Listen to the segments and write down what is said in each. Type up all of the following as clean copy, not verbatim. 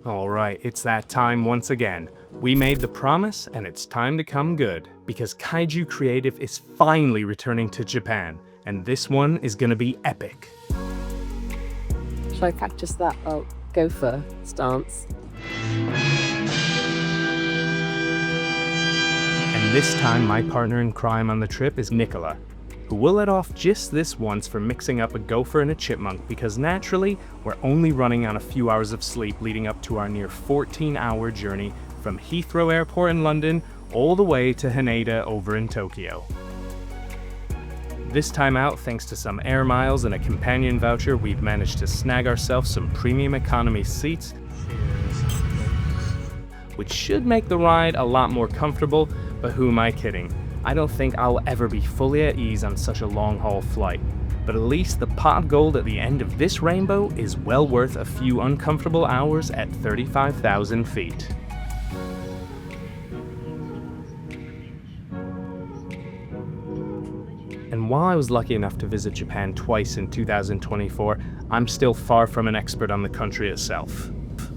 Alright, it's that time once again. We made the promise and it's time to come good, because Kaiju Creative is finally returning to Japan, and this one is gonna be epic. Should I practice that gopher stance? And this time my partner in crime on the trip is Nichola, who will let off just this once for mixing up a gopher and a chipmunk, because naturally, we're only running on a few hours of sleep leading up to our near 14-hour journey from Heathrow Airport in London all the way to Haneda over in Tokyo. This time out, thanks to some air miles and a companion voucher, we've managed to snag ourselves some premium economy seats, which should make the ride a lot more comfortable, but who am I kidding? I don't think I'll ever be fully at ease on such a long-haul flight, but at least the pot of gold at the end of this rainbow is well worth a few uncomfortable hours at 35,000 feet. And while I was lucky enough to visit Japan twice in 2024, I'm still far from an expert on the country itself.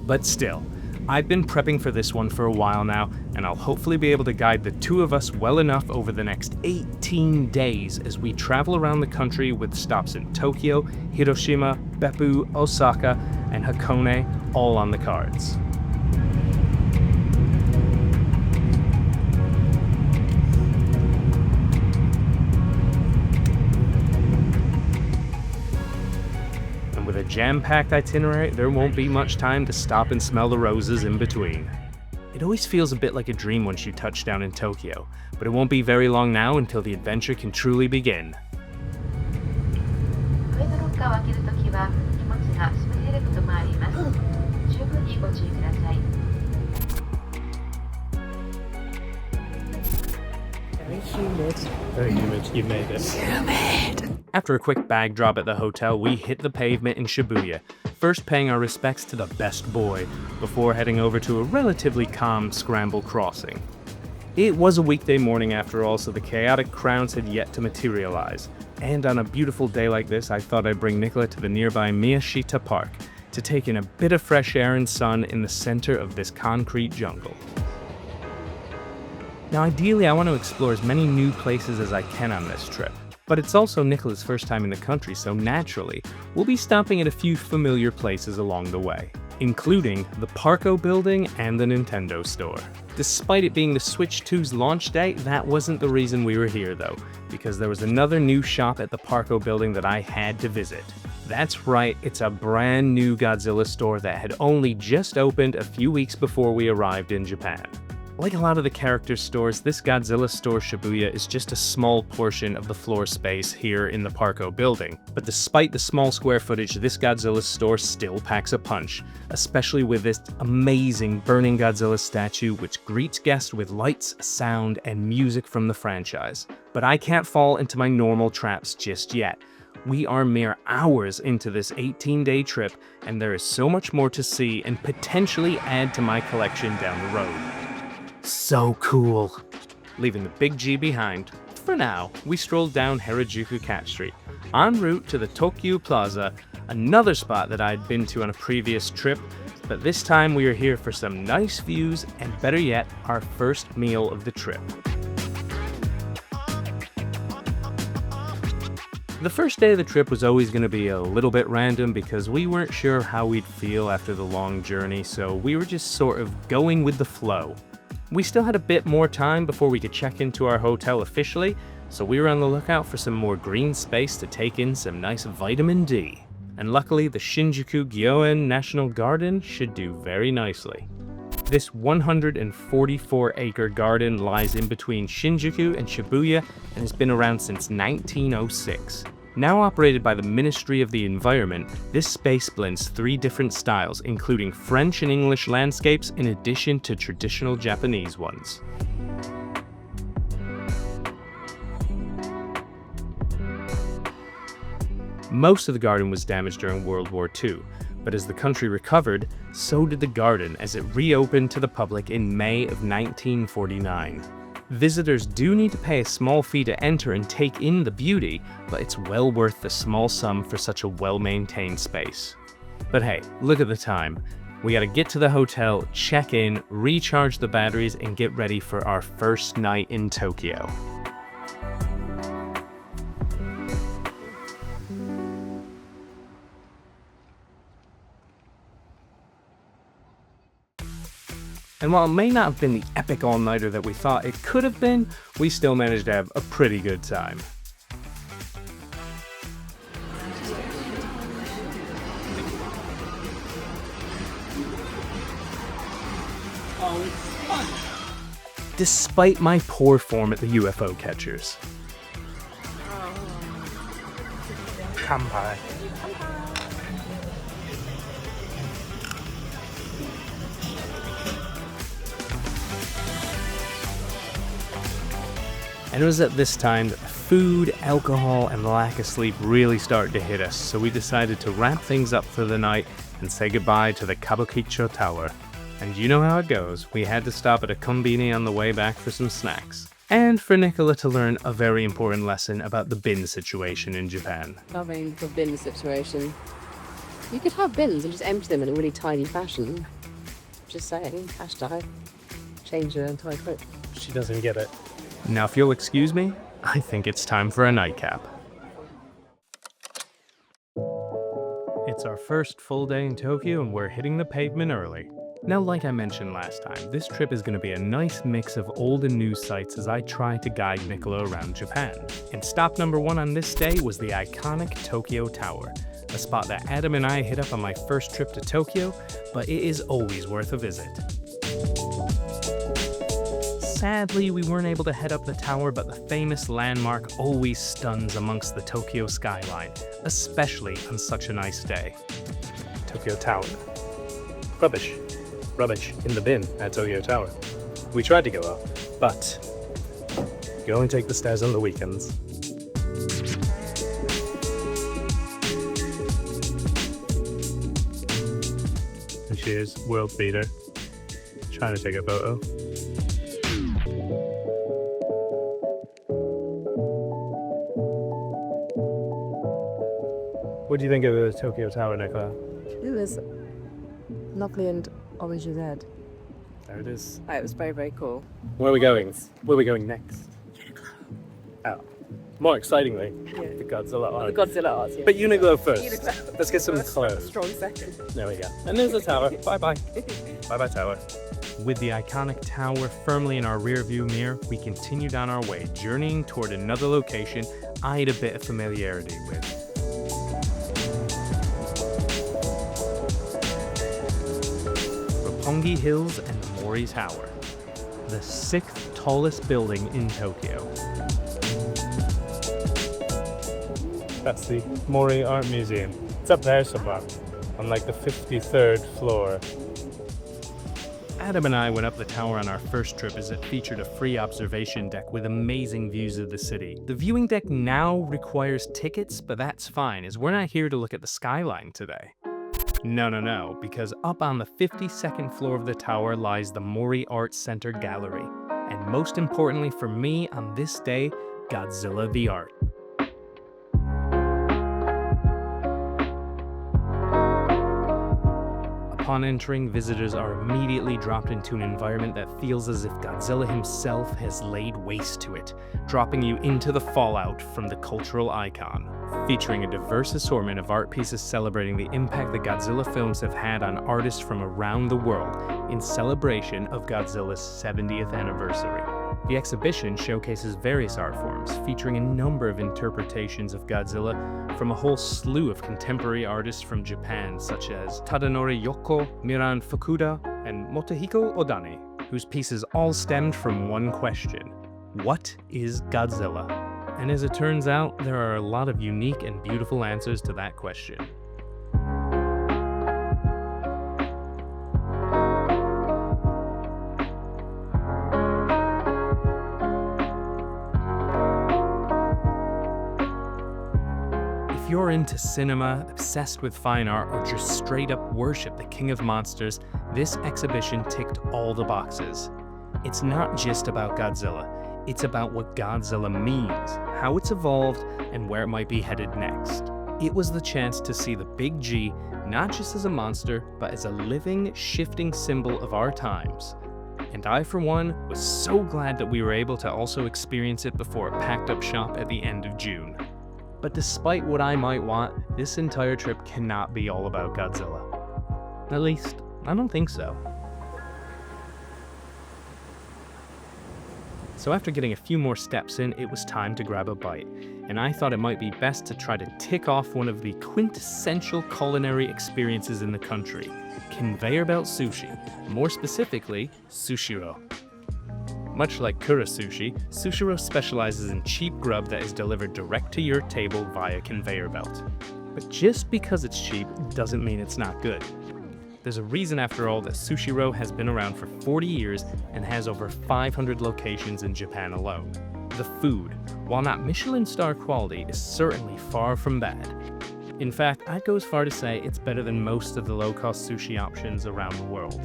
But still, I've been prepping for this one for a while now, and I'll hopefully be able to guide the two of us well enough over the next 18 days as we travel around the country with stops in Tokyo, Hiroshima, Beppu, Osaka, and Hakone all on the cards. With a jam-packed itinerary, there won't be much time to stop and smell the roses in between. It always feels a bit like a dream once you touch down in Tokyo, but it won't be very long now until the adventure can truly begin. Very humid. Very humid, you made it. Humid! After a quick bag drop at the hotel, we hit the pavement in Shibuya, first paying our respects to the best boy, before heading over to a relatively calm scramble crossing. It was a weekday morning after all, so the chaotic crowds had yet to materialize, and on a beautiful day like this, I thought I'd bring Nichola to the nearby Miyashita Park to take in a bit of fresh air and sun in the center of this concrete jungle. Now ideally, I want to explore as many new places as I can on this trip. But it's also Nichola's first time in the country, so naturally, we'll be stopping at a few familiar places along the way, including the Parco building and the Nintendo store. Despite it being the Switch 2's launch day, that wasn't the reason we were here though, because there was another new shop at the Parco building that I had to visit. That's right, it's a brand new Godzilla store that had only just opened a few weeks before we arrived in Japan. Like a lot of the character stores, this Godzilla store Shibuya is just a small portion of the floor space here in the Parco building. But despite the small square footage, this Godzilla store still packs a punch, especially with this amazing burning Godzilla statue which greets guests with lights, sound, and music from the franchise. But I can't fall into my normal traps just yet. We are mere hours into this 18-day trip, and there is so much more to see and potentially add to my collection down the road. So cool. Leaving the big G behind, for now, we strolled down Harajuku Cat Street, en route to the Tokyo Plaza, another spot that I'd been to on a previous trip, but this time we are here for some nice views and, better yet, our first meal of the trip. The first day of the trip was always going to be a little bit random because we weren't sure how we'd feel after the long journey, so we were just sort of going with the flow. We still had a bit more time before we could check into our hotel officially, so we were on the lookout for some more green space to take in some nice vitamin D. And luckily, the Shinjuku Gyoen National Garden should do very nicely. This 144-acre garden lies in between Shinjuku and Shibuya and has been around since 1906. Now operated by the Ministry of the Environment, this space blends 3 different styles, including French and English landscapes in addition to traditional Japanese ones. Most of the garden was damaged during World War II, but as the country recovered, so did the garden as it reopened to the public in May of 1949. Visitors do need to pay a small fee to enter and take in the beauty, but it's well worth the small sum for such a well-maintained space. But hey, look at the time. We gotta get to the hotel, check in, recharge the batteries, and get ready for our first night in Tokyo. And while it may not have been the epic all-nighter that we thought it could have been, we still managed to have a pretty good time. Despite my poor form at the UFO catchers. Kanpai. And it was at this time that food, alcohol, and lack of sleep really started to hit us, so we decided to wrap things up for the night and say goodbye to the Kabukicho Tower. And you know how it goes, we had to stop at a combini on the way back for some snacks. And for Nichola to learn a very important lesson about the bin situation in Japan. Loving the bin situation. You could have bins and just empty them in a really tiny fashion. Just saying, hashtag change your entire quote. She doesn't get it. Now if you'll excuse me, I think it's time for a nightcap. It's our first full day in Tokyo and we're hitting the pavement early. Now, like I mentioned last time, this trip is going to be a nice mix of old and new sights as I try to guide Nichola around Japan. And stop number one on this day was the iconic Tokyo Tower, a spot that Adam and I hit up on my first trip to Tokyo, but it is always worth a visit. Sadly, we weren't able to head up the tower, but the famous landmark always stuns amongst the Tokyo skyline, especially on such a nice day. Tokyo Tower. Rubbish. Rubbish in the bin at Tokyo Tower. We tried to go up, but you can only take the stairs on the weekends. And she is, world beater, trying to take a photo. What do you think of the Tokyo Tower, Nichola? It was lovely and orange and red. There it is. It was very, very cool. Where are we going? Where are we going next? Oh. More excitingly, the Godzilla art. The Godzilla art, yeah. But Uniqlo first. Uniqlo. Let's get some clothes. Strong second. There we go. And there's the tower. Bye-bye. Bye-bye, tower. With the iconic tower firmly in our rearview mirror, we continued on our way, journeying toward another location I had a bit of familiarity with. Roppongi Hills and the Mori Tower, the 6th tallest building in Tokyo. That's the Mori Art Museum. It's up there somewhere, on like the 53rd floor. Adam and I went up the tower on our first trip as it featured a free observation deck with amazing views of the city. The viewing deck now requires tickets, but that's fine, as we're not here to look at the skyline today. No, because up on the 52nd floor of the tower lies the Mori Art Center Gallery, and most importantly for me on this day, Godzilla the Art. Upon entering, visitors are immediately dropped into an environment that feels as if Godzilla himself has laid waste to it, dropping you into the fallout from the cultural icon. Featuring a diverse assortment of art pieces celebrating the impact the Godzilla films have had on artists from around the world in celebration of Godzilla's 70th anniversary. The exhibition showcases various art forms, featuring a number of interpretations of Godzilla from a whole slew of contemporary artists from Japan, such as Tadanori Yoko, Miran Fukuda, and Motohiko Odani, whose pieces all stemmed from one question: what is Godzilla? And as it turns out, there are a lot of unique and beautiful answers to that question. If you're into cinema, obsessed with fine art, or just straight up worship the King of Monsters, this exhibition ticked all the boxes. It's not just about Godzilla, it's about what Godzilla means, how it's evolved, and where it might be headed next. It was the chance to see the Big G not just as a monster, but as a living, shifting symbol of our times. And I, for one, was so glad that we were able to also experience it before it packed up shop at the end of June. But despite what I might want, this entire trip cannot be all about Godzilla. At least, I don't think so. So after getting a few more steps in, it was time to grab a bite, and I thought it might be best to try to tick off one of the quintessential culinary experiences in the country, conveyor belt sushi, more specifically, sushiro. Much like Kura Sushi, Sushiro specializes in cheap grub that is delivered direct to your table via conveyor belt. But just because it's cheap doesn't mean it's not good. There's a reason, after all, that Sushiro has been around for 40 years and has over 500 locations in Japan alone. The food, while not Michelin star quality, is certainly far from bad. In fact, I'd go as far to say it's better than most of the low-cost sushi options around the world.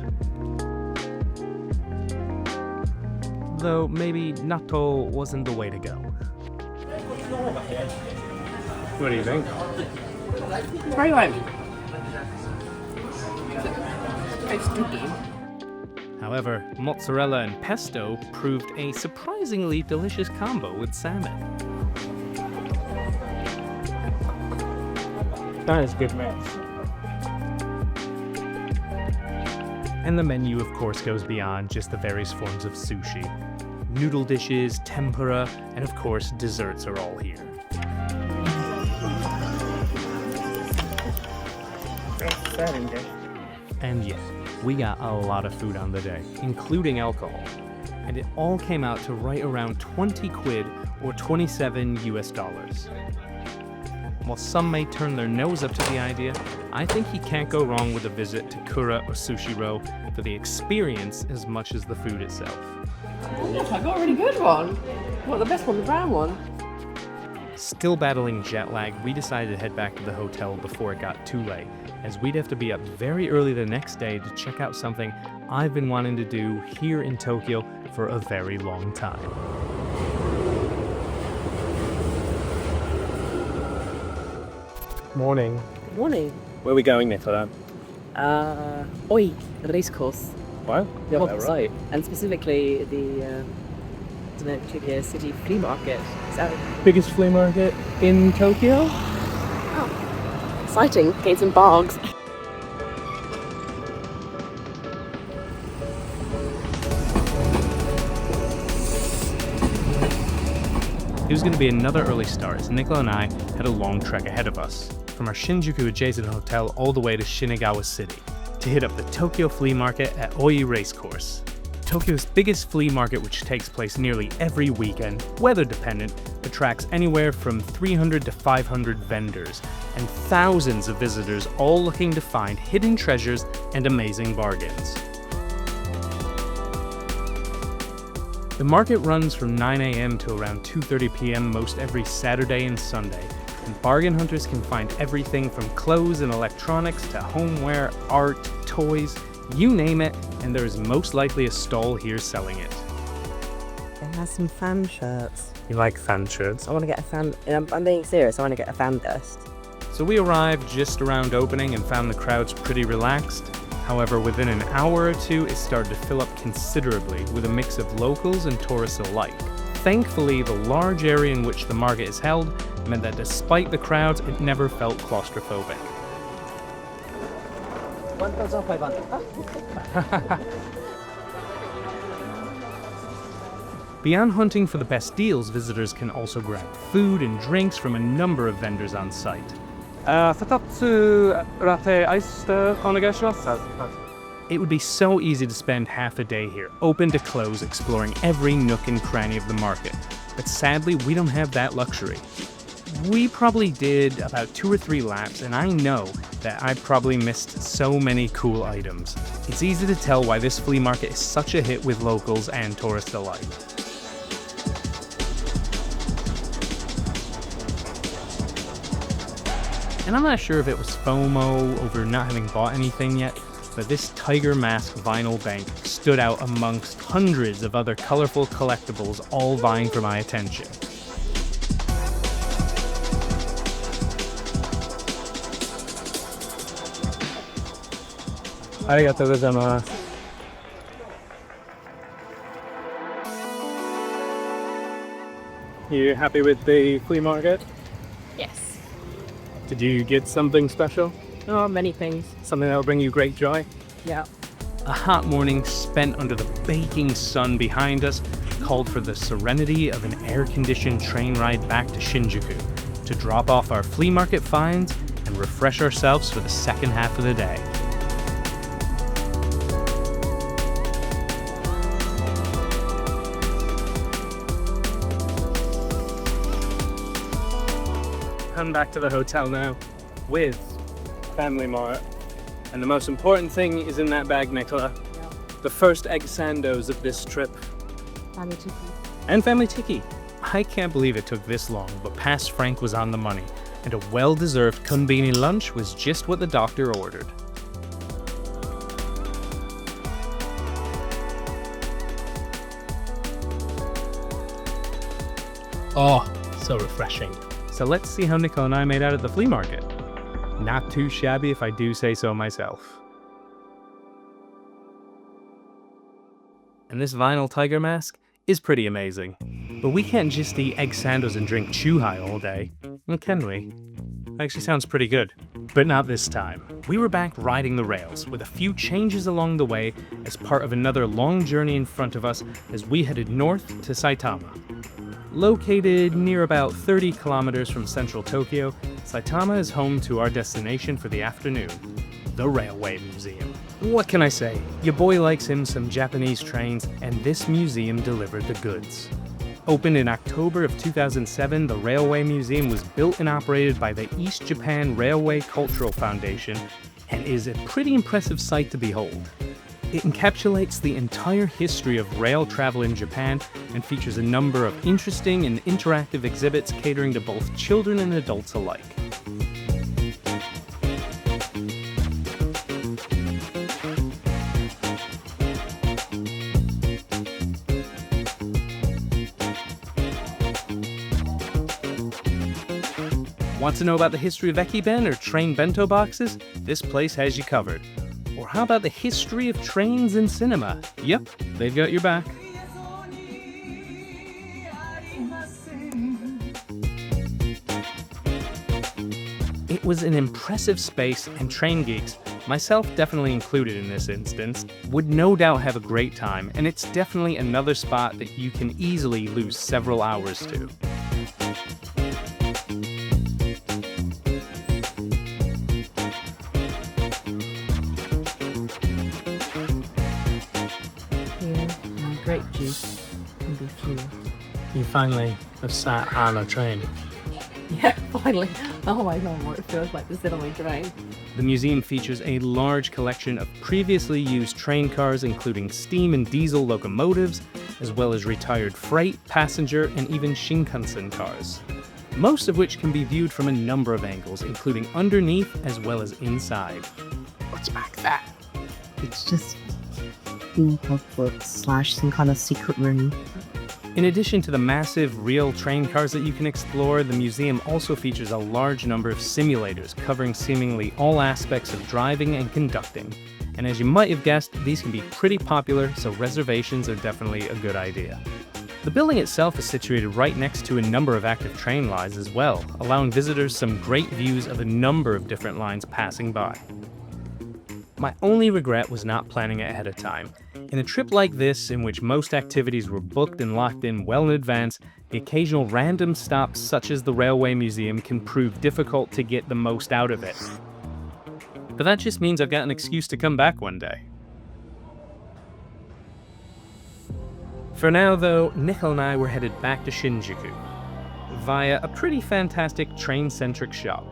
Though maybe natto wasn't the way to go. What do you think? Very good. It's sticky. However, mozzarella and pesto proved a surprisingly delicious combo with salmon. That is good mix. And the menu, of course, goes beyond just the various forms of sushi. Noodle dishes, tempura, and of course, desserts are all here. And yes, we got a lot of food on the day, including alcohol. And it all came out to right around 20 quid or 27 US dollars. While some may turn their nose up to the idea, I think you can't go wrong with a visit to Kura or Sushiro for the experience as much as the food itself. I got a really good one. What, the best one, the brown one? Still battling jet lag, we decided to head back to the hotel before it got too late, as we'd have to be up very early the next day to check out something I've been wanting to do here in Tokyo for a very long time. Morning. Good morning. Where are we going, Nicola? Oi, the racecourse. What? Yeah, that's right. And specifically the Tokyo City Flea Market. Is that Biggest flea market in Tokyo? exciting? Getting some bargs. It was going to be another early start, as Nicola and I had a long trek ahead of us, from our Shinjuku adjacent hotel all the way to Shinagawa City, to hit up the Tokyo Flea Market at Oi Racecourse. Tokyo's biggest flea market, which takes place nearly every weekend, weather dependent, attracts anywhere from 300 to 500 vendors, and thousands of visitors all looking to find hidden treasures and amazing bargains. The market runs from 9 a.m. to around 2:30 p.m. most every Saturday and Sunday, and bargain hunters can find everything from clothes and electronics to homeware, art, toys, you name it, and there is most likely a stall here selling it. It has some fan shirts. You like fan shirts? I want to get a fan. I'm being serious. I want to get a fan vest. So we arrived just around opening and found the crowds pretty relaxed. However, within an hour or two, it started to fill up considerably with a mix of locals and tourists alike. Thankfully, the large area in which the market is held meant that despite the crowds, it never felt claustrophobic. 1,500. Beyond hunting for the best deals, visitors can also grab food and drinks from a number of vendors on site. 2つラテアイスお願いします。 It would be so easy to spend half a day here, open to close, exploring every nook and cranny of the market. But sadly, we don't have that luxury. We probably did about 2 or 3 laps, and I know that I probably missed so many cool items. It's easy to tell why this flea market is such a hit with locals and tourists alike. And I'm not sure if it was FOMO over not having bought anything yet, but this tiger mask vinyl bank stood out amongst hundreds of other colorful collectibles all vying for my attention. Arigatou gozaimasu. You happy with the flea market? Yes. Did you get something special? Oh, many things. Something that will bring you great joy? Yeah. A hot morning spent under the baking sun behind us called for the serenity of an air-conditioned train ride back to Shinjuku to drop off our flea market finds and refresh ourselves for the second half of the day. Come back to the hotel now with Family Mart. And the most important thing is in that bag, Nichola. Yeah. The first egg sandos of this trip. Family tiki. And family tiki. I can't believe it took this long, but past Frank was on the money, and a well-deserved konbini lunch was just what the doctor ordered. Oh, so refreshing. So let's see how Nichola and I made out at the flea market. Not too shabby if I do say so myself. And this vinyl tiger mask is pretty amazing. But we can't just eat egg sandos and drink chuhai all day, can we? Actually sounds pretty good. But not this time. We were back riding the rails, with a few changes along the way as part of another long journey in front of us as we headed north to Saitama. Located near about 30 kilometers from central Tokyo, Saitama is home to our destination for the afternoon, the Railway Museum. What can I say? Your boy likes him some Japanese trains, and this museum delivered the goods. Opened in October of 2007, the Railway Museum was built and operated by the East Japan Railway Cultural Foundation and is a pretty impressive sight to behold. It encapsulates the entire history of rail travel in Japan and features a number of interesting and interactive exhibits catering to both children and adults alike. Want to know about the history of Ekiben or train bento boxes? This place has you covered. Or how about the history of trains in cinema? Yep, they've got your back. It was an impressive space, and train geeks, myself definitely included in this instance, would no doubt have a great time, and it's definitely another spot that you can easily lose several hours to. Grape juice can be fuel. You finally have sat on a train. Yeah, finally. Oh my god, what it feels like to sit on a train. The museum features a large collection of previously used train cars, including steam and diesel locomotives, as well as retired freight, passenger, and even Shinkansen cars. Most of which can be viewed from a number of angles, including underneath as well as inside. What's back there? It's just theme park books / some kind of secret room. In addition to the massive real train cars that you can explore, the museum also features a large number of simulators covering seemingly all aspects of driving and conducting. And as you might have guessed, these can be pretty popular, so reservations are definitely a good idea. The building itself is situated right next to a number of active train lines as well, allowing visitors some great views of a number of different lines passing by. My only regret was not planning it ahead of time. In a trip like this, in which most activities were booked and locked in well in advance, the occasional random stops such as the Railway Museum can prove difficult to get the most out of it. But that just means I've got an excuse to come back one day. For now though, Nichola and I were headed back to Shinjuku, via a pretty fantastic train-centric shop.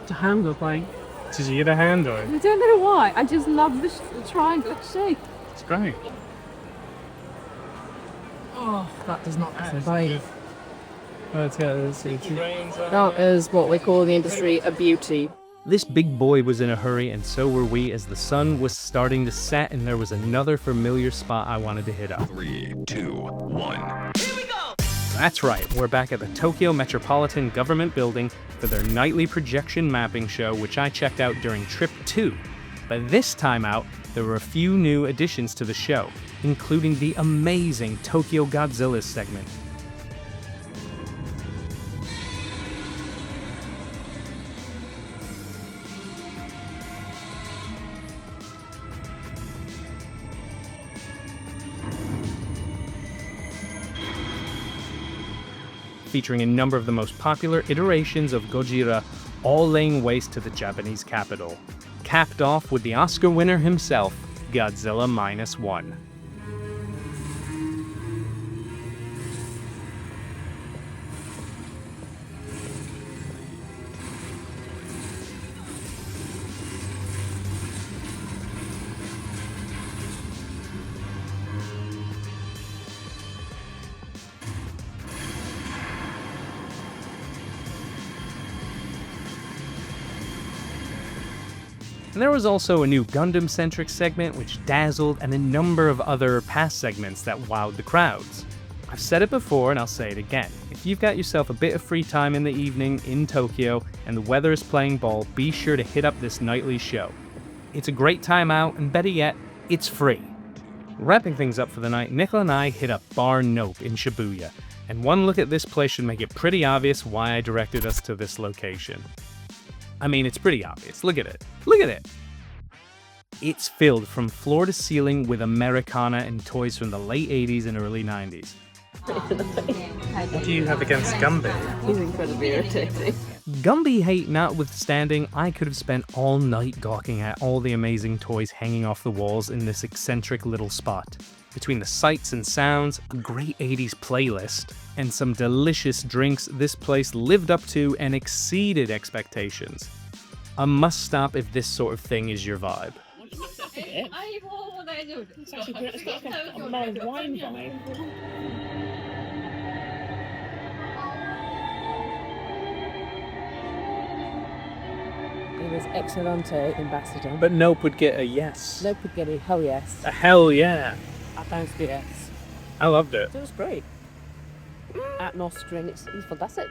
The handle thing. Did you get a handle? I don't know why. I just love the triangle shape. It's great. Oh, that does not survive. That That is what we call in the industry a beauty. This big boy was in a hurry, and so were we, as the sun was starting to set and there was another familiar spot I wanted to hit up. 3, 2, 1. That's right, we're back at the Tokyo Metropolitan Government Building for their nightly projection mapping show, which I checked out during Trip 2. But this time out, there were a few new additions to the show, including the amazing Tokyo Godzilla segment. Featuring a number of the most popular iterations of Gojira, all laying waste to the Japanese capital. Capped off with the Oscar winner himself, Godzilla -1. And there was also a new Gundam-centric segment which dazzled, and a number of other past segments that wowed the crowds. I've said it before and I'll say it again. If you've got yourself a bit of free time in the evening in Tokyo and the weather is playing ball, be sure to hit up this nightly show. It's a great time out, and better yet, it's free. Wrapping things up for the night, Nichola and I hit up Bar Nope in Shibuya, and one look at this place should make it pretty obvious why I directed us to this location. I mean, it's pretty obvious. Look at it. Look at it! It's filled from floor to ceiling with Americana and toys from the late 80s and early 90s. What do you have against Gumby? He's incredibly irritating. Gumby hate notwithstanding, I could have spent all night gawking at all the amazing toys hanging off the walls in this eccentric little spot. Between the sights and sounds, a great 80s playlist, and some delicious drinks, this place lived up to and exceeded expectations. A must stop if this sort of thing is your vibe. It's actually great. It's got like a mild wine vibe. It was excellente, Ambassador. But Nope would get a yes. No spaghetti, hell yes. A hell yeah. I found yes. I loved it. It was great. Atmosphere, and it's fantastic.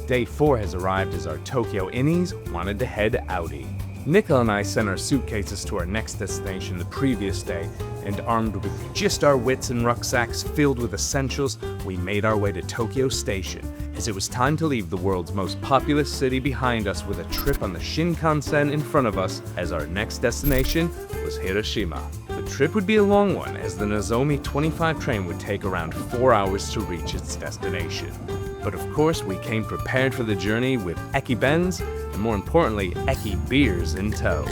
Day 4 has arrived as our Tokyo innies wanted to head outie. Nichola and I sent our suitcases to our next destination the previous day, and armed with just our wits and rucksacks filled with essentials, we made our way to Tokyo Station, as it was time to leave the world's most populous city behind us with a trip on the Shinkansen in front of us, as our next destination was Hiroshima. The trip would be a long one, as the Nozomi 25 train would take around 4 hours to reach its destination. But of course, we came prepared for the journey with Eki Bens, and more importantly, Eki beers in tow.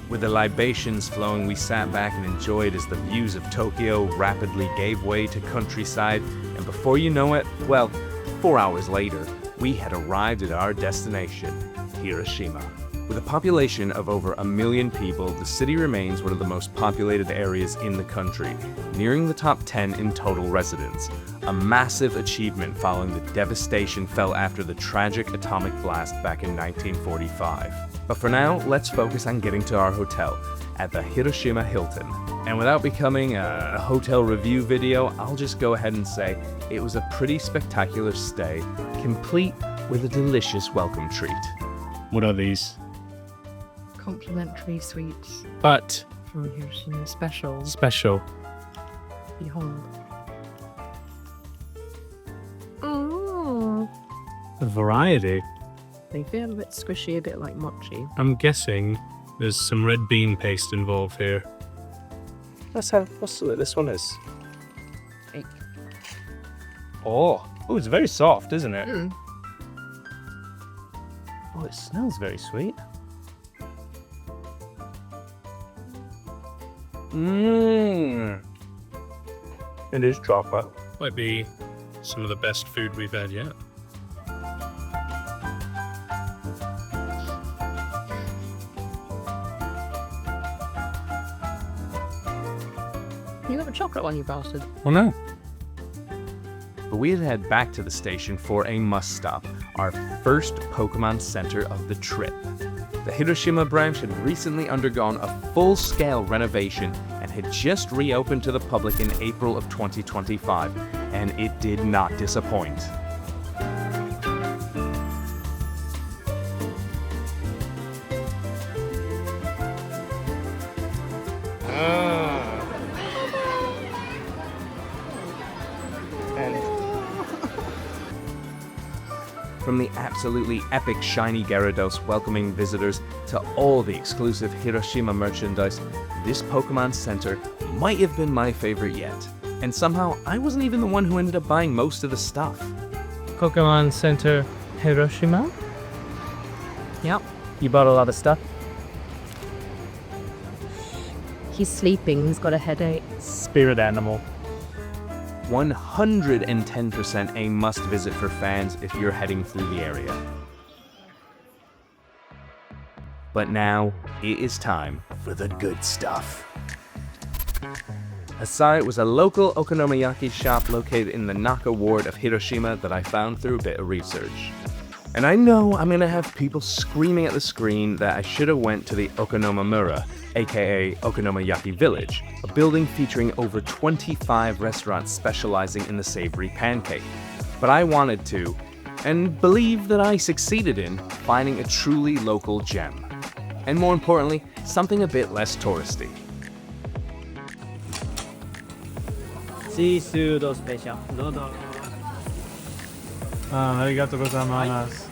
With the libations flowing, we sat back and enjoyed as the views of Tokyo rapidly gave way to countryside, and before you know it, well, 4 hours later, we had arrived at our destination, Hiroshima. With a population of over 1 million people, the city remains one of the most populated areas in the country, nearing the top 10 in total residents, a massive achievement following the devastation felt after the tragic atomic blast back in 1945. But for now, let's focus on getting to our hotel at the Hiroshima Hilton. And without becoming a hotel review video, I'll just go ahead and say it was a pretty spectacular stay, complete with a delicious welcome treat. What are these? Complimentary sweets But from Hiroshima Special. special. Behold. Oh. Variety. They feel a bit squishy, a bit like mochi. I'm guessing there's some red bean paste involved here. Let's have, what's this one is? Cake. Oh, it's very soft, isn't it? Mm. Oh, it smells very sweet. Mmm. It is chocolate. Might be some of the best food we've had yet. You have a chocolate one, you bastard. Well, no. But we'd head back to the station for a must-stop, our first Pokemon Center of the trip. The Hiroshima branch had recently undergone a full-scale renovation and had just reopened to the public in April of 2025, and it did not disappoint. From the absolutely epic shiny Gyarados welcoming visitors to all the exclusive Hiroshima merchandise, this Pokemon Center might have been my favorite yet. And somehow, I wasn't even the one who ended up buying most of the stuff. Pokemon Center Hiroshima? Yep. You bought a lot of stuff? He's sleeping. He's got a headache. Spirit animal. 110% a must-visit for fans if you're heading through the area. But now, it is time for the good stuff. Aside was a local okonomiyaki shop located in the Naka ward of Hiroshima that I found through a bit of research. And I know I'm gonna have people screaming at the screen that I should have went to the Okonomamura, aka Okonomiyaki Village, a building featuring over 25 restaurants specializing in the savory pancake. But I wanted to, and believe that I succeeded in, finding a truly local gem. And more importantly, something a bit less touristy. Seafood special. Dodo. Arigatou gozaimasu.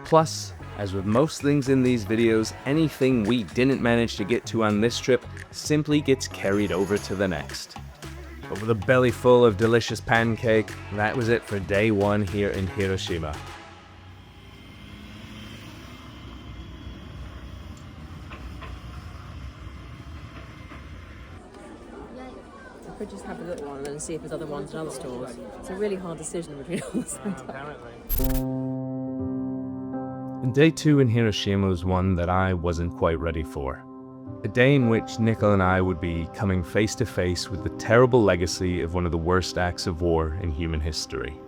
Plus, as with most things in these videos, anything we didn't manage to get to on this trip simply gets carried over to the next. But with a belly full of delicious pancake, that was it for day one here in Hiroshima. I could just have a little one and then see if there's other ones in other stores. It's a really hard decision between all the stuff. And day two in Hiroshima was one that I wasn't quite ready for. A day in which Nichola and I would be coming face to face with the terrible legacy of one of the worst acts of war in human history.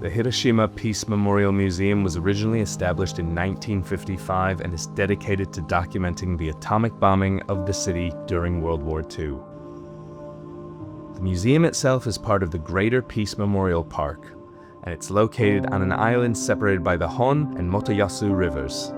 The Hiroshima Peace Memorial Museum was originally established in 1955 and is dedicated to documenting the atomic bombing of the city during World War II. The museum itself is part of the Greater Peace Memorial Park, and it's located on an island separated by the Hon and Motoyasu rivers.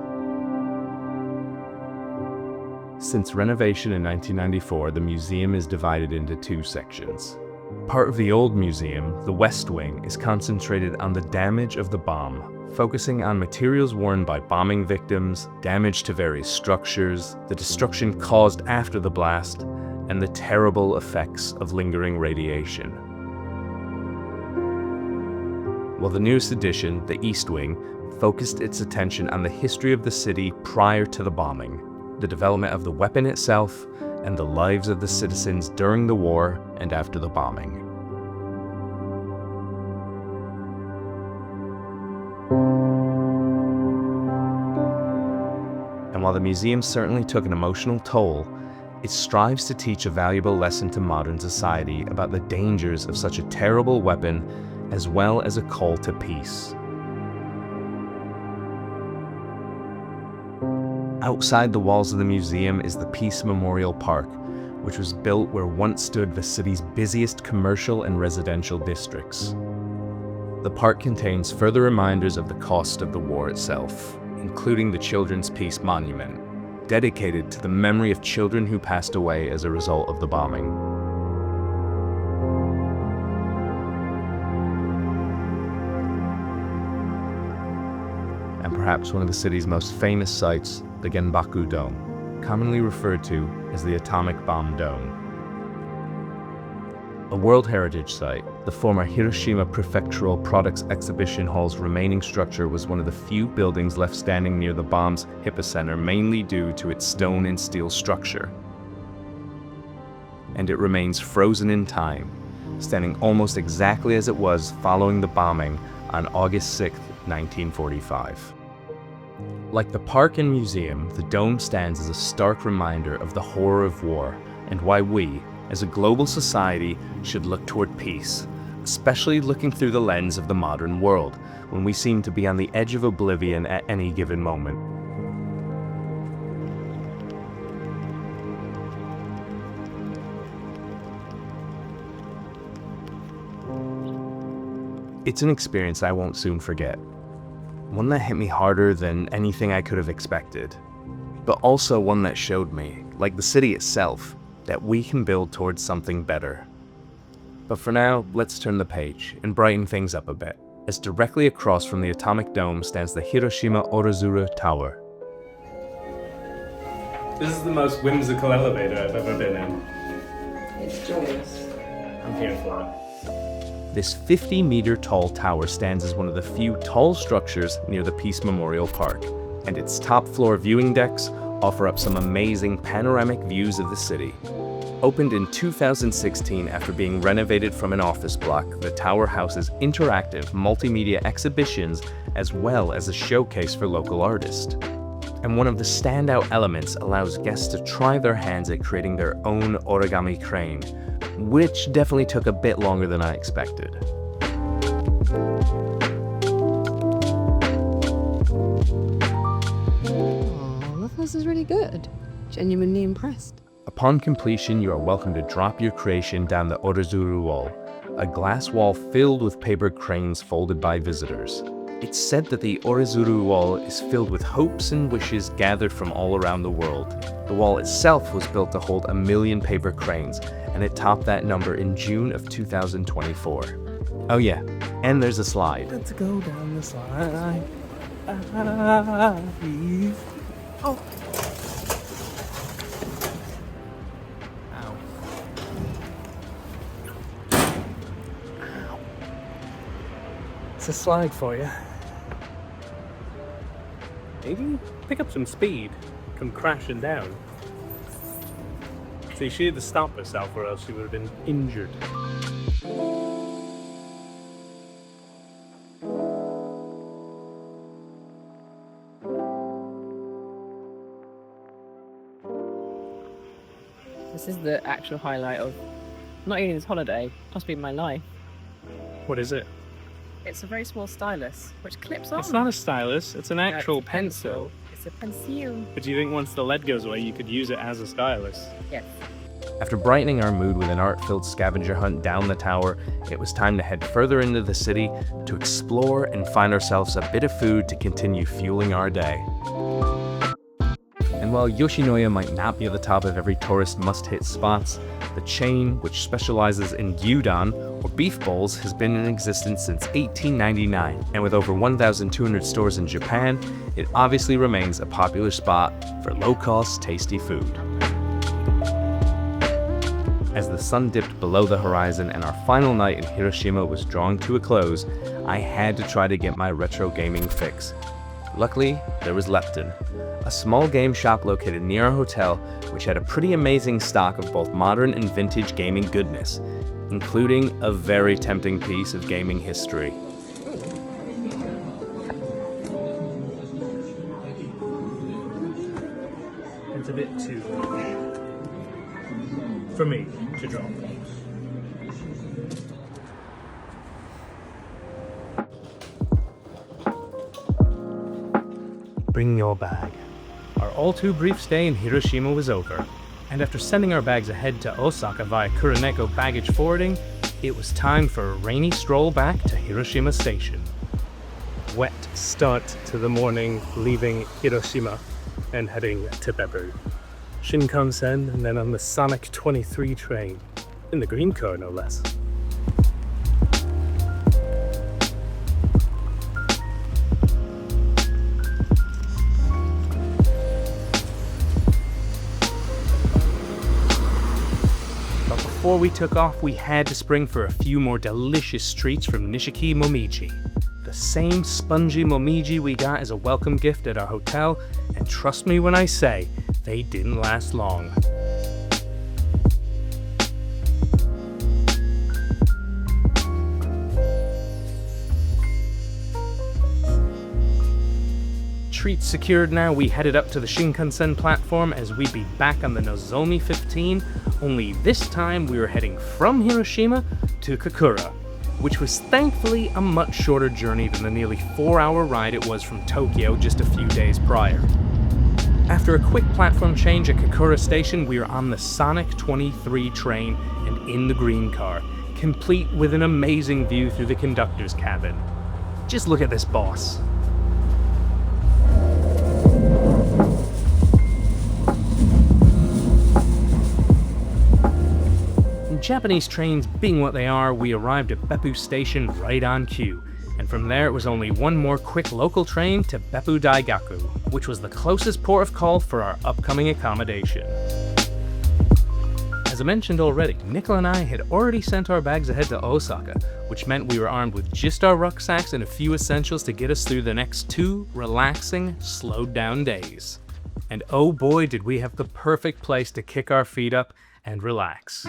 Since renovation in 1994, the museum is divided into two sections. Part of the old museum, the West Wing, is concentrated on the damage of the bomb, focusing on materials worn by bombing victims, damage to various structures, the destruction caused after the blast, and the terrible effects of lingering radiation. While the newest edition, the East Wing, focused its attention on the history of the city prior to the bombing, the development of the weapon itself, and the lives of the citizens during the war and after the bombing. And while the museum certainly took an emotional toll, it strives to teach a valuable lesson to modern society about the dangers of such a terrible weapon, as well as a call to peace. Outside the walls of the museum is the Peace Memorial Park, which was built where once stood the city's busiest commercial and residential districts. The park contains further reminders of the cost of the war itself, including the Children's Peace Monument, dedicated to the memory of children who passed away as a result of the bombing. And perhaps one of the city's most famous sites, the Genbaku Dome, commonly referred to as the Atomic Bomb Dome. A World Heritage Site, the former Hiroshima Prefectural Products Exhibition Hall's remaining structure was one of the few buildings left standing near the bomb's epicenter, mainly due to its stone and steel structure. And it remains frozen in time, standing almost exactly as it was following the bombing on August 6, 1945. Like the park and museum, the dome stands as a stark reminder of the horror of war and why we, as a global society should look toward peace, especially looking through the lens of the modern world, when we seem to be on the edge of oblivion at any given moment. It's an experience I won't soon forget. One that hit me harder than anything I could have expected, but also one that showed me, like the city itself, that we can build towards something better. But for now, let's turn the page and brighten things up a bit, as directly across from the atomic dome stands the Hiroshima Orozuru Tower. This is the most whimsical elevator I've ever been in. It's joyous. I'm here for it. This 50-meter tall tower stands as one of the few tall structures near the Peace Memorial Park, and its top-floor viewing decks offer up some amazing panoramic views of the city. Opened in 2016 after being renovated from an office block, the tower houses interactive multimedia exhibitions as well as a showcase for local artists. And one of the standout elements allows guests to try their hands at creating their own origami crane, which definitely took a bit longer than I expected. Oh, this is really good. Genuinely impressed. Upon completion, you are welcome to drop your creation down the Orozuru wall, a glass wall filled with paper cranes folded by visitors. It's said that the Orozuru wall is filled with hopes and wishes gathered from all around the world. The wall itself was built to hold 1 million paper cranes, and it topped that number in June of 2024. Oh yeah, and there's a slide. Let's go down the slide. Oh. It's a slide for you. Maybe pick up some speed. Come crashing down. See, she had to stop herself or else she would have been injured. This is the actual highlight of not only this holiday, possibly my life. What is it? It's a very small stylus, which clips on. It's not a stylus, it's an No, actual it's a pencil. It's a pencil. But do you think once the lead goes away, you could use it as a stylus? Yes. After brightening our mood with an art-filled scavenger hunt down the tower, it was time to head further into the city to explore and find ourselves a bit of food to continue fueling our day. And while Yoshinoya might not be at the top of every tourist must-hit spots, the chain, which specializes in gyudon, or beef bowls, has been in existence since 1899, and with over 1,200 stores in Japan, it obviously remains a popular spot for low-cost, tasty food. As the sun dipped below the horizon and our final night in Hiroshima was drawing to a close, I had to try to get my retro gaming fix. Luckily, there was Lepton, a small game shop located near our hotel, which had a pretty amazing stock of both modern and vintage gaming goodness, including a very tempting piece of gaming history. It's a bit too much for me to drop. Bring your bag. Our all-too-brief stay in Hiroshima was over, and after sending our bags ahead to Osaka via Kuroneko baggage forwarding, it was time for a rainy stroll back to Hiroshima Station. Wet start to the morning, leaving Hiroshima and heading to Beppu. Shinkansen and then on the Sonic 23 train, in the green car no less. Before we took off, we had to spring for a few more delicious treats from Nishiki Momiji. The same spongy momiji we got as a welcome gift at our hotel, and trust me when I say, they didn't last long. retreat secured now, we headed up to the Shinkansen platform as we'd be back on the Nozomi 15, only this time we were heading from Hiroshima to Kakura, which was thankfully a much shorter journey than the nearly 4-hour ride it was from Tokyo just a few days prior. After a quick platform change at Kakura Station, we were on the Sonic 23 train and in the green car, complete with an amazing view through the conductor's cabin. Just look at this boss. Japanese trains being what they are, we arrived at Beppu Station right on cue, and from there it was only one more quick local train to Beppu Daigaku, which was the closest port of call for our upcoming accommodation. As I mentioned already, Nichola and I had already sent our bags ahead to Osaka, which meant we were armed with just our rucksacks and a few essentials to get us through the next 2 relaxing, slowed down days. And oh boy did we have the perfect place to kick our feet up and relax.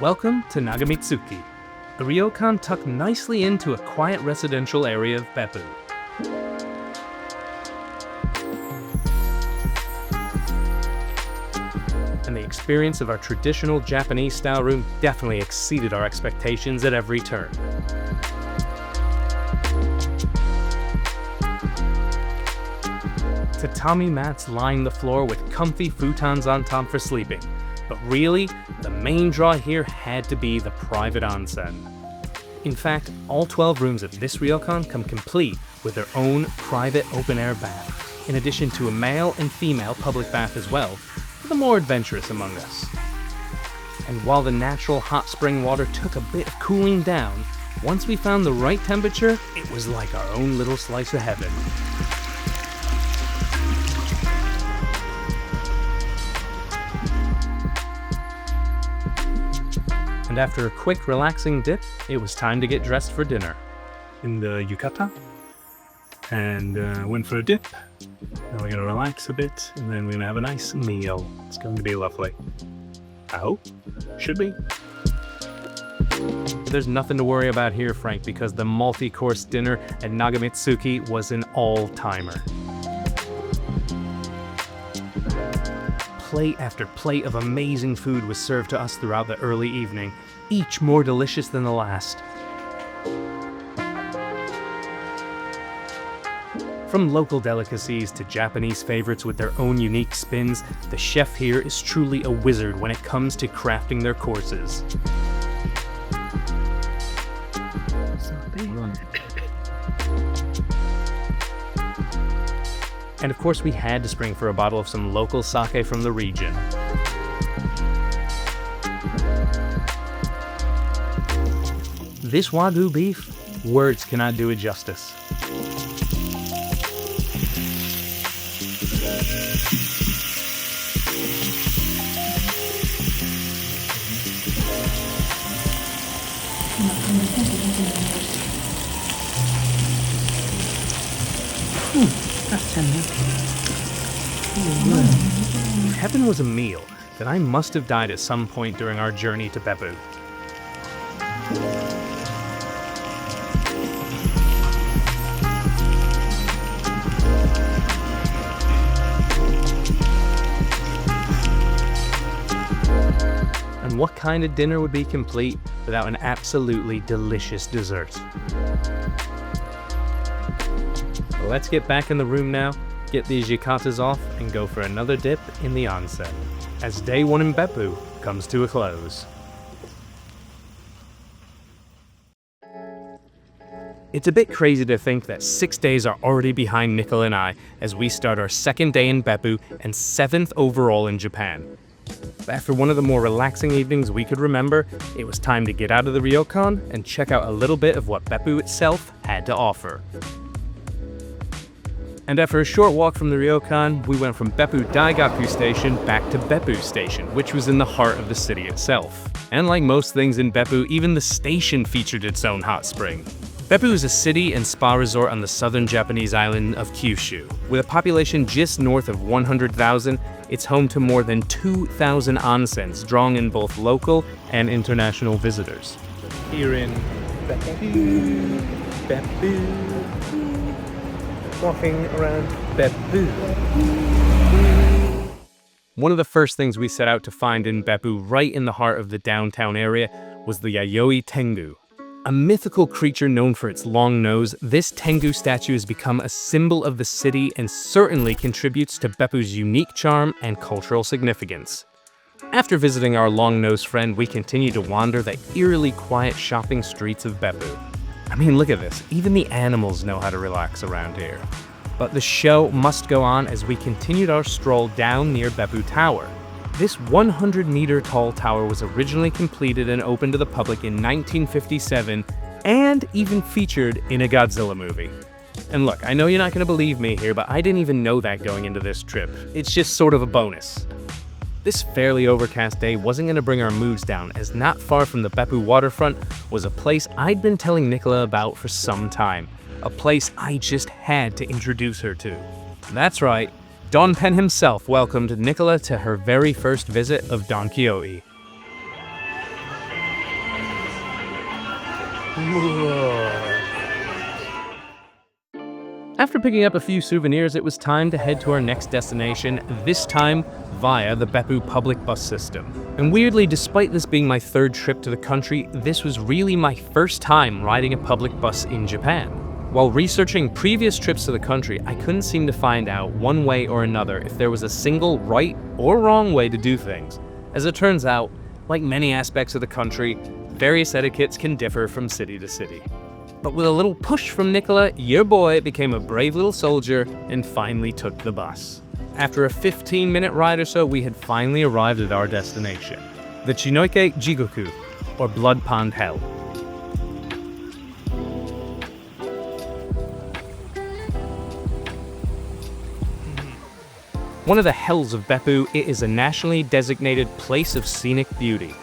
Welcome to Nagamitsuki, a ryokan tucked nicely into a quiet residential area of Beppu. And the experience of our traditional Japanese-style room definitely exceeded our expectations at every turn. Tatami mats line the floor with comfy futons on top for sleeping. But really, the main draw here had to be the private onsen. In fact, all 12 rooms at this ryokan come complete with their own private open-air bath, in addition to a male and female public bath as well, for the more adventurous among us. And while the natural hot spring water took a bit of cooling down, once we found the right temperature, it was like our own little slice of heaven. And after a quick, relaxing dip, it was time to get dressed for dinner. In the yukata, and went for a dip. Now we're gonna relax a bit, and then we're gonna have a nice meal. It's going to be lovely. I hope. Should be. There's nothing to worry about here, Frank, because the multi-course dinner at Nagamitsuki was an all-timer. Plate after plate of amazing food was served to us throughout the early evening, each more delicious than the last. From local delicacies to Japanese favorites with their own unique spins, the chef here is truly a wizard when it comes to crafting their courses. And of course we had to spring for a bottle of some local sake from the region. This Wagyu beef, words cannot do it justice. If heaven was a meal, then I must have died at some point during our journey to Beppu. And what kind of dinner would be complete without an absolutely delicious dessert? Let's get back in the room now, get these yukatas off, and go for another dip in the onsen, as day 1 in Beppu comes to a close. It's a bit crazy to think that 6 days are already behind Nichola and I as we start our 2nd day in Beppu and 7th overall in Japan. After one of the more relaxing evenings we could remember, it was time to get out of the ryokan and check out a little bit of what Beppu itself had to offer. And after a short walk from the ryokan, we went from Beppu Daigaku Station back to Beppu Station, which was in the heart of the city itself. And like most things in Beppu, even the station featured its own hot spring. Beppu is a city and spa resort on the southern Japanese island of Kyushu. With a population just north of 100,000, it's home to more than 2,000 onsens, drawing in both local and international visitors. Here in Beppu. walking around Beppu. One of the first things we set out to find in Beppu, right in the heart of the downtown area, was the Yayoi Tengu. A mythical creature known for its long nose, this Tengu statue has become a symbol of the city and certainly contributes to Beppu's unique charm and cultural significance. After visiting our long-nosed friend, we continue to wander the eerily quiet shopping streets of Beppu. I mean, look at this. Even the animals know how to relax around here. But the show must go on as we continued our stroll down near Beppu Tower. This 100-meter tall tower was originally completed and opened to the public in 1957 and even featured in a Godzilla movie. And look, I know you're not going to believe me here, but I didn't even know that going into this trip. It's just sort of a bonus. This fairly overcast day wasn't going to bring our moods down, as not far from the Beppu waterfront was a place I'd been telling Nichola about for some time. A place I just had to introduce her to. That's right, Don Penn himself welcomed Nichola to her very first visit of Don Quixote. After picking up a few souvenirs, it was time to head to our next destination, this time via the Beppu public bus system. And weirdly, despite this being my third trip to the country, this was really my first time riding a public bus in Japan. While researching previous trips to the country, I couldn't seem to find out one way or another if there was a single right or wrong way to do things. As it turns out, like many aspects of the country, various etiquettes can differ from city to city. But with a little push from Nichola, your boy became a brave little soldier and finally took the bus. After a 15-minute ride or so, we had finally arrived at our destination, the Chinoike Jigoku, or Blood Pond Hell. One of the hells of Beppu, it is a nationally designated place of scenic beauty.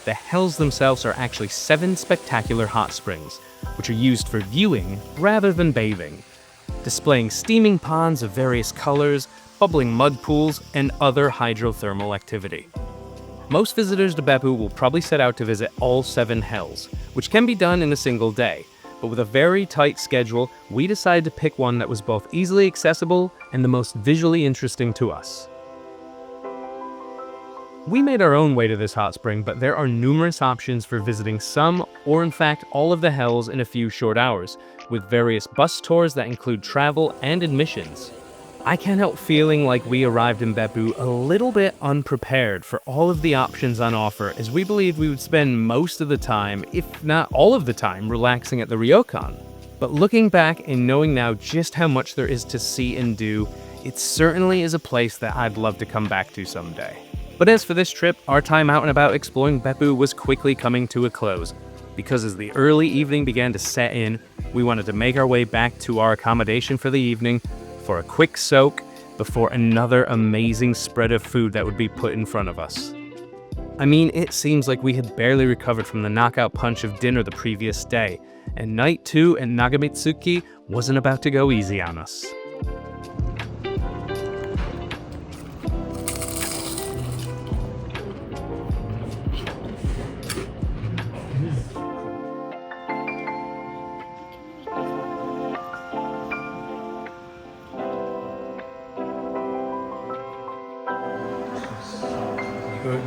The hells themselves are actually 7 spectacular hot springs, which are used for viewing rather than bathing, displaying steaming ponds of various colors, bubbling mud pools, and other hydrothermal activity. Most visitors to Beppu will probably set out to visit all 7 hells, which can be done in a single day. But with a very tight schedule, we decided to pick one that was both easily accessible and the most visually interesting to us. We made our own way to this hot spring, but there are numerous options for visiting some, or in fact all of the hells in a few short hours, with various bus tours that include travel and admissions. I can't help feeling like we arrived in Beppu a little bit unprepared for all of the options on offer, as we believed we would spend most of the time, if not all of the time, relaxing at the ryokan. But looking back and knowing now just how much there is to see and do, it certainly is a place that I'd love to come back to someday. But as for this trip, our time out and about exploring Beppu was quickly coming to a close, because as the early evening began to set in, we wanted to make our way back to our accommodation for the evening, for a quick soak before another amazing spread of food that would be put in front of us. I mean, it seems like we had barely recovered from the knockout punch of dinner the previous day, and night 2 in Nagamitsuki wasn't about to go easy on us.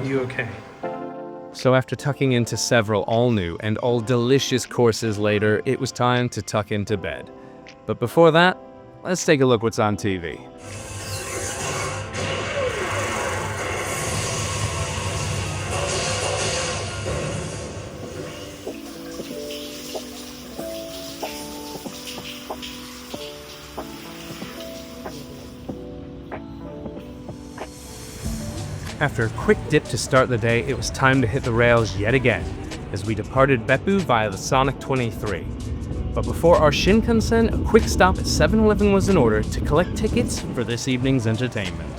You okay? So after tucking into several all-new and all-delicious courses later, it was time to tuck into bed. But before that, let's take a look what's on TV. After a quick dip to start the day, it was time to hit the rails yet again, as we departed Beppu via the Sonic 23. But before our Shinkansen, a quick stop at 7-Eleven was in order to collect tickets for this evening's entertainment.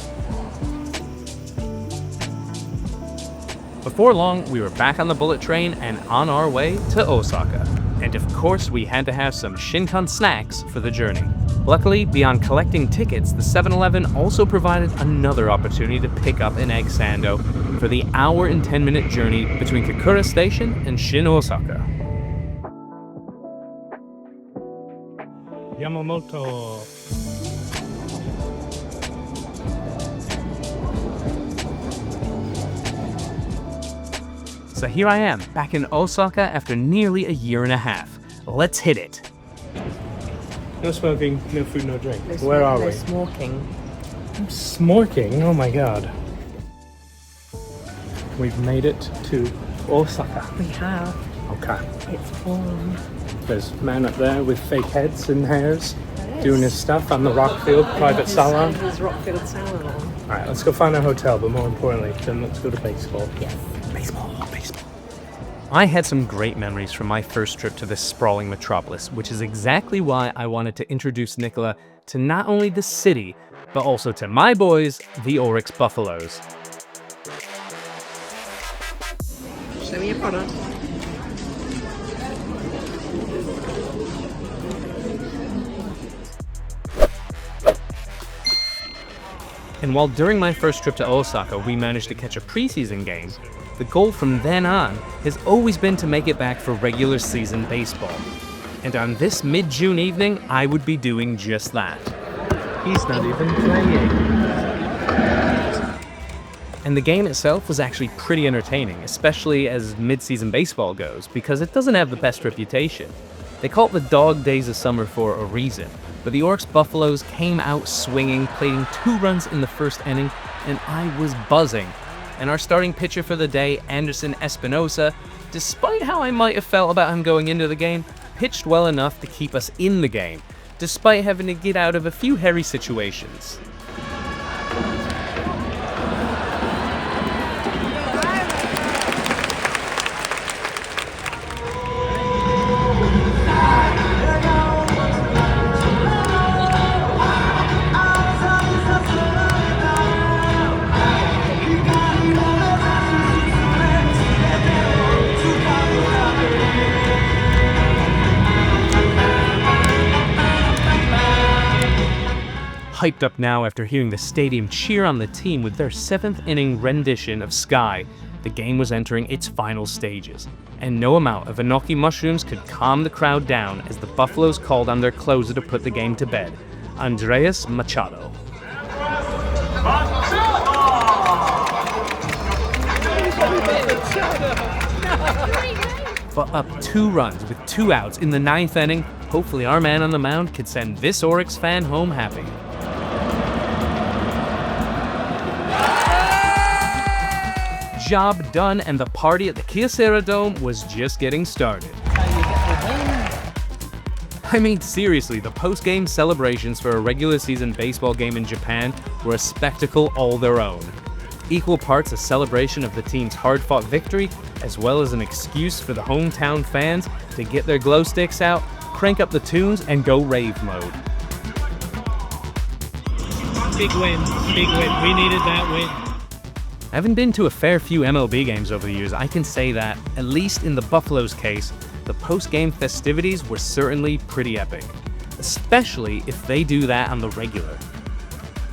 Before long, we were back on the bullet train and on our way to Osaka. And of course, we had to have some Shinkan snacks for the journey. Luckily, beyond collecting tickets, the 7-Eleven also provided another opportunity to pick up an egg sando for the hour and 10-minute journey between Kakura Station and Shin Osaka. Yamamoto. So here I am, back in Osaka after nearly a year and a half. Let's hit it. No smoking, no food, no drink. No Where are we? smoking. Smoking? Oh my god. We've made it to Osaka. We have. Okay. It's warm. There's a man up there with fake heads and hairs doing his stuff on the Rockfield private salon. His Rockfield salon. Alright, let's go find our hotel, but more importantly, then let's go to baseball. Yes. Baseball. I had some great memories from my first trip to this sprawling metropolis, which is exactly why I wanted to introduce Nichola to not only the city, but also to my boys, the Oryx Buffaloes. Show me your product. And while during my first trip to Osaka we managed to catch a preseason game, the goal from then on has always been to make it back for regular season baseball. And on this mid-June evening, I would be doing just that. He's not even playing. And the game itself was actually pretty entertaining, especially as mid-season baseball goes, because it doesn't have the best reputation. They call it the dog days of summer for a reason, but the Oryx Buffaloes came out swinging, playing 2 runs in the first inning, and I was buzzing. And our starting pitcher for the day, Anderson Espinosa, despite how I might have felt about him going into the game, pitched well enough to keep us in the game, despite having to get out of a few hairy situations. Hyped up now after hearing the stadium cheer on the team with their 7th inning rendition of Sky, the game was entering its final stages, and no amount of enoki mushrooms could calm the crowd down as the Buffaloes called on their closer to put the game to bed, Andres Machado. But up 2 runs with 2 outs in the 9th inning, hopefully our man on the mound could send this Oryx fan home happy. Job done, and the party at the Kyocera Dome was just getting started. I mean, seriously, the post-game celebrations for a regular season baseball game in Japan were a spectacle all their own. Equal parts a celebration of the team's hard-fought victory, as well as an excuse for the hometown fans to get their glow sticks out, crank up the tunes, and go rave mode. Big win. We needed that win. Having been to a fair few MLB games over the years, I can say that, at least in the Buffaloes' case, the post-game festivities were certainly pretty epic, especially if they do that on the regular.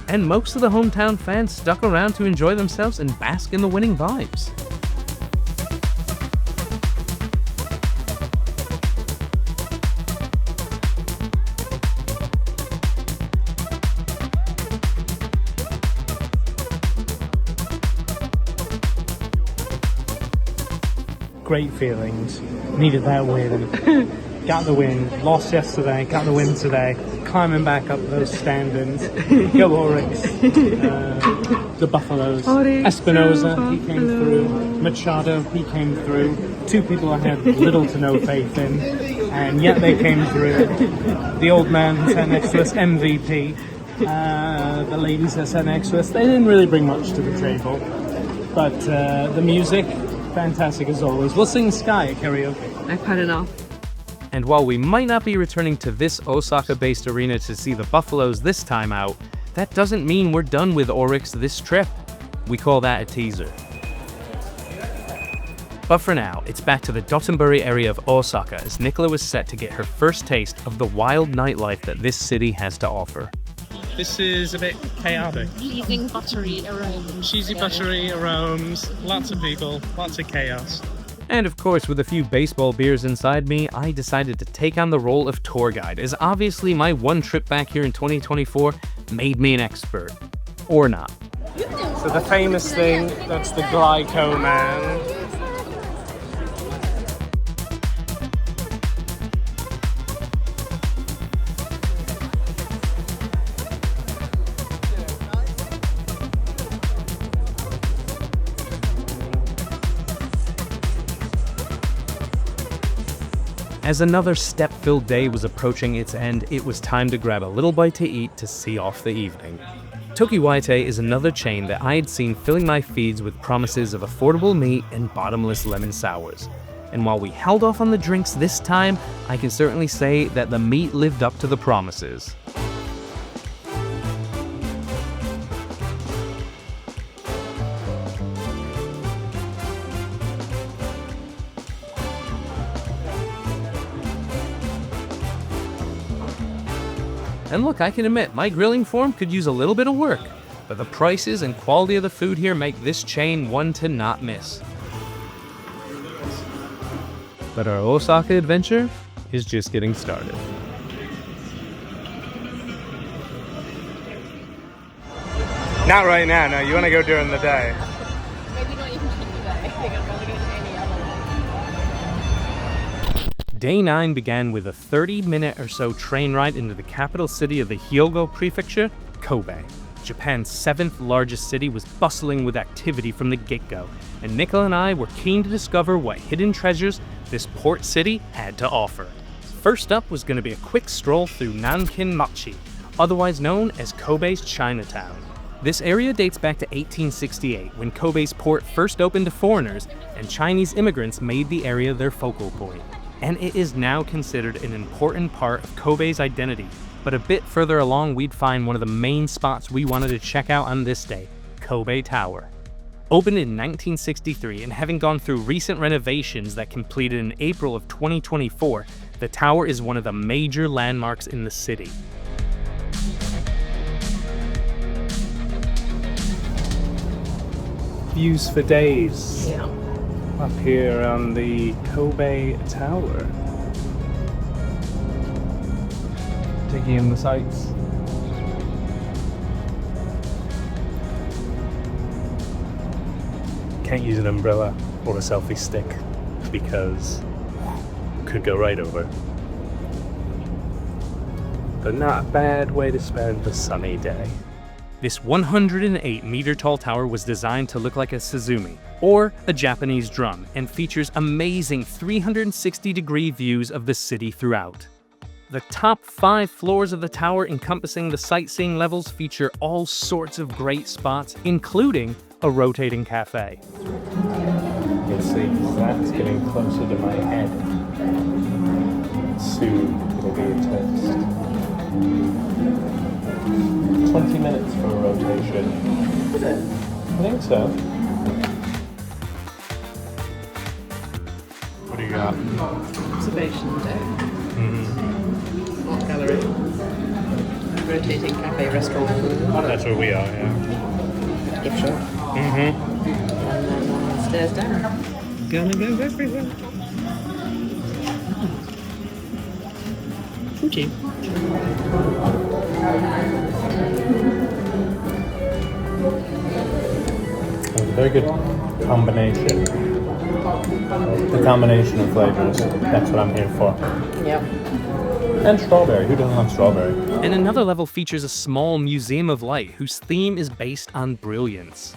And most of the hometown fans stuck around to enjoy themselves and bask in the winning vibes. Great feelings. Needed that win. Got the win. Lost yesterday. Got the win today. Climbing back up those standings. Go Oryx. The Buffaloes. Espinosa, he came through. Machado, he came through. 2 people I had little to no faith in, and yet they came through. The old man who sat next to us, MVP. The ladies that sat next to us, they didn't really bring much to the table. But the music, fantastic as always. We'll sing Sky at karaoke. I've had enough. And while we might not be returning to this Osaka-based arena to see the Buffaloes this time out, that doesn't mean we're done with Oryx this trip. We call that a teaser. But for now, it's back to the Dotonbori area of Osaka as Nichola was set to get her first taste of the wild nightlife that this city has to offer. This is a bit chaotic. Cheesy buttery around. Cheesy buttery around, lots of people, lots of chaos. And of course, with a few baseball beers inside me, I decided to take on the role of tour guide, as obviously my one trip back here in 2024 made me an expert. Or not. So the famous thing, that's the Glyco Man. As another step-filled day was approaching its end, it was time to grab a little bite to eat to see off the evening. Tokiwaite is another chain that I had seen filling my feeds with promises of affordable meat and bottomless lemon sours. And while we held off on the drinks this time, I can certainly say that the meat lived up to the promises. And look, I can admit, my grilling form could use a little bit of work, but the prices and quality of the food here make this chain one to not miss. But our Osaka adventure is just getting started. Not right now, no, you want to go during the day. Maybe not even during the day. I think I'd rather go to any other one. Day 9 began with a 30-minute or so train ride into the capital city of the Hyogo Prefecture, Kobe. Japan's 7th largest city was bustling with activity from the get-go, and Nichola and I were keen to discover what hidden treasures this port city had to offer. First up was going to be a quick stroll through Nankin Machi, otherwise known as Kobe's Chinatown. This area dates back to 1868, when Kobe's port first opened to foreigners, and Chinese immigrants made the area their focal point. And it is now considered an important part of Kobe's identity. But a bit further along, we'd find one of the main spots we wanted to check out on this day, Kobe Tower. Opened in 1963 and having gone through recent renovations that completed in April of 2024, the tower is one of the major landmarks in the city. Views for days. Yeah. Up here on the Kobe Tower. Taking in the sights. Can't use an umbrella or a selfie stick because could go right over. But not a bad way to spend a sunny day. This 108-meter-tall tower was designed to look like a Suzumi, or a Japanese drum, and features amazing 360-degree views of the city throughout. The top 5 floors of the tower encompassing the sightseeing levels feature all sorts of great spots, including a rotating cafe. You can see that's getting closer to my head. Soon it'll be a test. 20 minutes for a rotation. Is it? I think so. What do you got? Observation deck. Art gallery. Rotating cafe, restaurant. That's where we are, yeah. Gift shop. And then stairs down. Gonna go everywhere. Fuji. It was a very good combination. The combination of flavors, that's what I'm here for. Yep. And strawberry, who doesn't love strawberry? And another level features a small museum of light whose theme is based on brilliance.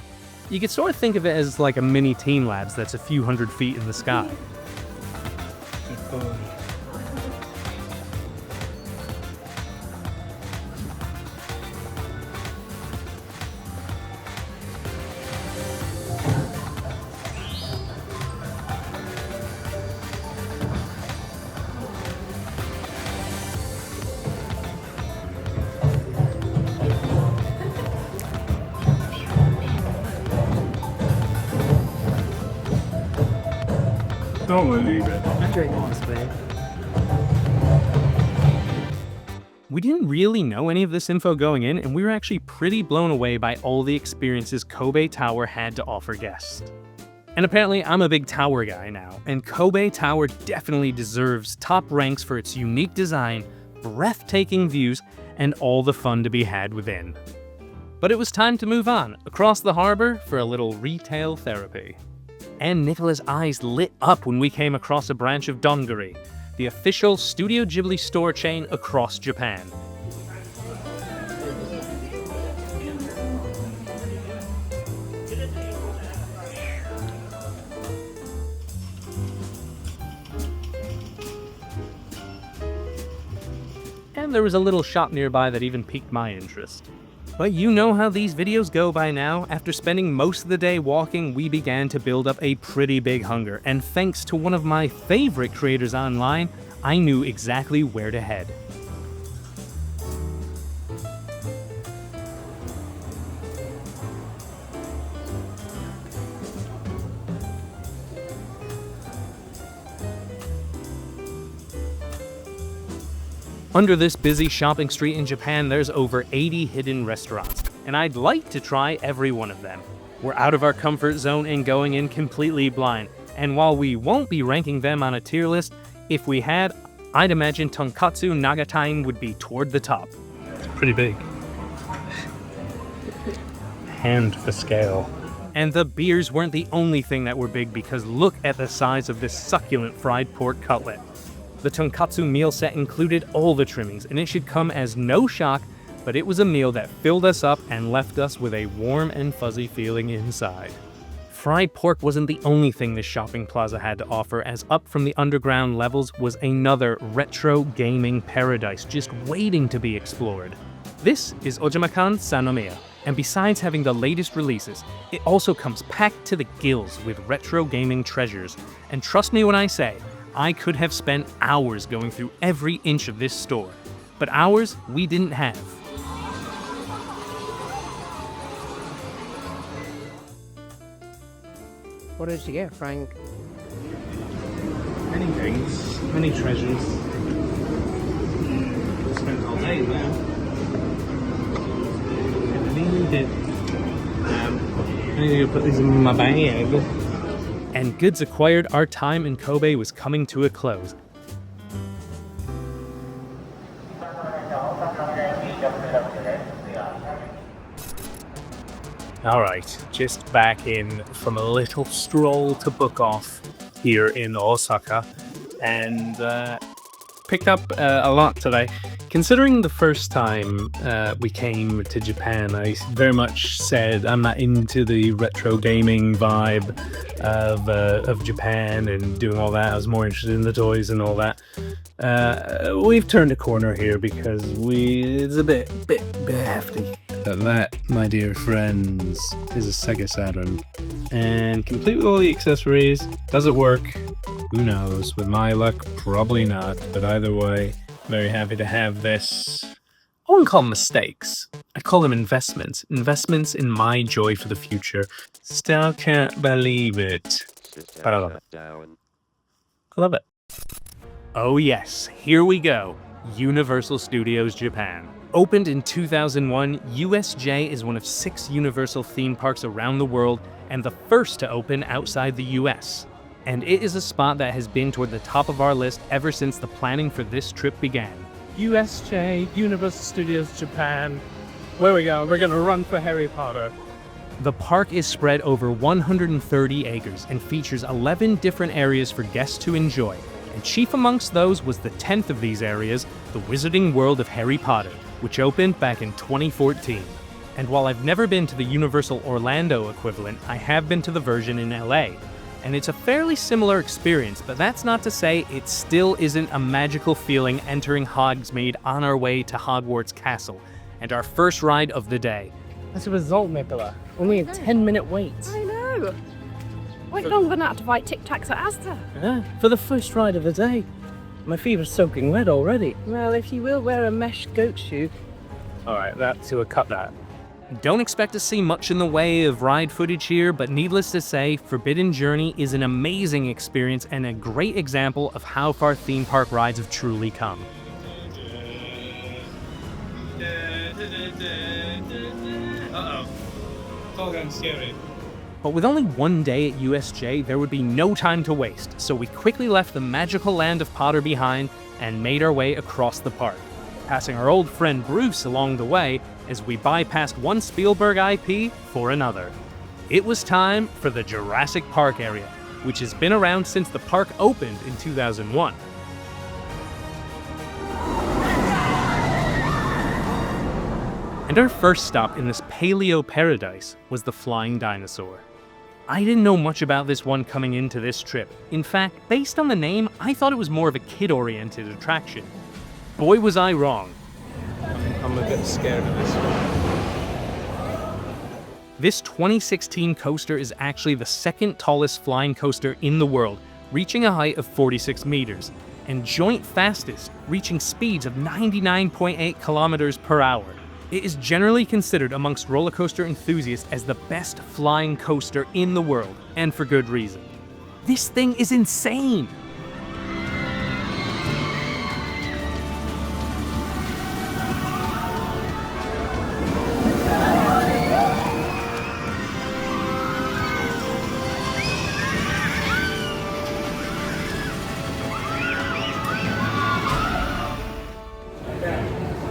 You could sort of think of it as like a mini Team Labs that's a few hundred feet in the sky. Don't believe it. I drink honestly. We didn't really know any of this info going in, and we were actually pretty blown away by all the experiences Kobe Tower had to offer guests. And apparently I'm a big tower guy now, and Kobe Tower definitely deserves top ranks for its unique design, breathtaking views, and all the fun to be had within. But it was time to move on, across the harbor for a little retail therapy. And Nicola's eyes lit up when we came across a branch of Dongari, the official Studio Ghibli store chain across Japan. And there was a little shop nearby that even piqued my interest. But you know how these videos go by now. After spending most of the day walking, we began to build up a pretty big hunger, and thanks to one of my favorite creators online, I knew exactly where to head. Under this busy shopping street in Japan, there's over 80 hidden restaurants, and I'd like to try every one of them. We're out of our comfort zone and going in completely blind, and while we won't be ranking them on a tier list, if we had, I'd imagine Tonkatsu Nagatain would be toward the top. It's pretty big. Hand for scale. And the beers weren't the only thing that were big, because look at the size of this succulent fried pork cutlet. The tonkatsu meal set included all the trimmings, and it should come as no shock, but it was a meal that filled us up and left us with a warm and fuzzy feeling inside. Fried pork wasn't the only thing this shopping plaza had to offer, as up from the underground levels was another retro gaming paradise just waiting to be explored. This is Ojamakan Sanomiya, and besides having the latest releases, it also comes packed to the gills with retro gaming treasures. And trust me when I say, I could have spent hours going through every inch of this store, but hours we didn't have. What did you get, Frank? Many things, many treasures. Spent all day there. I need to put these in my bag. And goods acquired, our time in Kobe was coming to a close. Alright, just back in from a little stroll to book off here in Osaka, and picked up a lot today. Considering the first time we came to Japan, I very much said I'm not into the retro gaming vibe of Japan and doing all that. I was more interested in the toys and all that. We've turned a corner here because it's a bit hefty. That, my dear friends, is a Sega Saturn, and complete with all the accessories. Does it work? Who knows? With my luck, probably not. But either way, very happy to have this. I wouldn't call them mistakes. I call them investments. Investments in my joy for the future. Still can't believe it. But I love it. I love it. Oh yes, here we go. Universal Studios Japan. Opened in 2001, USJ is one of 6 Universal theme parks around the world and the first to open outside the US. And it is a spot that has been toward the top of our list ever since the planning for this trip began. USJ, Universal Studios Japan. Where we go? We're gonna run for Harry Potter. The park is spread over 130 acres and features 11 different areas for guests to enjoy. And chief amongst those was the 10th of these areas, the Wizarding World of Harry Potter, which opened back in 2014. And while I've never been to the Universal Orlando equivalent, I have been to the version in LA. And it's a fairly similar experience, but that's not to say it still isn't a magical feeling entering Hogsmeade on our way to Hogwarts Castle, and our first ride of the day. As a result, Nichola, only a 10-minute wait. I know. Wait longer than that to buy Tic Tacs at Asda. Yeah, for the first ride of the day. My feet are soaking wet already. Well, if you will wear a mesh goat shoe. Alright, that's who would cut that. Don't expect to see much in the way of ride footage here, but needless to say, Forbidden Journey is an amazing experience and a great example of how far theme park rides have truly come. Uh-oh. It's all getting scary. But with only one day at USJ, there would be no time to waste, so we quickly left the magical land of Potter behind and made our way across the park, passing our old friend Bruce along the way as we bypassed one Spielberg IP for another. It was time for the Jurassic Park area, which has been around since the park opened in 2001. And our first stop in this paleo paradise was the flying dinosaur. I didn't know much about this one coming into this trip. In fact, based on the name, I thought it was more of a kid-oriented attraction. Boy, was I wrong. I'm a bit scared of this one. This 2016 coaster is actually the second tallest flying coaster in the world, reaching a height of 46 meters, and joint fastest, reaching speeds of 99.8 kilometers per hour. It is generally considered amongst roller coaster enthusiasts as the best flying coaster in the world, and for good reason. This thing is insane!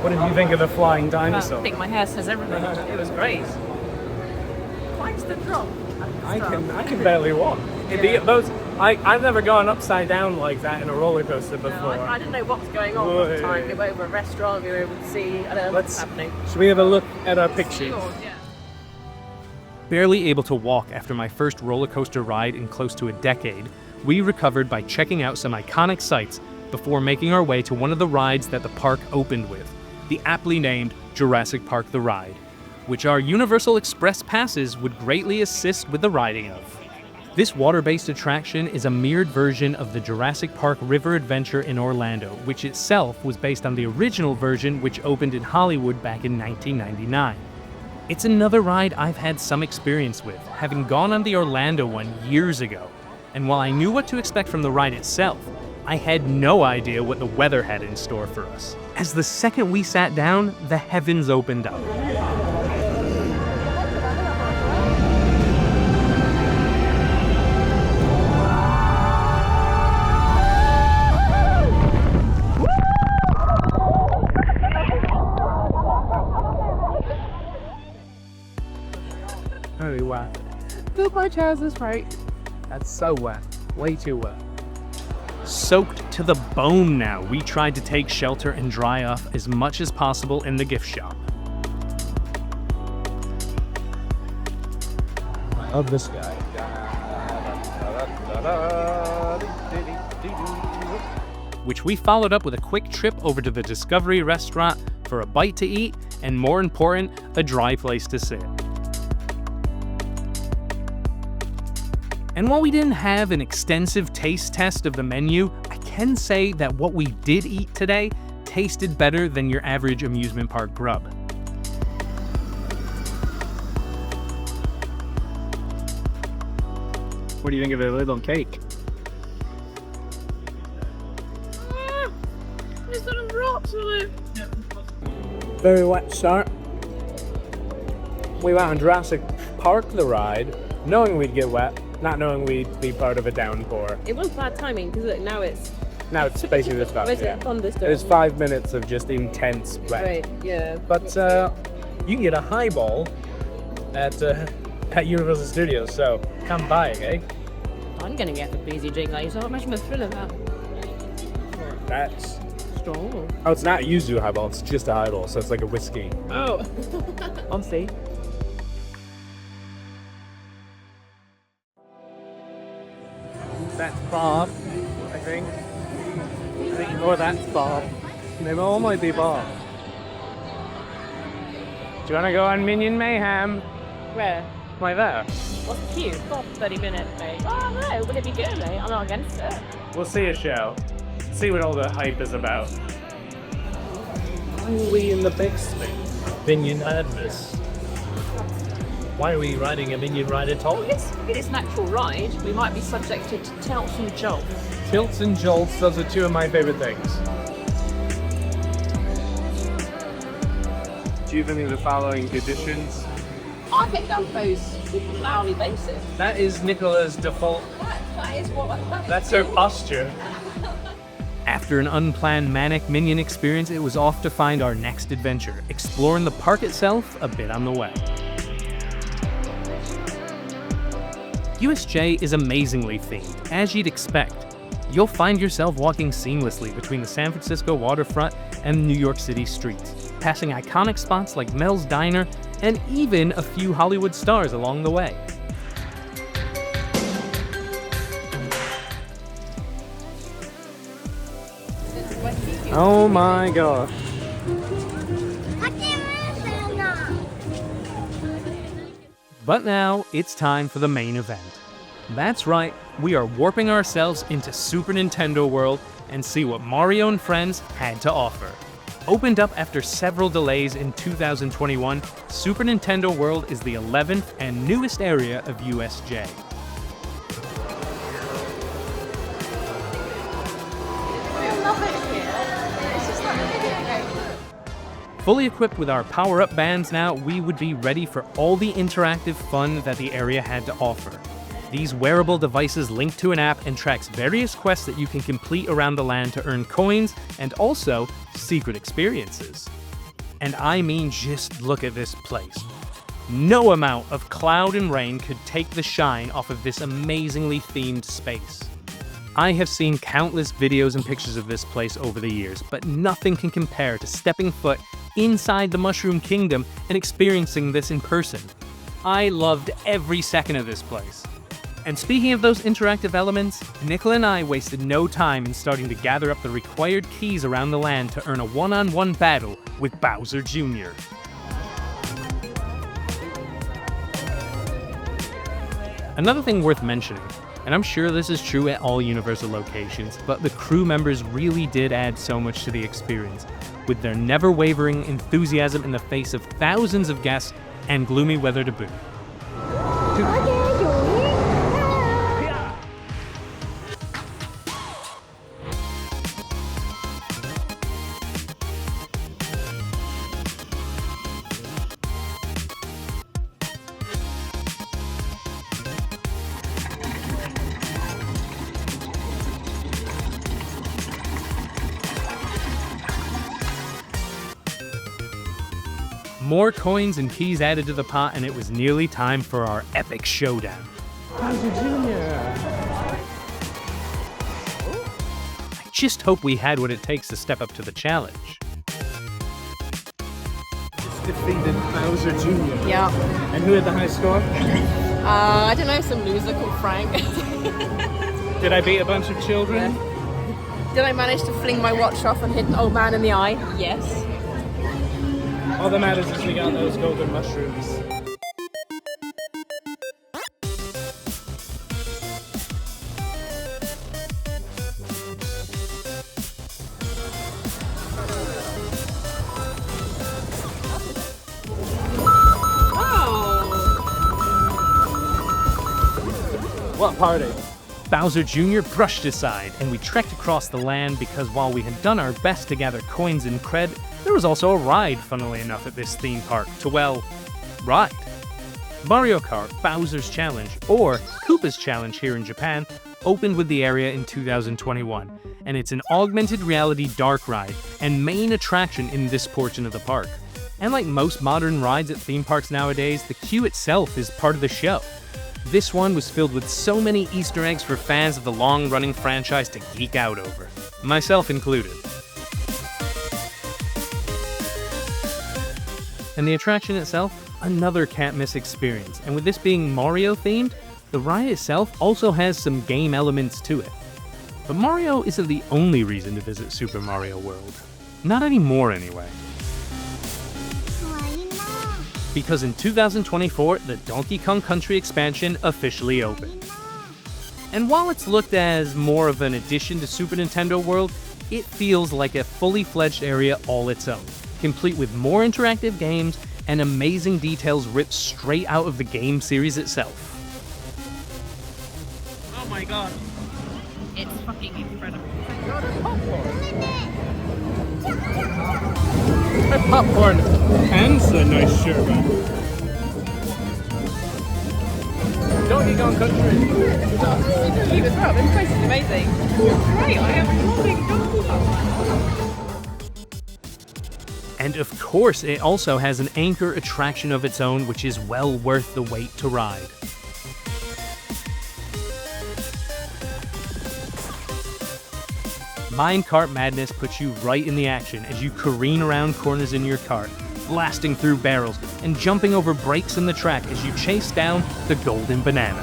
What did you think of the flying dinosaur? I think my hair says everything. It was great. Quite the drop. I can barely walk. I've never gone upside down like that in a roller coaster before. No, I didn't know what was going on at the time. We were over a restaurant, we were able to see, I don't know what's happening. Should we have a look at our pictures? Sure, yeah. Barely able to walk after my first roller coaster ride in close to a decade, we recovered by checking out some iconic sights before making our way to one of the rides that the park opened with, the aptly named Jurassic Park the Ride, which our Universal Express passes would greatly assist with the riding of. This water-based attraction is a mirrored version of the Jurassic Park River Adventure in Orlando, which itself was based on the original version which opened in Hollywood back in 1999. It's another ride I've had some experience with, having gone on the Orlando one years ago, and while I knew what to expect from the ride itself, I had no idea what the weather had in store for us. As the second we sat down, the heavens opened up. Very wet. Look, my trousers right. That's so wet. Way too wet. Soaked to the bone now, we tried to take shelter and dry off as much as possible in the gift shop. I love this guy. Which we followed up with a quick trip over to the Discovery restaurant for a bite to eat and, more important, a dry place to sit. And while we didn't have an extensive taste test of the menu, I can say that what we did eat today tasted better than your average amusement park grub. What do you think of the little cake? There's little drops on it. Very wet start. We went on Jurassic Park the ride, knowing we'd get wet, not knowing we'd be part of a downpour. It was bad timing because look, now it's basically this bad. Yeah. thunderstorm. There's 5 minutes of just intense wet. Right, yeah. But you can get a highball at Universal Studios, so come by, eh? I'm gonna get a breezy drink later. Imagine the thrill of that. That's Strong. oh, it's not yuzu highball. It's just a highball, so it's like a whiskey. Oh. I'll see. That's Bob, I think. Or that's Bob. They all might be Bob. Do you want to go on Minion Mayhem? Where? Right there. What's the queue? God, 30 minutes, mate. Oh no, would it be good, mate? I'm not against it. We'll see a show. See what all the hype is about. Why are we in the big space? Minion Madness. Why are we riding a Minion ride at all? It's its natural ride. We might be subjected to tilts and jolts. Tilts and jolts, those are two of my favorite things. Do you have any of the following additions? I picked up those flowery bases. That is Nicola's default. That is what That's her posture. After an unplanned manic minion experience, it was off to find our next adventure, exploring the park itself a bit on the way. USJ is amazingly themed, as you'd expect. You'll find yourself walking seamlessly between the San Francisco waterfront and New York City streets, passing iconic spots like Mel's Diner and even a few Hollywood stars along the way. Oh my gosh. But now, it's time for the main event. That's right, we are warping ourselves into Super Nintendo World and see what Mario and friends had to offer. Opened up after several delays in 2021, Super Nintendo World is the 11th and newest area of USJ. Fully equipped with our power-up bands now, we would be ready for all the interactive fun that the area had to offer. These wearable devices link to an app and tracks various quests that you can complete around the land to earn coins and also secret experiences. And I mean, just look at this place. No amount of cloud and rain could take the shine off of this amazingly themed space. I have seen countless videos and pictures of this place over the years, but nothing can compare to stepping foot inside the Mushroom Kingdom and experiencing this in person. I loved every second of this place. And speaking of those interactive elements, Nichola and I wasted no time in starting to gather up the required keys around the land to earn a one-on-one battle with Bowser Jr. Another thing worth mentioning, and I'm sure this is true at all Universal locations, but the crew members really did add so much to the experience, with their never-wavering enthusiasm in the face of thousands of guests and gloomy weather to boot. More coins and keys added to the pot, and it was nearly time for our epic showdown. Bowser Jr. I just hope we had what it takes to step up to the challenge. Just defeated Bowser Jr. Yeah. And who had the high score? I don't know, some loser called Frank. Did I beat a bunch of children? Did I manage to fling my watch off and hit an old man in the eye? Yes. All that matters is we got those golden mushrooms. What party? Bowser Jr. brushed aside, and we trekked across the land because while we had done our best to gather coins and cred, there was also a ride, funnily enough, at this theme park to, well, ride. Mario Kart Bowser's Challenge, or Koopa's Challenge here in Japan, opened with the area in 2021, and it's an augmented reality dark ride and main attraction in this portion of the park. And like most modern rides at theme parks nowadays, the queue itself is part of the show. This one was filled with so many Easter eggs for fans of the long-running franchise to geek out over, myself included. And the attraction itself, another can't-miss experience, and with this being Mario-themed, the ride itself also has some game elements to it. But Mario isn't the only reason to visit Super Mario World. Not anymore, anyway. Because in 2024, the Donkey Kong Country expansion officially opened. And while it's looked as more of an addition to Super Nintendo World, it feels like a fully fledged area all its own, complete with more interactive games and amazing details ripped straight out of the game series itself. Oh my god. It's fucking incredible. My popcorn and a nice sherbet. Donkey Kong Country. Cute as well. This place is amazing. Great, I am loving Donkey Kong. And of course, it also has an anchor attraction of its own, which is well worth the wait to ride. Minecart Madness puts you right in the action as you careen around corners in your cart, blasting through barrels and jumping over breaks in the track as you chase down the golden banana.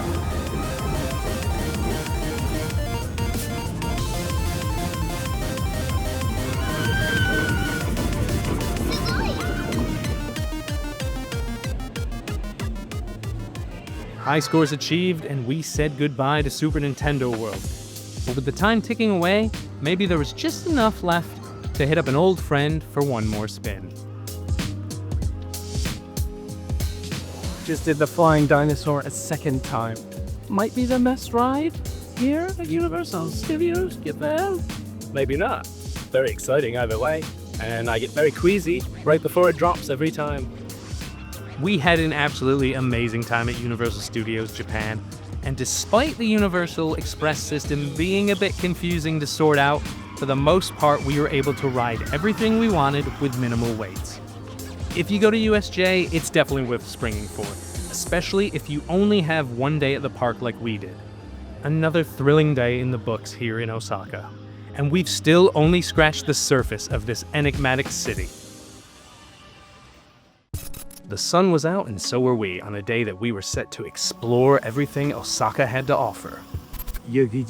High scores achieved, and we said goodbye to Super Nintendo World. But with the time ticking away, maybe there was just enough left to hit up an old friend for one more spin. Just did the flying dinosaur a second time. Might be the best ride here at Universal Studios Japan. Maybe not. Very exciting either way. And I get very queasy right before it drops every time. We had an absolutely amazing time at Universal Studios Japan, and despite the Universal Express system being a bit confusing to sort out, for the most part we were able to ride everything we wanted with minimal waits. If you go to USJ, it's definitely worth springing for, especially if you only have one day at the park like we did. Another thrilling day in the books here in Osaka, and we've still only scratched the surface of this enigmatic city. The sun was out, and so were we, on a day that we were set to explore everything Osaka had to offer. He's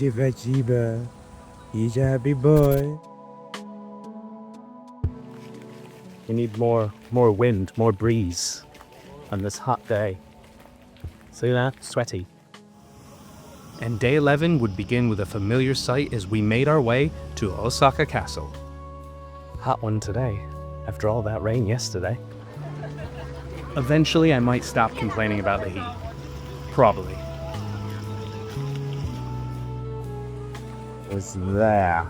a happy boy. You need more wind, more breeze on this hot day. See that? Sweaty. And day 11 would begin with a familiar sight as we made our way to Osaka Castle. Hot one today, after all that rain yesterday. Eventually I might stop complaining about the heat. Probably. What's there?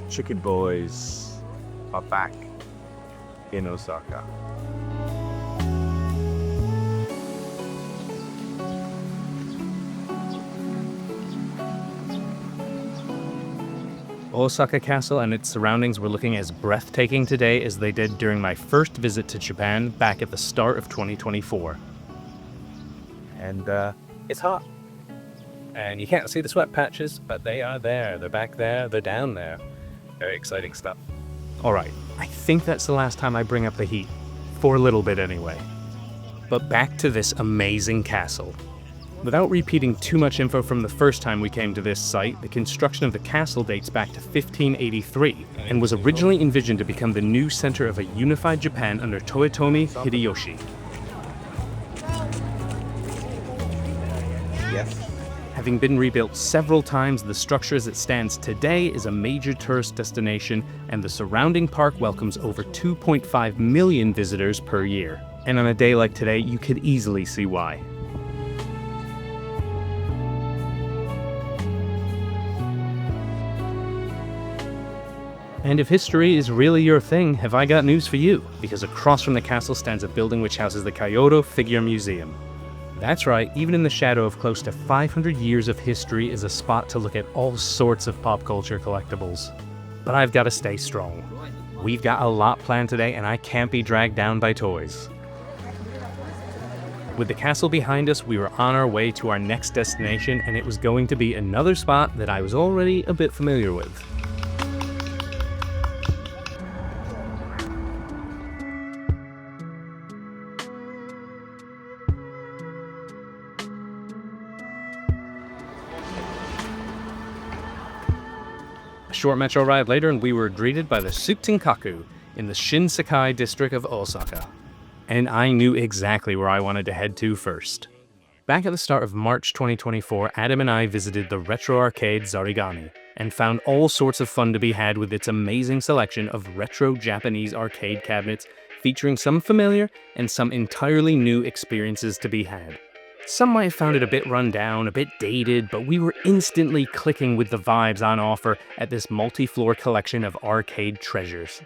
Chicken boys are back in Osaka. Osaka Castle and its surroundings were looking as breathtaking today as they did during my first visit to Japan back at the start of 2024. And it's hot. And you can't see the sweat patches, but they are there. They're back there, they're down there. Very exciting stuff. Alright, I think that's the last time I bring up the heat. For a little bit anyway. But back to this amazing castle. Without repeating too much info from the first time we came to this site, the construction of the castle dates back to 1583 and was originally envisioned to become the new center of a unified Japan under Toyotomi Hideyoshi. Yes. Having been rebuilt several times, the structure as it stands today is a major tourist destination, and the surrounding park welcomes over 2.5 million visitors per year. And on a day like today, you could easily see why. And if history is really your thing, have I got news for you, because across from the castle stands a building which houses the Kyoto Figure Museum. That's right, even in the shadow of close to 500 years of history is a spot to look at all sorts of pop culture collectibles. But I've got to stay strong. We've got a lot planned today, and I can't be dragged down by toys. With the castle behind us, we were on our way to our next destination, and it was going to be another spot that I was already a bit familiar with. Short metro ride later, and we were greeted by the Tsutenkaku in the Shinsekai district of Osaka. And I knew exactly where I wanted to head to first. Back at the start of March 2024, Adam and I visited the retro arcade Zarigani and found all sorts of fun to be had with its amazing selection of retro Japanese arcade cabinets featuring some familiar and some entirely new experiences to be had. Some might have found it a bit run down, a bit dated, but we were instantly clicking with the vibes on offer at this multi-floor collection of arcade treasures.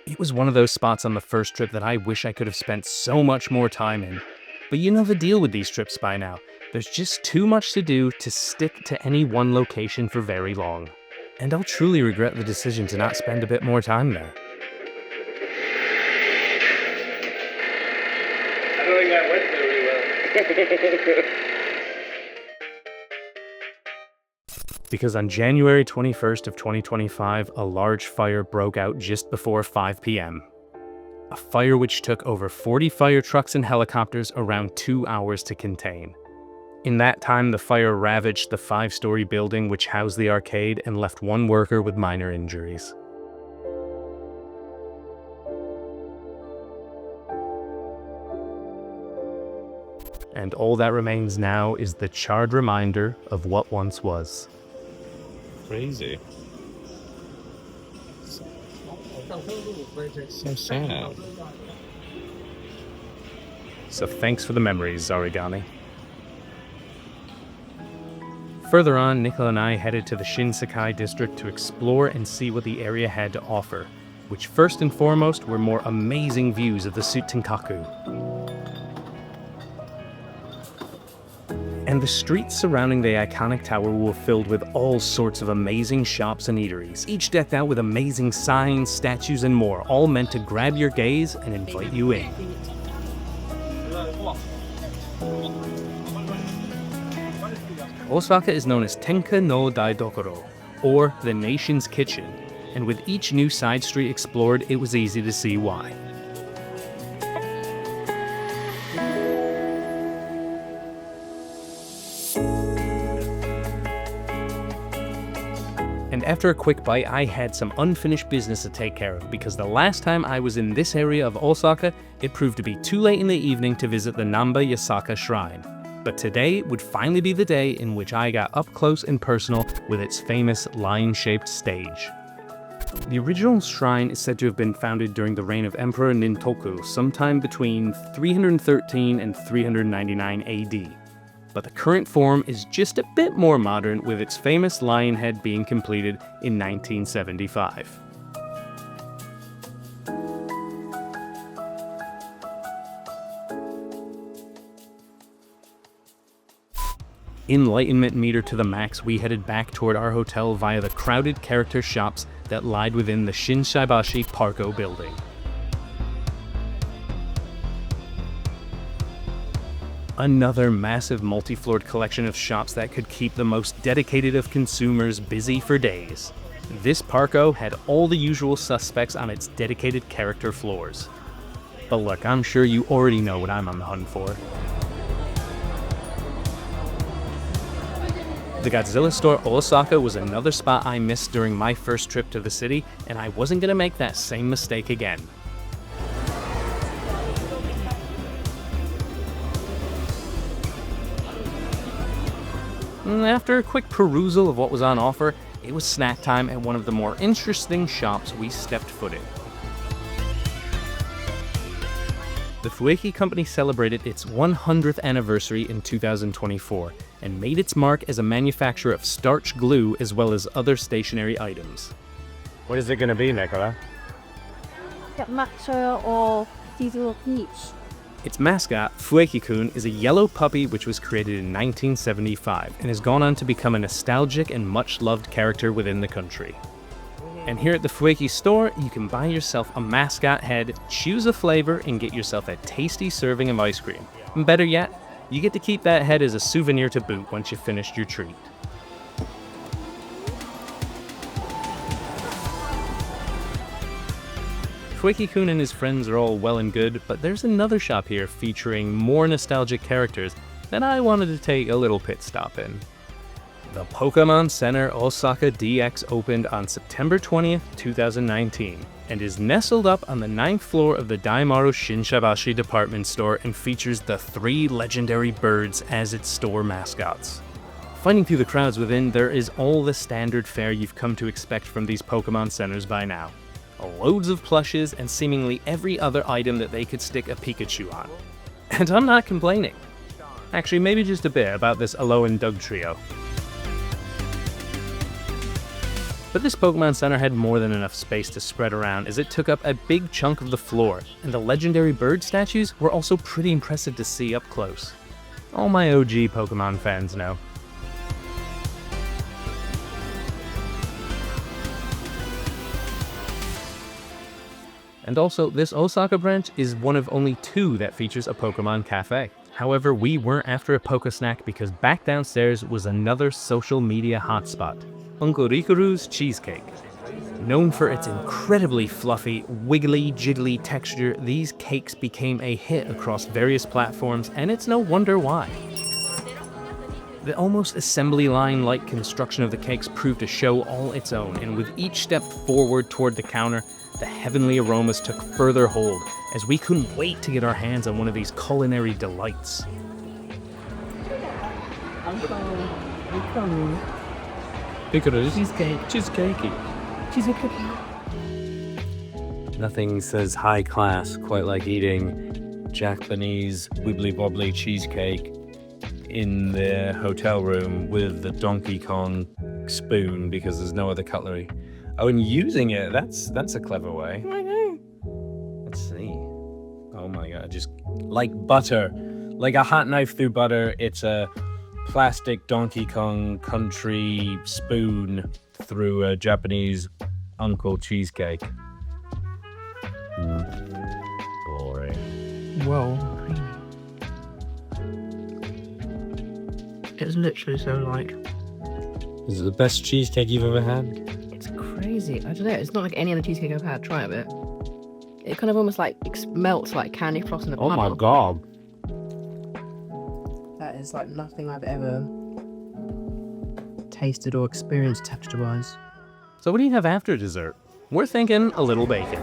It was one of those spots on the first trip that I wish I could have spent so much more time in. But you know the deal with these trips by now. There's just too much to do to stick to any one location for very long. And I'll truly regret the decision to not spend a bit more time there. I don't think that went very well. Because on January 21st of 2025, a large fire broke out just before 5 p.m. A fire which took over 40 fire trucks and helicopters around 2 hours to contain. In that time, the fire ravaged the 5-story building which housed the arcade and left one worker with minor injuries. And all that remains now is the charred reminder of what once was. Crazy. So sad. So thanks for the memories, Zarigani. Further on, Nichola and I headed to the Shinsekai district to explore and see what the area had to offer, which first and foremost were more amazing views of the Tsutenkaku. And the streets surrounding the iconic tower were filled with all sorts of amazing shops and eateries, each decked out with amazing signs, statues, and more, all meant to grab your gaze and invite you in. Osaka is known as Tenka no Daidokoro, or the nation's kitchen, and with each new side street explored, it was easy to see why. And after a quick bite, I had some unfinished business to take care of, because the last time I was in this area of Osaka, it proved to be too late in the evening to visit the Namba Yasaka Shrine. But today would finally be the day in which I got up close and personal with its famous lion-shaped stage. The original shrine is said to have been founded during the reign of Emperor Nintoku sometime between 313 and 399 AD. But the current form is just a bit more modern, with its famous lion head being completed in 1975. Enlightenment meter to the max, we headed back toward our hotel via the crowded character shops that lied within the Shinsaibashi Parko building. Another massive multi-floored collection of shops that could keep the most dedicated of consumers busy for days. This Parko had all the usual suspects on its dedicated character floors. But look, I'm sure you already know what I'm on the hunt for. The Godzilla store Osaka was another spot I missed during my first trip to the city, and I wasn't going to make that same mistake again. After a quick perusal of what was on offer, it was snack time at one of the more interesting shops we stepped foot in. The Fueki Company celebrated its 100th anniversary in 2024 and made its mark as a manufacturer of starch glue as well as other stationery items. What is it going to be, Nichola? Matcha or seasonal peach. Its mascot, Fueki-kun, is a yellow puppy which was created in 1975 and has gone on to become a nostalgic and much-loved character within the country. And here at the Fueki store, you can buy yourself a mascot head, choose a flavor, and get yourself a tasty serving of ice cream. And better yet, you get to keep that head as a souvenir to boot once you've finished your treat. Fueki-kun and his friends are all well and good, but there's another shop here featuring more nostalgic characters that I wanted to take a little pit stop in. The Pokemon Center Osaka DX opened on September 20th, 2019, and is nestled up on the 9th floor of the Daimaru Shinsaibashi department store and features the 3 legendary birds as its store mascots. Fighting through the crowds within, there is all the standard fare you've come to expect from these Pokemon centers by now. Loads of plushes and seemingly every other item that they could stick a Pikachu on. And I'm not complaining. Actually, maybe just a bit about this Alolan Doug trio. But this Pokemon Center had more than enough space to spread around as it took up a big chunk of the floor, and the legendary bird statues were also pretty impressive to see up close. All my OG Pokemon fans know. And also, this Osaka branch is one of only 2 that features a Pokemon cafe. However, we weren't after a Pokesnack because back downstairs was another social media hotspot, Uncle Rikuru's Cheesecake. Known for its incredibly fluffy, wiggly, jiggly texture, these cakes became a hit across various platforms, and it's no wonder why. The almost assembly line-like construction of the cakes proved a show all its own, and with each step forward toward the counter, the heavenly aromas took further hold, as we couldn't wait to get our hands on one of these culinary delights. Nothing says high class quite like eating Japanese wibbly-wobbly cheesecake in the hotel room with the Donkey Kong spoon because there's no other cutlery. Oh, and using it, that's a clever way. I know. Let's see. Oh my god, just like butter. Like a hot knife through butter, it's a plastic Donkey Kong country spoon through a Japanese uncle cheesecake. Boring. Whoa. It's literally so like... Is it the best cheesecake you've ever had? It's crazy. I don't know. It's not like any other cheesecake I've had. Try a bit. It kind of almost like melts like candy floss in a Oh puddle. my god. That is like nothing I've ever tasted or experienced texture-wise. So what do you have after dessert? We're thinking a little bacon.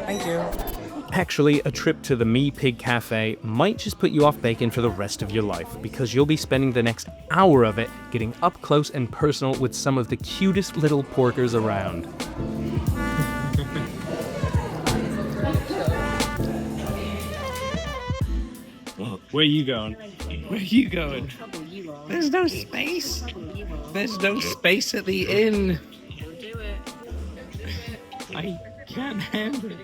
Thank you. Actually, a trip to the Me Pig Cafe might just put you off bacon for the rest of your life, because you'll be spending the next hour of it getting up close and personal with some of the cutest little porkers around. Where are you going? Where are you going? There's no space. There's no space at the inn. I can't handle it.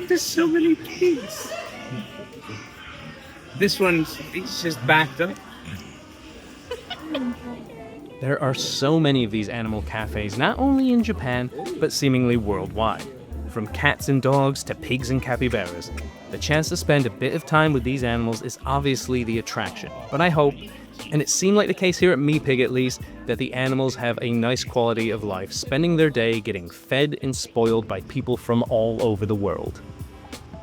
There's so many pigs. This one's just backed up. There are so many of these animal cafes, not only in Japan, but seemingly worldwide. From cats and dogs to pigs and capybaras. The chance to spend a bit of time with these animals is obviously the attraction, but I hope, and it seemed like the case here at Me Pig at least, that the animals have a nice quality of life, spending their day getting fed and spoiled by people from all over the world.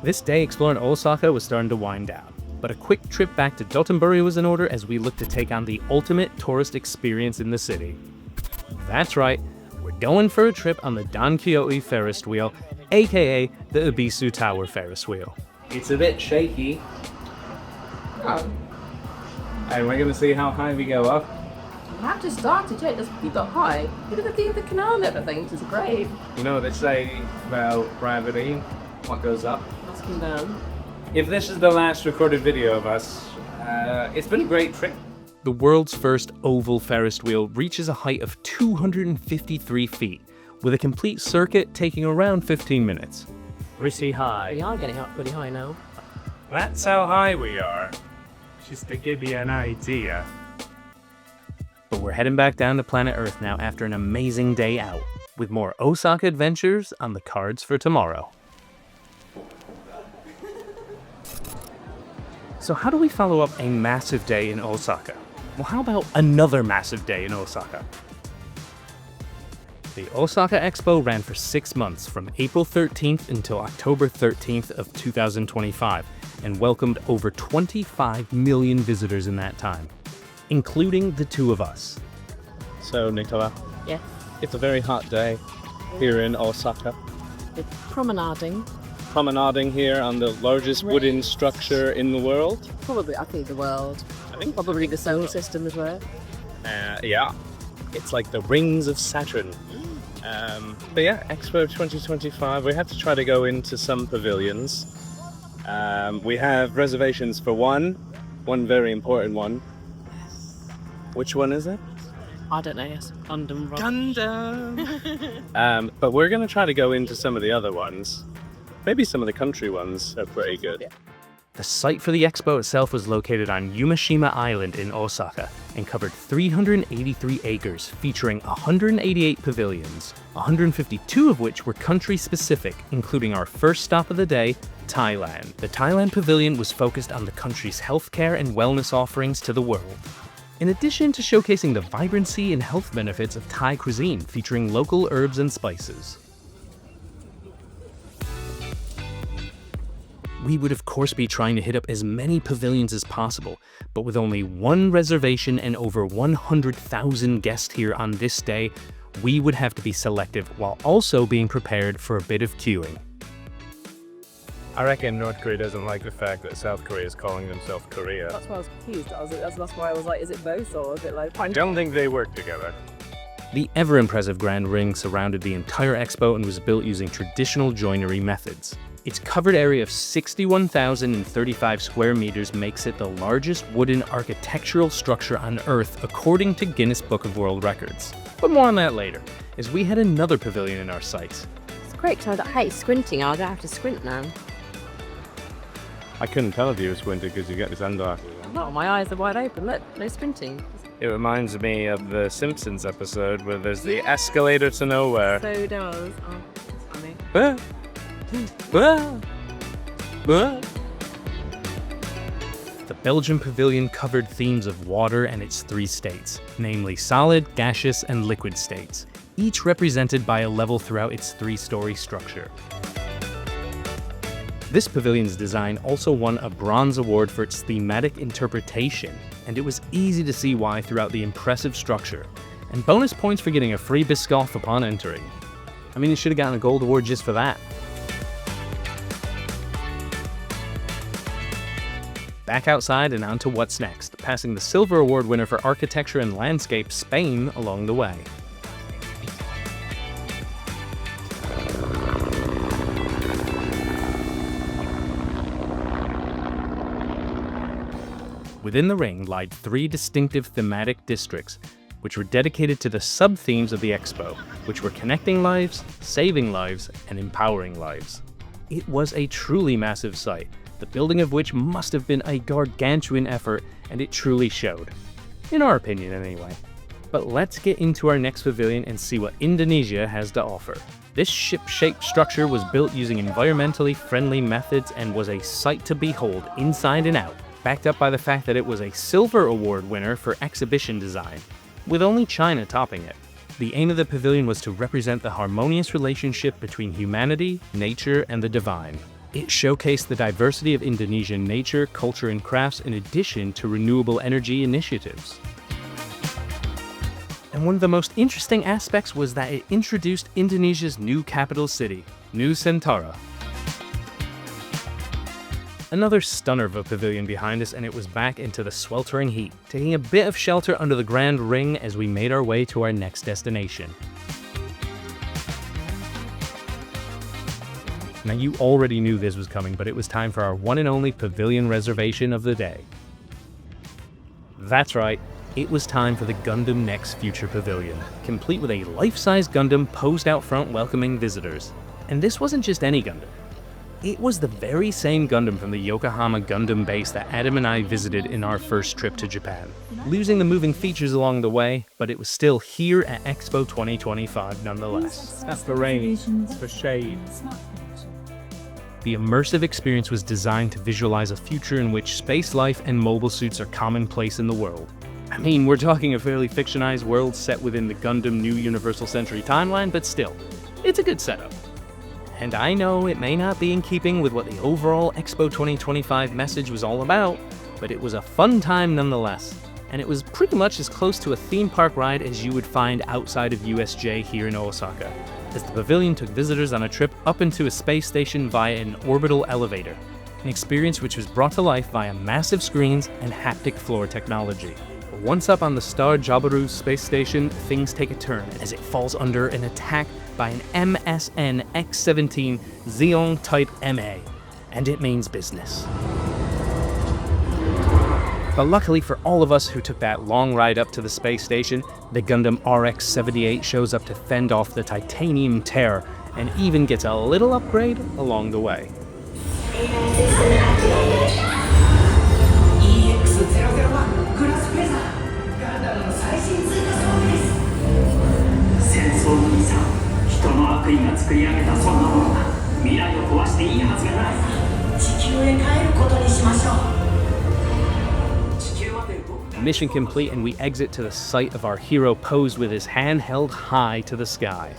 This day exploring Osaka was starting to wind down, but a quick trip back to Dotonbori was in order as we look to take on the ultimate tourist experience in the city. That's right, we're going for a trip on the Dankyoe Ferris wheel, aka the Ebisu Tower Ferris wheel. It's a bit shaky. Oh, And we're gonna see how high we go up. you have to start it. It doesn't keep that high. Look at the view of the canal and everything. This is great. You know what they say about gravity, what goes up. Let's come down. If this is the last recorded video of us, it's been a great trip. The world's first oval Ferris wheel reaches a height of 253 feet, with a complete circuit taking around 15 minutes. Pretty We high. are getting up pretty high now. That's how high we are. Just to give you an idea. But we're heading back down to planet Earth now after an amazing day out, with more Osaka adventures on the cards for tomorrow. So how do we follow up a massive day in Osaka? Well, how about another massive day in Osaka? The Osaka Expo ran for 6 months, from April 13th until October 13th of 2025, and welcomed over 25 million visitors in that time, including the two of us. So, Nichola, Yes. it's a very hot day here in Osaka. It's promenading. Promenading here on the largest wooden structure in the world. Probably, I think, the world. I think Probably the solar system as well. Yeah. It's like the rings of Saturn. But yeah, Expo 2025, we have to try to go into some pavilions. We have reservations for one very important one. Which one is it? I don't know, yes. Gundam. But we're going to try to go into some of the other ones. Maybe some of the country ones are pretty good. Yeah. The site for the expo itself was located on Yumeshima Island in Osaka and covered 383 acres, featuring 188 pavilions, 152 of which were country-specific, including our first stop of the day, Thailand. The Thailand pavilion was focused on the country's healthcare and wellness offerings to the world, in addition to showcasing the vibrancy and health benefits of Thai cuisine, featuring local herbs and spices. We would of course be trying to hit up as many pavilions as possible, but with only one reservation and over 100,000 guests here on this day, we would have to be selective while also being prepared for a bit of queuing. I reckon North Korea doesn't like the fact that South Korea is calling themselves Korea. That's why I was confused. That's why I was like, is it both or is it like... I don't think they work together. The ever-impressive Grand Ring surrounded the entire expo and was built using traditional joinery methods. Its covered area of 61,035 square meters makes it the largest wooden architectural structure on Earth according to Guinness Book of World Records. But more on that later, as we had another pavilion in our sights. It's great because I hate squinting. I don't have to squint now. I couldn't tell if you were squinting because you get this under. Oh, my eyes are wide open. Look, no squinting. It reminds me of the Simpsons episode where there's the escalator to nowhere. So does. Oh, that's funny. The Belgian pavilion covered themes of water and its three states, namely solid, gaseous, and liquid states, each represented by a level throughout its three-story structure. This pavilion's design also won a bronze award for its thematic interpretation, and it was easy to see why throughout the impressive structure, and bonus points for getting a free Biscoff upon entering. I mean, you should have gotten a gold award just for that. Back outside and on to what's next, passing the Silver Award winner for Architecture and Landscape, Spain, along the way. Within the ring lied three distinctive thematic districts, which were dedicated to the sub-themes of the expo, which were connecting lives, saving lives, and empowering lives. It was a truly massive site, the building of which must have been a gargantuan effort, and it truly showed. In our opinion, anyway. But let's get into our next pavilion and see what Indonesia has to offer. This ship-shaped structure was built using environmentally friendly methods and was a sight to behold inside and out, backed up by the fact that it was a Silver Award winner for exhibition design, with only China topping it. The aim of the pavilion was to represent the harmonious relationship between humanity, nature, and the divine. It showcased the diversity of Indonesian nature, culture, and crafts in addition to renewable energy initiatives. And one of the most interesting aspects was that it introduced Indonesia's new capital city, Nusantara. Another stunner of a pavilion behind us, and it was back into the sweltering heat, taking a bit of shelter under the Grand Ring as we made our way to our next destination. Now you already knew this was coming, but it was time for our one and only pavilion reservation of the day. That's right, it was time for the Gundam Next Future Pavilion, complete with a life-size Gundam posed out front welcoming visitors. And this wasn't just any Gundam. It was the very same Gundam from the Yokohama Gundam base that Adam and I visited in our first trip to Japan, losing the moving features along the way, but it was still here at Expo 2025 nonetheless. That's the range for shade. The immersive experience was designed to visualize a future in which space life and mobile suits are commonplace in the world. I mean, we're talking a fairly fictionized world set within the Gundam New Universal Century timeline, but still, it's a good setup. And I know it may not be in keeping with what the overall Expo 2025 message was all about, but it was a fun time nonetheless. And it was pretty much as close to a theme park ride as you would find outside of USJ here in Osaka, as the pavilion took visitors on a trip up into a space station via an orbital elevator, an experience which was brought to life via massive screens and haptic floor technology. Once up on the Star Jabaru space station, things take a turn as it falls under an attack by an MSN X-17 Xeon Type MA, and it means business. But luckily for all of us who took that long ride up to the space station, the Gundam RX-78 shows up to fend off the titanium terror and even gets a little upgrade along the way. Mission complete, and we exit to the site of our hero posed with his hand held high to the sky.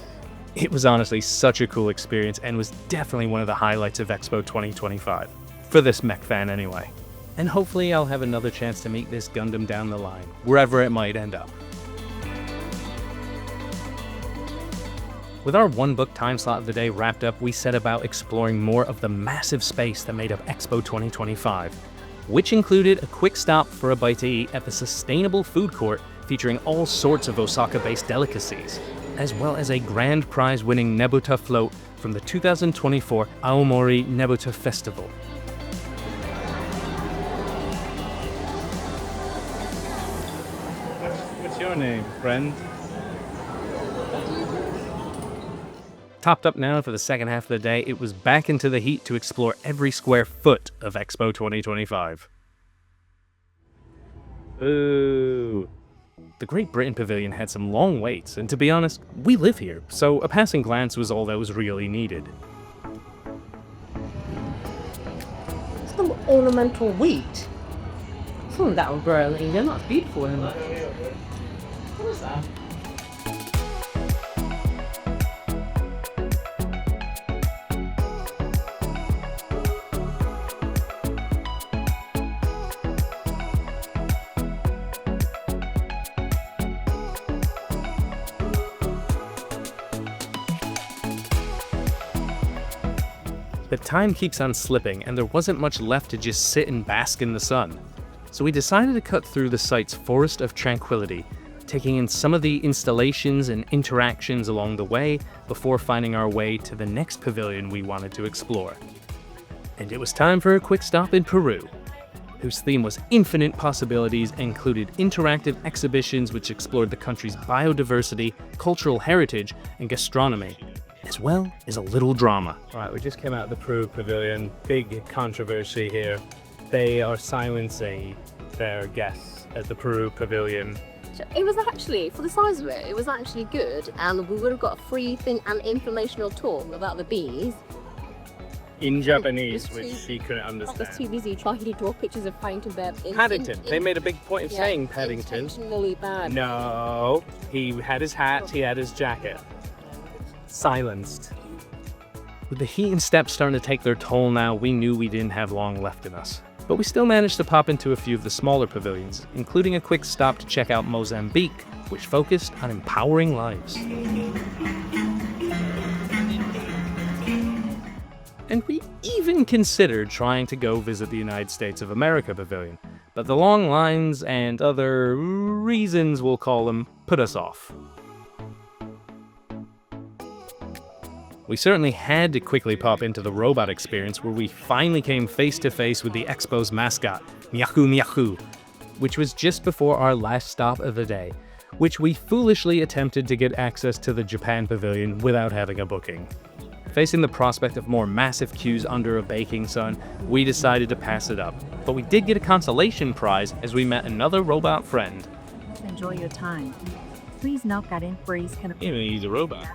It was honestly such a cool experience and was definitely one of the highlights of Expo 2025. For this mech fan anyway. And hopefully I'll have another chance to meet this Gundam down the line, wherever it might end up. With our one book time slot of the day wrapped up, we set about exploring more of the massive space that made up Expo 2025, which included a quick stop for a bite to eat at the Sustainable Food Court featuring all sorts of Osaka-based delicacies, as well as a grand prize-winning Nebuta float from the 2024 Aomori Nebuta Festival. What's your name, friend? Topped up now for the second half of the day, it was back into the heat to explore every square foot of Expo 2025. Ooh. The Great Britain Pavilion had some long waits, and to be honest, we live here, so a passing glance was all that was really needed. Some ornamental wheat. Some of that will grow in England. That's beautiful, isn't it? What is that? But time keeps on slipping, and there wasn't much left to just sit and bask in the sun. So we decided to cut through the site's Forest of Tranquility, taking in some of the installations and interactions along the way before finding our way to the next pavilion we wanted to explore. And it was time for a quick stop in Peru, whose theme was infinite possibilities and included interactive exhibitions which explored the country's biodiversity, cultural heritage, and gastronomy, as well as a little drama. Alright, we just came out of the Peru Pavilion. Big controversy here. They are silencing their guests at the Peru Pavilion. It was actually, for the size of it, it was actually good, and we would have got a free thing and informational talk about the bees. In Japanese, Just which he couldn't I was understand. too busy trying to draw pictures of Paddington Bear. Paddington. They made a big point of saying Paddington. Intentionally bad. No, he had his hat, he had his jacket. Silenced. With the heat and steps starting to take their toll now, we knew we didn't have long left in us. But we still managed to pop into a few of the smaller pavilions, including a quick stop to check out Mozambique, which focused on empowering lives. And we even considered trying to go visit the United States of America Pavilion, but the long lines and other reasons, we'll call them, put us off. We certainly had to quickly pop into the robot experience, where we finally came face to face with the Expo's mascot, Myaku Myaku, which was just before our last stop of the day, which we foolishly attempted to get access to the Japan Pavilion without having a booking. Facing the prospect of more massive queues under a baking sun, we decided to pass it up, but we did get a consolation prize as we met another robot friend. Enjoy your time. Please note that inquiries can... Even he's a robot.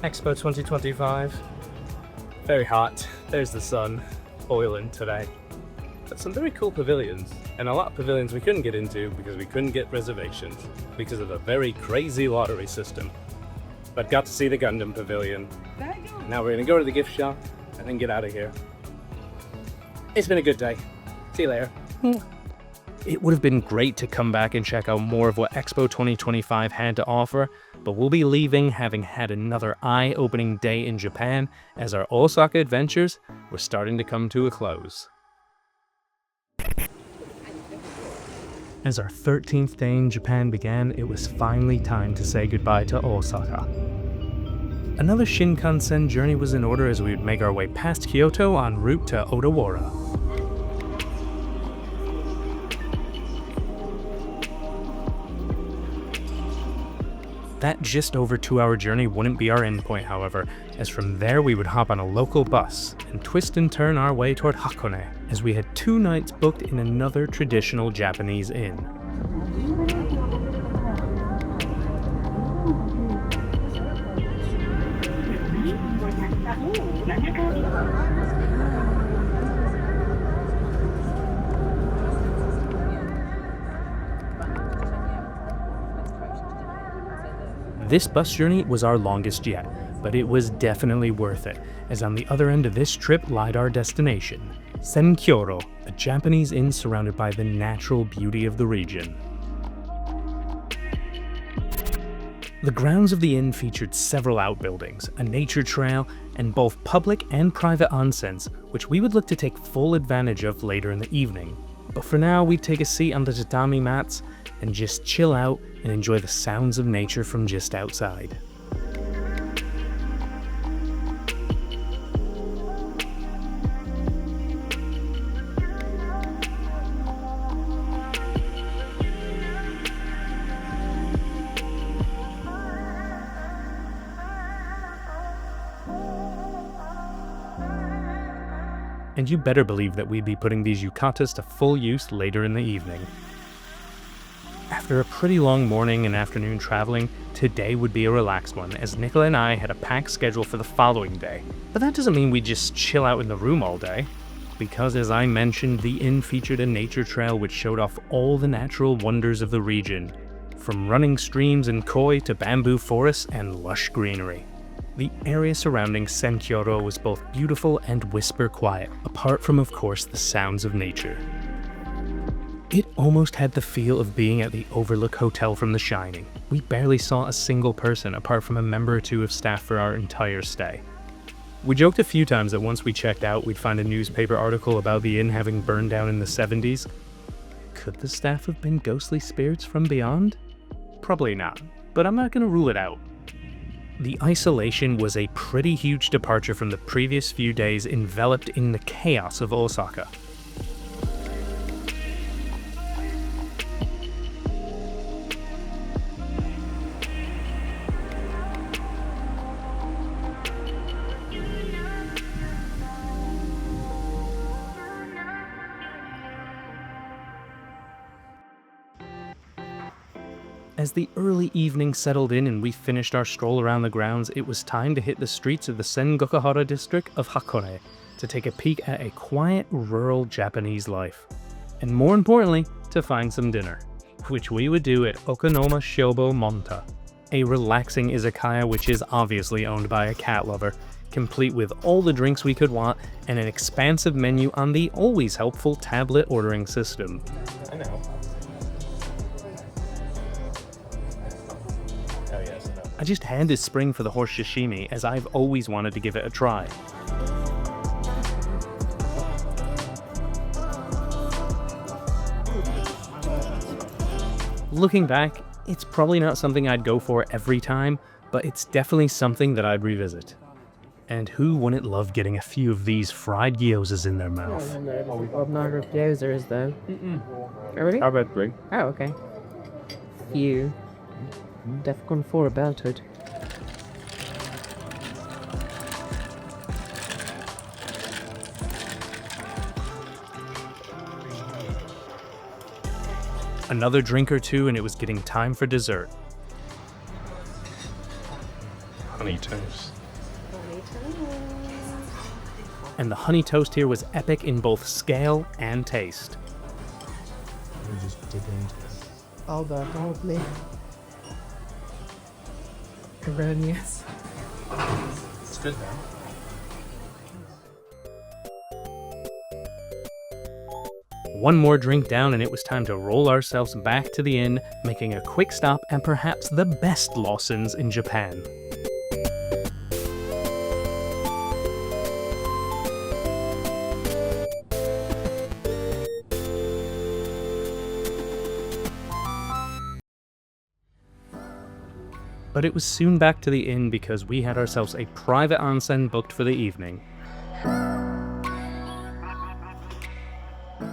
Expo 2025. Very hot. There's the sun. Boiling today. But some very cool pavilions. And a lot of pavilions we couldn't get into because we couldn't get reservations because of a very crazy lottery system. But got to see the Gundam Pavilion. Now we're gonna go to the gift shop and then get out of here. It's been a good day. See you later. It would have been great to come back and check out more of what Expo 2025 had to offer, but we'll be leaving having had another eye-opening day in Japan as our Osaka adventures were starting to come to a close. As our 13th day in Japan began, it was finally time to say goodbye to Osaka. Another Shinkansen journey was in order as we would make our way past Kyoto en route to Odawara. That just over 2-hour journey wouldn't be our endpoint, however, as from there we would hop on a local bus and twist and turn our way toward Hakone, as we had 2 nights booked in another traditional Japanese inn. This bus journey was our longest yet, but it was definitely worth it, as on the other end of this trip lied our destination, Senkyoro, a Japanese inn surrounded by the natural beauty of the region. The grounds of the inn featured several outbuildings, a nature trail, and both public and private onsens, which we would look to take full advantage of later in the evening. But for now, we'd take a seat on the tatami mats and just chill out and enjoy the sounds of nature from just outside. And you better believe that we'd be putting these yukatas to full use later in the evening. After a pretty long morning and afternoon traveling, today would be a relaxed one, as Nichola and I had a packed schedule for the following day. But that doesn't mean we just chill out in the room all day, because as I mentioned, the inn featured a nature trail which showed off all the natural wonders of the region, from running streams and koi to bamboo forests and lush greenery. The area surrounding Senkyoro was both beautiful and whisper quiet, apart from, of course, the sounds of nature. It almost had the feel of being at the Overlook Hotel from The Shining. We barely saw a single person apart from a member or 2 of staff for our entire stay. We joked a few times that once we checked out, we'd find a newspaper article about the inn having burned down in the 70s. Could the staff have been ghostly spirits from beyond? Probably not, but I'm not going to rule it out. The isolation was a pretty huge departure from the previous few days enveloped in the chaos of Osaka. As the early evening settled in and we finished our stroll around the grounds, it was time to hit the streets of the Sengokahara district of Hakone to take a peek at a quiet, rural Japanese life. And more importantly, to find some dinner, which we would do at Okonoma Shobo Monta, a relaxing izakaya which is obviously owned by a cat lover, complete with all the drinks we could want and an expansive menu on the always helpful tablet ordering system. I know. I just had to spring for the horse sashimi, as I've always wanted to give it a try. Looking back, it's probably not something I'd go for every time, but it's definitely something that I'd revisit. And who wouldn't love getting a few of these fried gyozas in their mouth? I've not heard of gyozas though. Oh, really? How about 3? Oh, okay. Few. Defcon 4 belted. Another drink or 2 and it was getting time for dessert. Honey toast. And the honey toast here was epic in both scale and taste. Oh, the lovely. Erroneous. It's good now. One more drink down and it was time to roll ourselves back to the inn, making a quick stop at perhaps the best Lawson's in Japan. But it was soon back to the inn because we had ourselves a private onsen booked for the evening.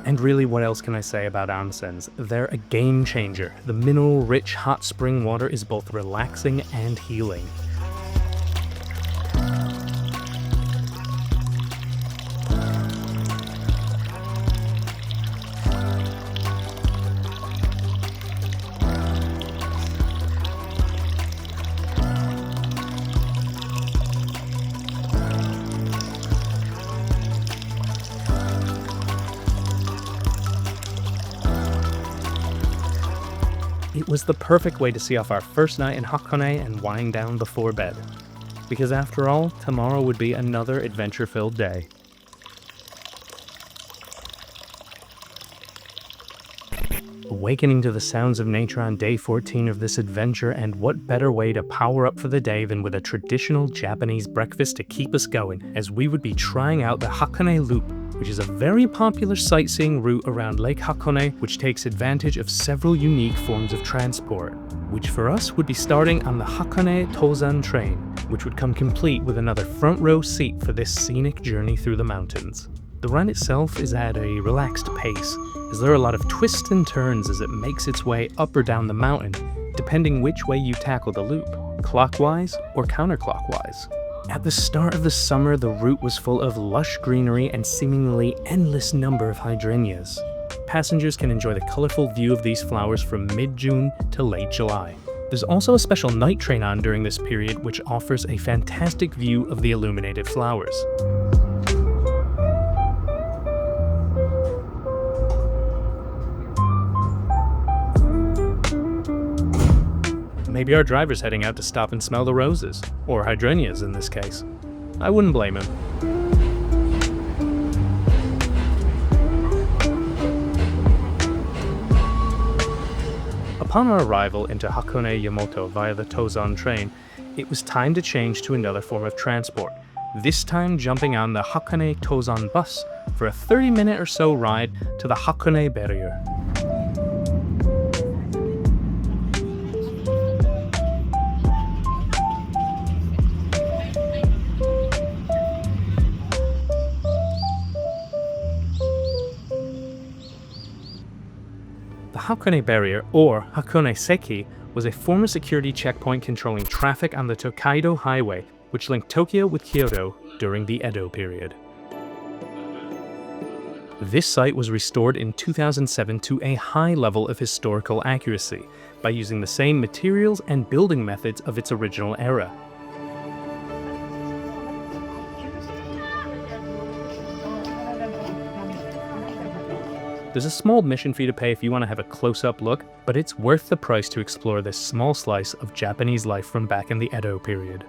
And really, what else can I say about onsens? They're a game changer. The mineral-rich hot spring water is both relaxing and healing. It was the perfect way to see off our first night in Hakone and wind down before bed. Because after all, tomorrow would be another adventure-filled day. Awakening to the sounds of nature on day 14 of this adventure, and what better way to power up for the day than with a traditional Japanese breakfast to keep us going, as we would be trying out the Hakone Loop, which is a very popular sightseeing route around Lake Hakone, which takes advantage of several unique forms of transport, which for us would be starting on the Hakone Tozan train, which would come complete with another front row seat for this scenic journey through the mountains. The run itself is at a relaxed pace, as there are a lot of twists and turns as it makes its way up or down the mountain, depending which way you tackle the loop, clockwise or counterclockwise. At the start of the summer, the route was full of lush greenery and seemingly endless number of hydrangeas. Passengers can enjoy the colorful view of these flowers from mid-June to late July. There's also a special night train on during this period which offers a fantastic view of the illuminated flowers. Maybe our driver's heading out to stop and smell the roses, or hydrangeas in this case. I wouldn't blame him. Upon our arrival into Hakone Yamato via the Tozan train, it was time to change to another form of transport, this time jumping on the Hakone Tozan bus for a 30-minute or so ride to the Hakone barrier. The Hakone Barrier, or Hakone Seki, was a former security checkpoint controlling traffic on the Tokaido Highway, which linked Tokyo with Kyoto during the Edo period. This site was restored in 2007 to a high level of historical accuracy by using the same materials and building methods of its original era. There's a small admission fee to pay if you want to have a close-up look, but it's worth the price to explore this small slice of Japanese life from back in the Edo period.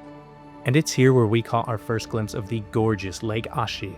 And it's here where we caught our first glimpse of the gorgeous Lake Ashi.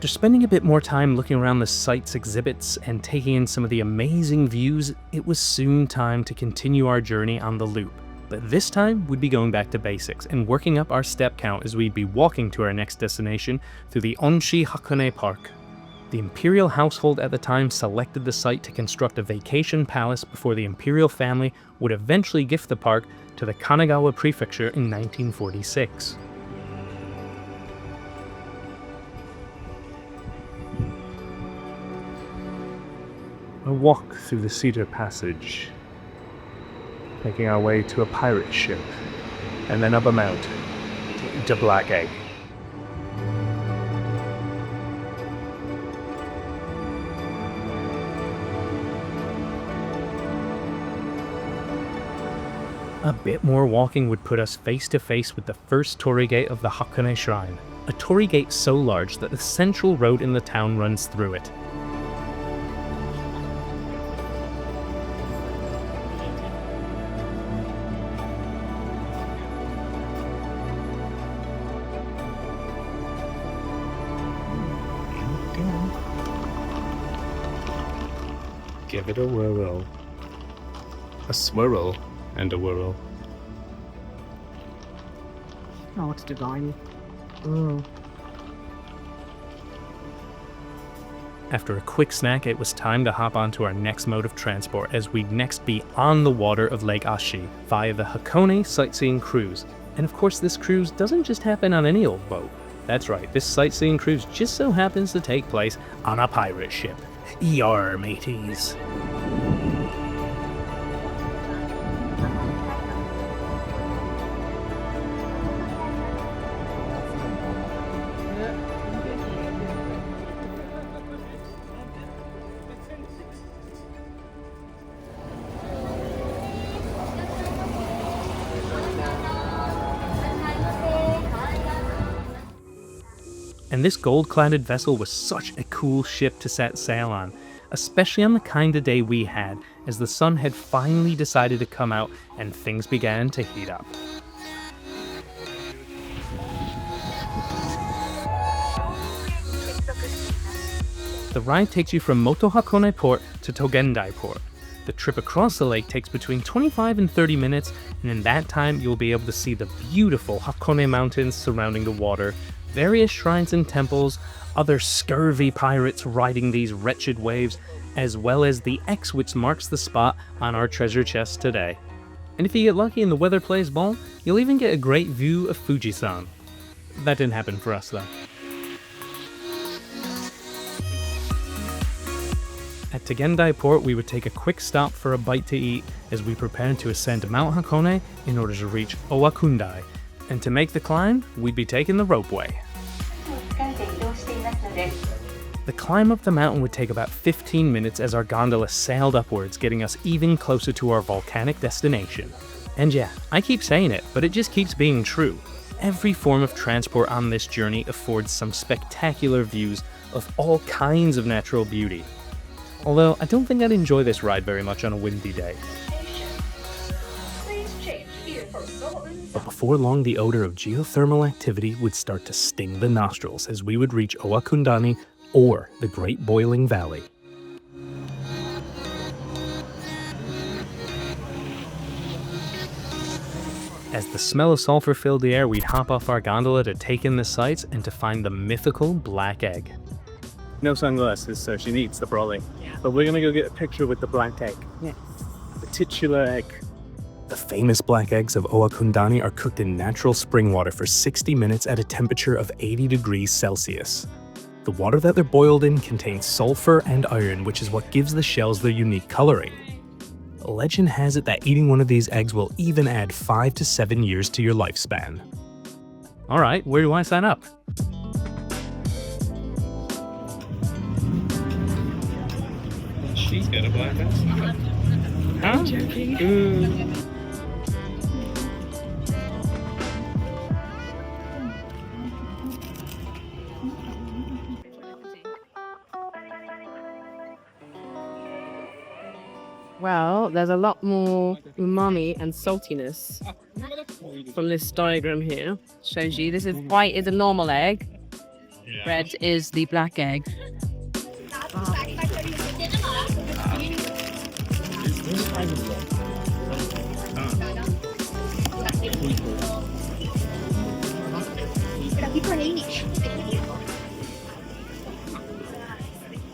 After spending a bit more time looking around the site's exhibits and taking in some of the amazing views, it was soon time to continue our journey on the loop. But this time, we'd be going back to basics and working up our step count as we'd be walking to our next destination through the Onshi Hakone Park. The imperial household at the time selected the site to construct a vacation palace before the imperial family would eventually gift the park to the Kanagawa Prefecture in 1946. A walk through the Cedar Passage, making our way to a pirate ship, and then up a mountain to Black Egg. A bit more walking would put us face to face with the first torii gate of the Hakone Shrine, a torii gate so large that the central road in the town runs through it. Give it a whirl. A swirl and a whirl. Oh, it's divine. After a quick snack, it was time to hop onto our next mode of transport, as we'd next be on the water of Lake Ashi via the Hakone sightseeing cruise. And of course, this cruise doesn't just happen on any old boat. That's right, this sightseeing cruise just so happens to take place on a pirate ship. Yar, mateys. And this gold-cladded vessel was such a cool ship to set sail on, especially on the kind of day we had, as the sun had finally decided to come out and things began to heat up. The ride takes you from Moto Hakone Port to Togendai Port. The trip across the lake takes between 25 and 30 minutes, and in that time you'll be able to see the beautiful Hakone Mountains surrounding the water, various shrines and temples, other scurvy pirates riding these wretched waves, as well as the X which marks the spot on our treasure chest today. And if you get lucky and the weather plays ball, you'll even get a great view of Fujisan. That didn't happen for us though. At Togendai Port, we would take a quick stop for a bite to eat as we prepared to ascend Mount Hakone in order to reach Owakundai. And to make the climb, we'd be taking the ropeway. The climb up the mountain would take about 15 minutes as our gondola sailed upwards, getting us even closer to our volcanic destination. And yeah, I keep saying it, but it just keeps being true. Every form of transport on this journey affords some spectacular views of all kinds of natural beauty. Although I don't think I'd enjoy this ride very much on a windy day. But before long, the odor of geothermal activity would start to sting the nostrils as we would reach Owakundani, or the Great Boiling Valley. As the smell of sulfur filled the air, we'd hop off our gondola to take in the sights and to find the mythical black egg. No sunglasses, so she needs the brolly. But we're gonna go get a picture with the black egg. Yes. The titular egg. The famous black eggs of Owakundani are cooked in natural spring water for 60 minutes at a temperature of 80 degrees Celsius. The water that they're boiled in contains sulfur and iron, which is what gives the shells their unique coloring. Legend has it that eating one of these eggs will even add 5 to 7 years to your lifespan. Alright, where do I sign up? She's got a black egg. I'm joking. Well, there's a lot more umami and saltiness from this diagram here. Shows you this is white is a normal egg, red is the black egg.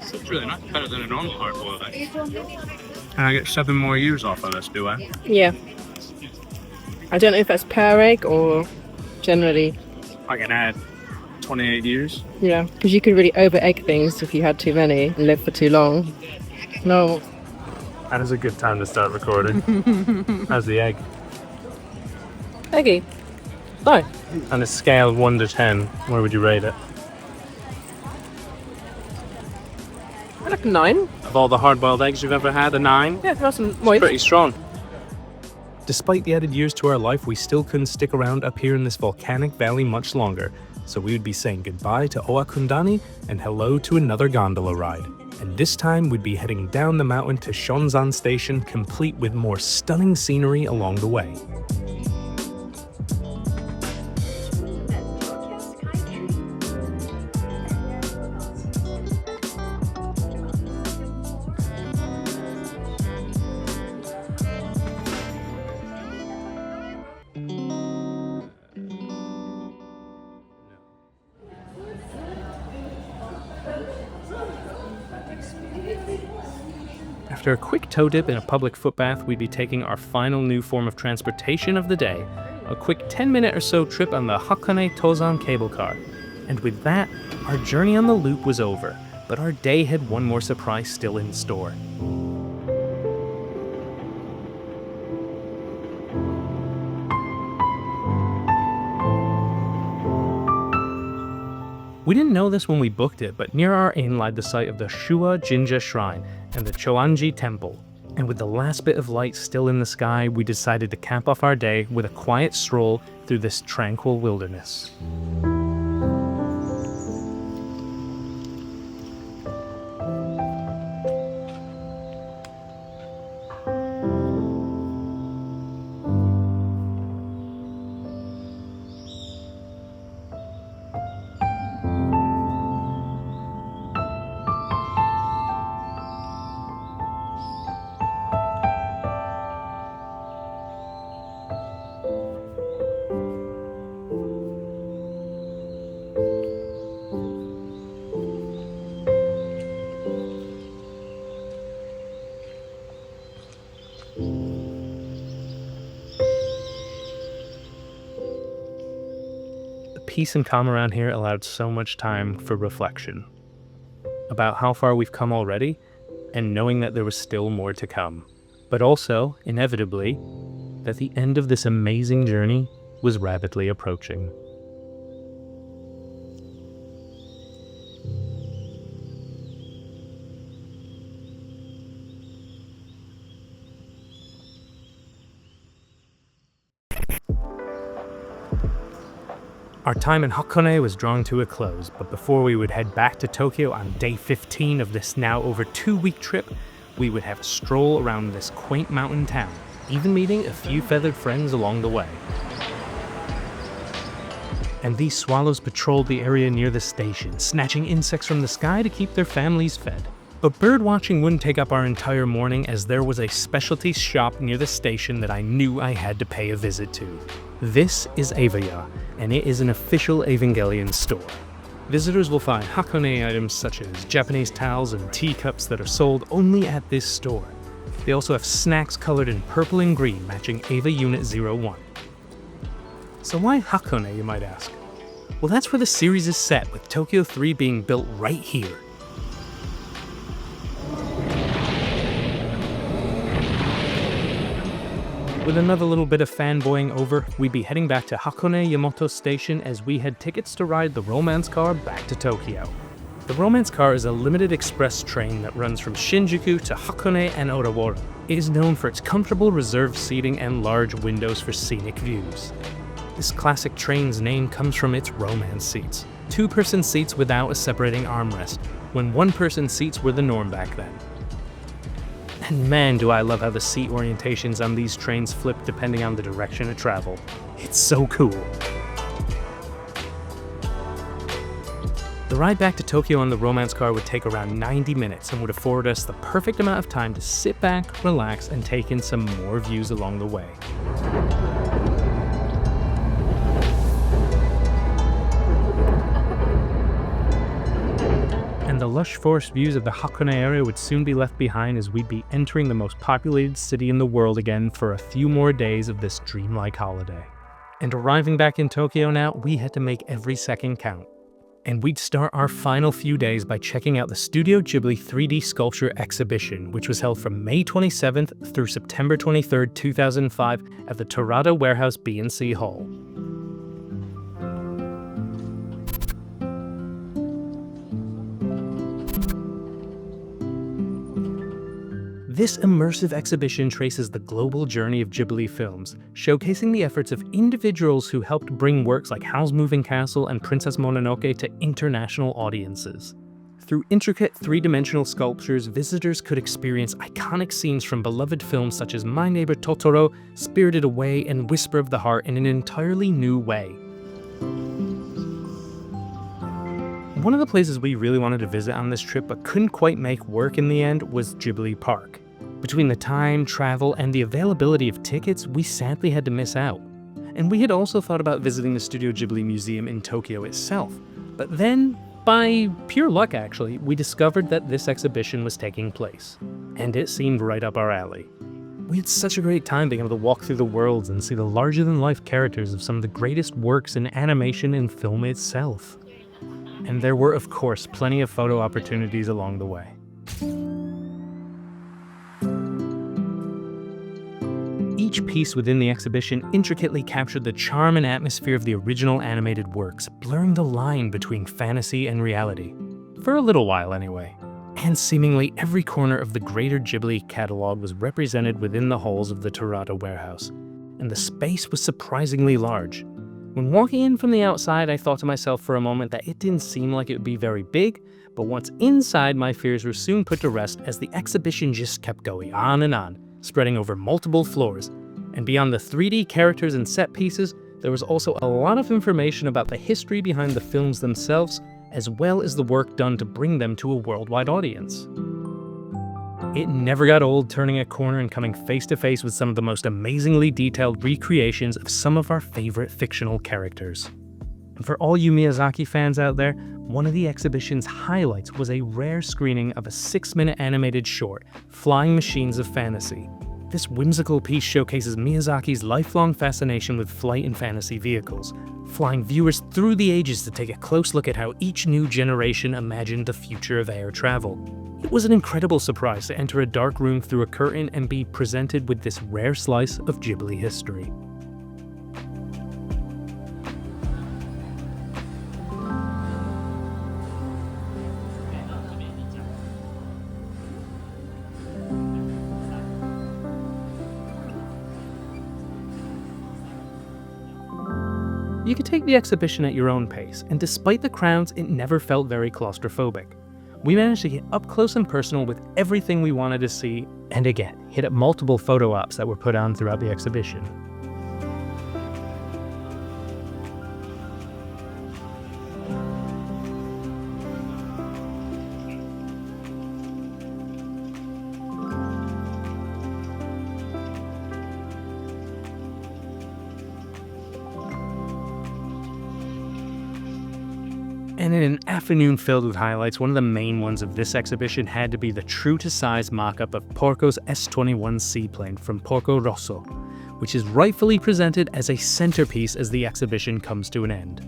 It's really not better than a normal hard-boiled egg. And I get 7 more years off of this, do I? Yeah. I don't know if that's per egg or generally. I can add 28 years. Yeah, because you could really over-egg things if you had too many and live for too long. No. That is a good time to start recording. How's the egg? Eggy. Oh. On a scale of 1 to 10, where would you rate it? I like a 9. Of all the hard-boiled eggs you've ever had, a 9? Yeah, that's some moist. Pretty strong. Despite the added years to our life, we still couldn't stick around up here in this volcanic valley much longer, So we would be saying goodbye to Oakundani and hello to another gondola ride. And this time we'd be heading down the mountain to Shonzan Station, complete with more stunning scenery along the way. After a quick toe dip in a public footbath, we'd be taking our final new form of transportation of the day, a quick 10-minute or so trip on the Hakone Tozan cable car. And with that, our journey on the loop was over, but our day had one more surprise still in store. We didn't know this when we booked it, but near our inn lied the site of the Shuwa Jinja Shrine and the Choanji Temple. And with the last bit of light still in the sky, we decided to cap off our day with a quiet stroll through this tranquil wilderness. Peace and calm around here allowed so much time for reflection about how far we've come already and knowing that there was still more to come, but also, inevitably, that the end of this amazing journey was rapidly approaching. Our time in Hakone was drawing to a close, but before we would head back to Tokyo on day 15 of this now over 2-week trip, we would have a stroll around this quaint mountain town, even meeting a few feathered friends along the way. And these swallows patrolled the area near the station, snatching insects from the sky to keep their families fed. But bird watching wouldn't take up our entire morning, as there was a specialty shop near the station that I knew I had to pay a visit to. This is Avaya, and it is an official Evangelion store. Visitors will find Hakone items such as Japanese towels and teacups that are sold only at this store. They also have snacks colored in purple and green, matching Ava Unit 01. So why Hakone, you might ask? Well, that's where the series is set, with Tokyo 3 being built right here. With another little bit of fanboying over, we'd be heading back to Hakone Yamato Station as we had tickets to ride the romance car back to Tokyo. The romance car is a limited express train that runs from Shinjuku to Hakone and Odawara. It is known for its comfortable reserved seating and large windows for scenic views. This classic train's name comes from its romance seats. 2-person seats without a separating armrest, when 1-person seats were the norm back then. And man, do I love how the seat orientations on these trains flip depending on the direction of travel. It's so cool. The ride back to Tokyo on the romance car would take around 90 minutes and would afford us the perfect amount of time to sit back, relax, and take in some more views along the way. And the lush forest views of the Hakone area would soon be left behind as we'd be entering the most populated city in the world again for a few more days of this dreamlike holiday. And arriving back in Tokyo now, we had to make every second count. And we'd start our final few days by checking out the Studio Ghibli 3D Sculpture Exhibition, which was held from May 27th through September 23rd, 2005 at the Torada Warehouse B&C Hall. This immersive exhibition traces the global journey of Ghibli films, showcasing the efforts of individuals who helped bring works like Howl's Moving Castle and Princess Mononoke to international audiences. Through intricate three-dimensional sculptures, visitors could experience iconic scenes from beloved films such as My Neighbor Totoro, Spirited Away, and Whisper of the Heart in an entirely new way. One of the places we really wanted to visit on this trip but couldn't quite make work in the end was Ghibli Park. Between the time, travel, and the availability of tickets, we sadly had to miss out. And we had also thought about visiting the Studio Ghibli Museum in Tokyo itself. But then, by pure luck actually, we discovered that this exhibition was taking place. And it seemed right up our alley. We had such a great time being able to walk through the worlds and see the larger-than-life characters of some of the greatest works in animation and film itself. And there were, of course, plenty of photo opportunities along the way. Each piece within the exhibition intricately captured the charm and atmosphere of the original animated works, blurring the line between fantasy and reality. For a little while, anyway. And seemingly every corner of the greater Ghibli catalog was represented within the halls of the Terada warehouse. And the space was surprisingly large. When walking in from the outside, I thought to myself for a moment that it didn't seem like it would be very big, but once inside, my fears were soon put to rest as the exhibition just kept going on and on, spreading over multiple floors. And beyond the 3D characters and set pieces, there was also a lot of information about the history behind the films themselves, as well as the work done to bring them to a worldwide audience. It never got old turning a corner and coming face to face with some of the most amazingly detailed recreations of some of our favorite fictional characters. And for all you Miyazaki fans out there, one of the exhibition's highlights was a rare screening of a 6-minute animated short, Flying Machines of Fantasy. This whimsical piece showcases Miyazaki's lifelong fascination with flight and fantasy vehicles, flying viewers through the ages to take a close look at how each new generation imagined the future of air travel. It was an incredible surprise to enter a dark room through a curtain and be presented with this rare slice of Ghibli history. You could take the exhibition at your own pace, and despite the crowds, it never felt very claustrophobic. We managed to get up close and personal with everything we wanted to see, and again, hit up multiple photo ops that were put on throughout the exhibition. And in an afternoon filled with highlights, one of the main ones of this exhibition had to be the true-to-size mock-up of Porco's S-21 seaplane from Porco Rosso, which is rightfully presented as a centerpiece as the exhibition comes to an end.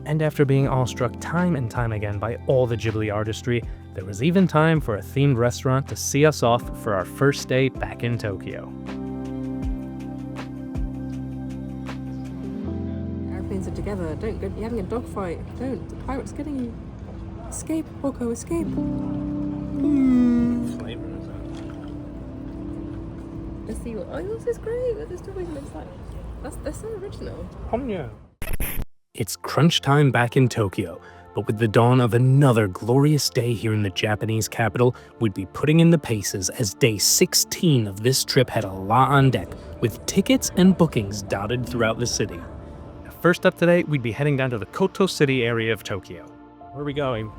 And after being awestruck time and time again by all the Ghibli artistry, there was even time for a themed restaurant to see us off for our first day back in Tokyo. Airplanes are together. Don't go. You're having a dogfight. Don't. The pirate's getting you. Escape, Porco, escape. Let's see what. Oh, this is great. What this toy looks like. That's so original. It's crunch time back in Tokyo, but with the dawn of another glorious day here in the Japanese capital, we'd be putting in the paces as day 16 of this trip had a lot on deck, with tickets and bookings dotted throughout the city. First up today, we'd be heading down to the Koto City area of Tokyo. Where are we going?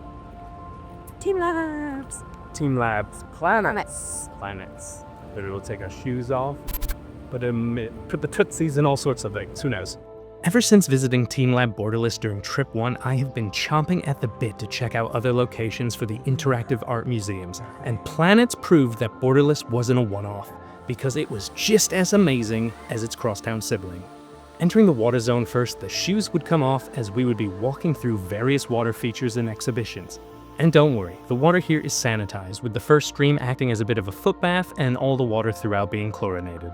Team Labs. Team Labs. Planets. Maybe we'll take our shoes off, put the tootsies and all sorts of things. Who knows? Ever since visiting Team Lab Borderless during Trip 1, I have been chomping at the bit to check out other locations for the interactive art museums, and Planets proved that Borderless wasn't a one-off, because it was just as amazing as its crosstown sibling. Entering the water zone first, the shoes would come off as we would be walking through various water features and exhibitions. And don't worry, the water here is sanitized, with the first stream acting as a bit of a foot bath and all the water throughout being chlorinated.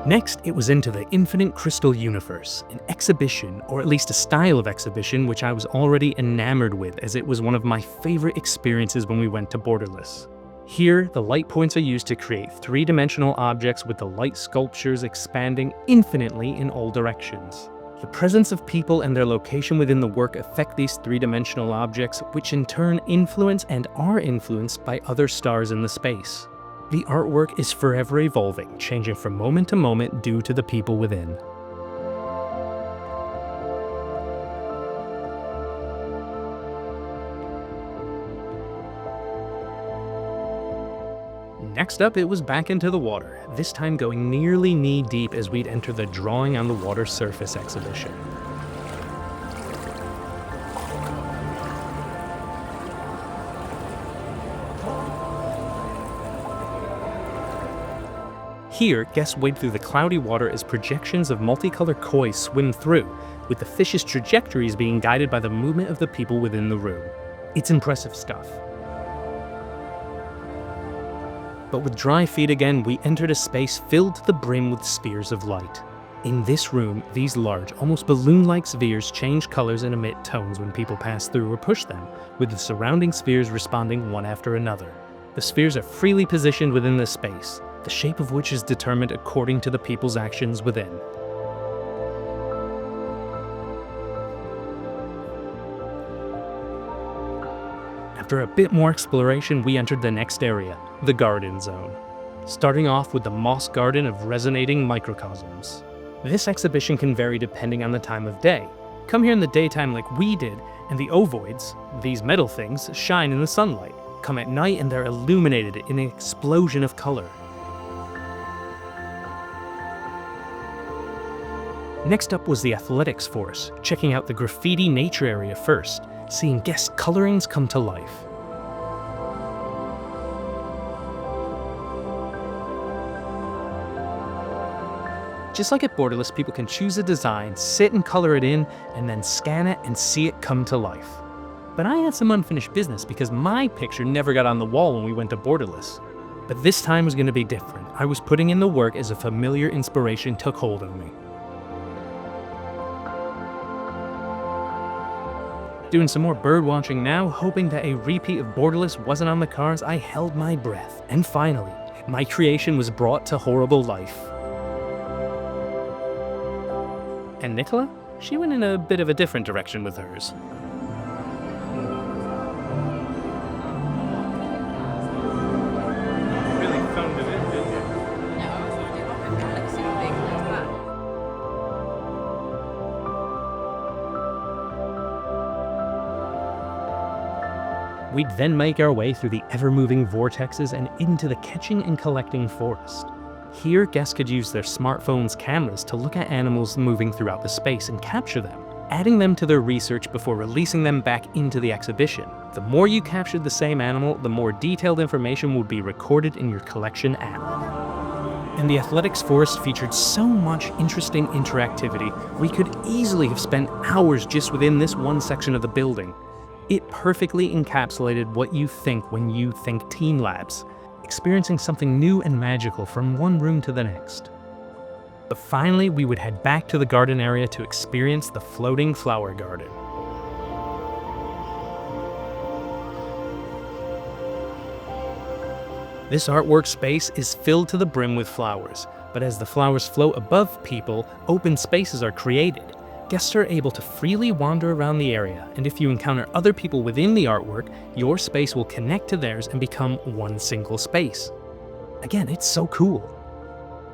Next, it was into the Infinite Crystal Universe, an exhibition, or at least a style of exhibition, which I was already enamored with, as it was one of my favorite experiences when we went to Borderless. Here, the light points are used to create three-dimensional objects with the light sculptures expanding infinitely in all directions. The presence of people and their location within the work affect these three-dimensional objects, which in turn influence and are influenced by other stars in the space. The artwork is forever evolving, changing from moment to moment due to the people within. Next up, it was back into the water, this time going nearly knee-deep as we'd enter the Drawing on the Water Surface exhibition. Here, guests wade through the cloudy water as projections of multicolored koi swim through, with the fish's trajectories being guided by the movement of the people within the room. It's impressive stuff. But with dry feet again, we entered a space filled to the brim with spheres of light. In this room, these large, almost balloon-like spheres change colors and emit tones when people pass through or push them, with the surrounding spheres responding one after another. The spheres are freely positioned within the space, the shape of which is determined according to the people's actions within. After a bit more exploration, we entered the next area, the Garden Zone, starting off with the Moss Garden of Resonating Microcosms. This exhibition can vary depending on the time of day. Come here in the daytime like we did, and the ovoids, these metal things, shine in the sunlight. Come at night and they're illuminated in an explosion of color. Next up was the Athletics Force, checking out the Graffiti Nature area first, seeing guest colorings come to life. Just like at Borderless, people can choose a design, sit and color it in, and then scan it and see it come to life. But I had some unfinished business because my picture never got on the wall when we went to Borderless. But this time was going to be different. I was putting in the work as a familiar inspiration took hold of me. Doing some more bird watching now, hoping that a repeat of Borderless wasn't on the cards. I held my breath, and finally, my creation was brought to horrible life. And Nichola? She went in a bit of a different direction with hers. Really phoned it in, didn't you? We'd then make our way through the ever-moving vortexes and into the catching and collecting forest. Here, guests could use their smartphones' cameras to look at animals moving throughout the space and capture them, adding them to their research before releasing them back into the exhibition. The more you captured the same animal, the more detailed information would be recorded in your collection app. And the Athletics Forest featured so much interesting interactivity, we could easily have spent hours just within this one section of the building. It perfectly encapsulated what you think when you think Teen Labs, experiencing something new and magical from one room to the next. But finally, we would head back to the garden area to experience the floating flower garden. This artwork space is filled to the brim with flowers, but as the flowers float above people, open spaces are created. Guests are able to freely wander around the area, and if you encounter other people within the artwork, your space will connect to theirs and become one single space. Again, it's so cool.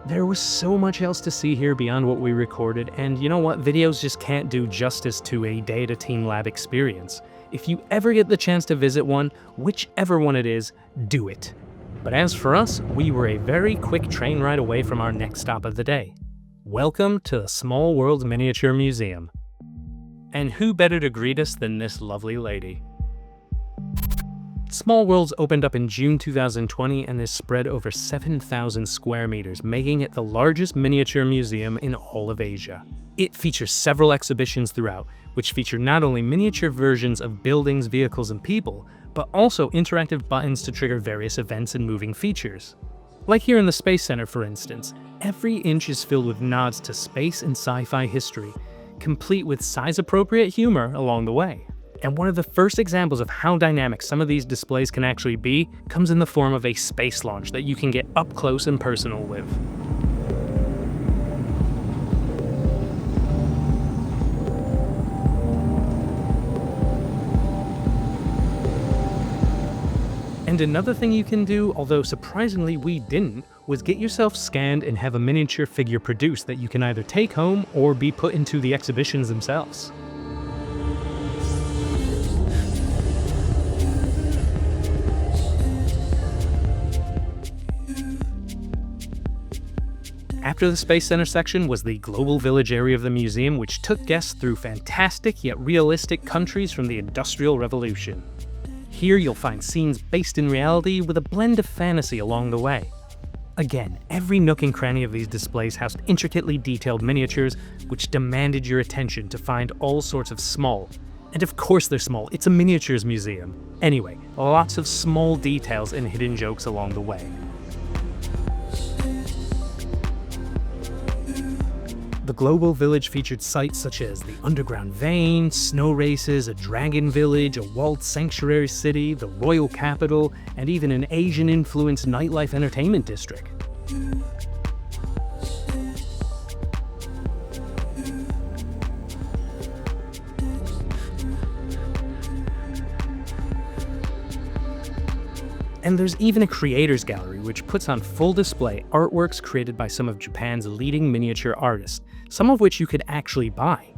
There was so much else to see here beyond what we recorded, and you know what? Videos just can't do justice to a day at a Teen Lab experience. If you ever get the chance to visit one, whichever one it is, do it. But as for us, we were a very quick train ride away from our next stop of the day. Welcome to the Small World Miniature Museum. And who better to greet us than this lovely lady? Small Worlds opened up in June 2020 and is spread over 7,000 square meters, making it the largest miniature museum in all of Asia. It features several exhibitions throughout, which feature not only miniature versions of buildings, vehicles, and people, but also interactive buttons to trigger various events and moving features. Like here in the Space Center, for instance, every inch is filled with nods to space and sci-fi history, complete with size-appropriate humor along the way. And one of the first examples of how dynamic some of these displays can actually be comes in the form of a space launch that you can get up close and personal with. And another thing you can do, although surprisingly we didn't, was get yourself scanned and have a miniature figure produced that you can either take home or be put into the exhibitions themselves. After the Space Center section was the Global Village area of the museum, which took guests through fantastic yet realistic countries from the Industrial Revolution. Here you'll find scenes based in reality with a blend of fantasy along the way. Again, every nook and cranny of these displays housed intricately detailed miniatures which demanded your attention to find all sorts of small. And of course they're small, it's a miniatures museum. Anyway, lots of small details and hidden jokes along the way. The Global Village featured sites such as the Underground Vein, snow races, a dragon village, a walled sanctuary city, the royal capital, and even an Asian-influenced nightlife entertainment district. And there's even a creators gallery which puts on full display artworks created by some of Japan's leading miniature artists, some of which you could actually buy.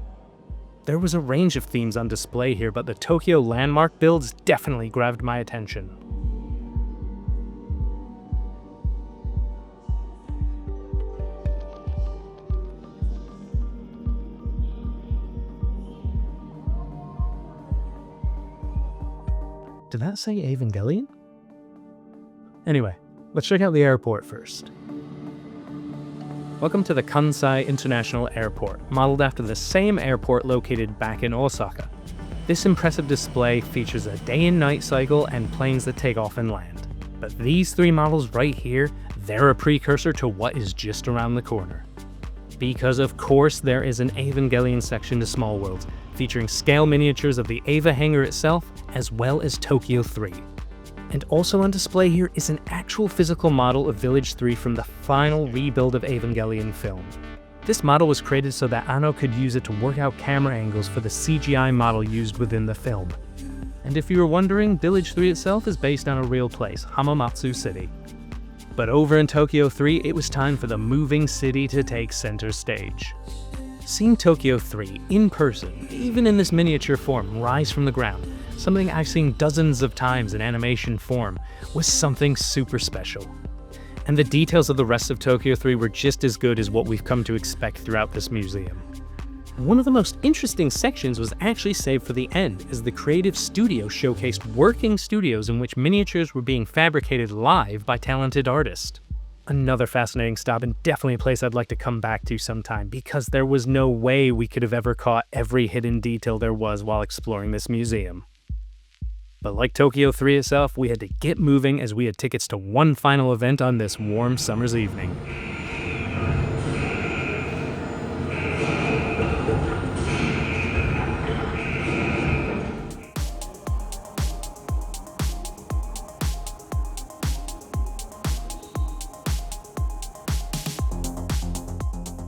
There was a range of themes on display here, but the Tokyo landmark builds definitely grabbed my attention. Did that say Evangelion? Anyway, let's check out the airport first. Welcome to the Kansai International Airport, modeled after the same airport located back in Osaka. This impressive display features a day and night cycle and planes that take off and land. But these three models right here, they're a precursor to what is just around the corner. Because of course there is an Evangelion section to Small Worlds, featuring scale miniatures of the Eva hangar itself, as well as Tokyo 3. And also on display here is an actual physical model of Village 3 from the final rebuild of Evangelion film. This model was created so that Anno could use it to work out camera angles for the CGI model used within the film. And if you were wondering, Village 3 itself is based on a real place, Hamamatsu City. But over in Tokyo 3, it was time for the moving city to take center stage. Seeing Tokyo 3 in person, even in this miniature form, rise from the ground, something I've seen dozens of times in animation form, was something super special. And the details of the rest of Tokyo 3 were just as good as what we've come to expect throughout this museum. One of the most interesting sections was actually saved for the end, as the creative studio showcased working studios in which miniatures were being fabricated live by talented artists. Another fascinating stop, and definitely a place I'd like to come back to sometime, because there was no way we could have ever caught every hidden detail there was while exploring this museum. But like Tokyo 3 itself, we had to get moving as we had tickets to one final event on this warm summer's evening.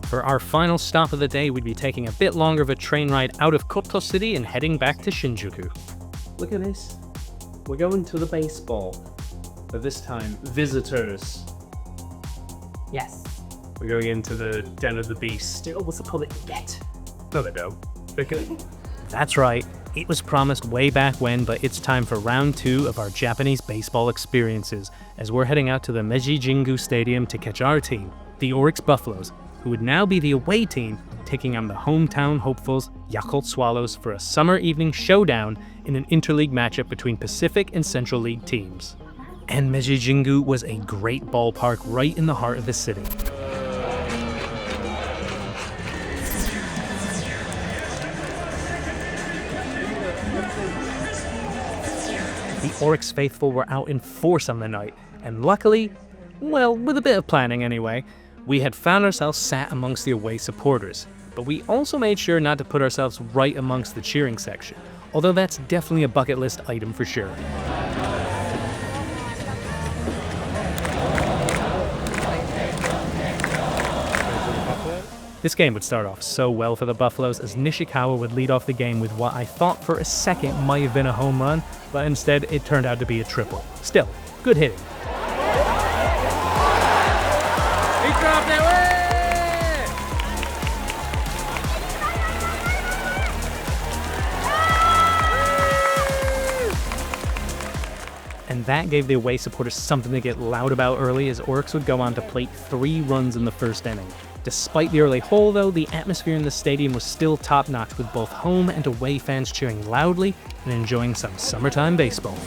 For our final stop of the day, we'd be taking a bit longer of a train ride out of Koto City and heading back to Shinjuku. Look at this. We're going to the baseball. But this time, visitors. Yes. We're going into the Den of the Beast. Oh, what's it called? Get. No, they don't. That's right. It was promised way back when, but it's time for round 2 of our Japanese baseball experiences, as we're heading out to the Meiji Jingu Stadium to catch our team, the Oryx Buffaloes, who would now be the away team, taking on the hometown hopefuls, Yakult Swallows, for a summer evening showdown in an interleague matchup between Pacific and Central League teams. And Meiji Jingu was a great ballpark right in the heart of the city. The Oryx faithful were out in force on the night, and luckily, Well, with a bit of planning anyway, we had found ourselves sat amongst the away supporters, but we also made sure not to put ourselves right amongst the cheering section, although that's definitely a bucket list item for sure. This game would start off so well for the Buffaloes as Nishikawa would lead off the game with what I thought for a second might have been a home run, but instead it turned out to be a triple. Still, good hitting. He dropped it! And that gave the away supporters something to get loud about early as Oryx would go on to plate 3 runs in the first inning. Despite the early hole though, the atmosphere in the stadium was still top-notch with both home and away fans cheering loudly and enjoying some summertime baseball.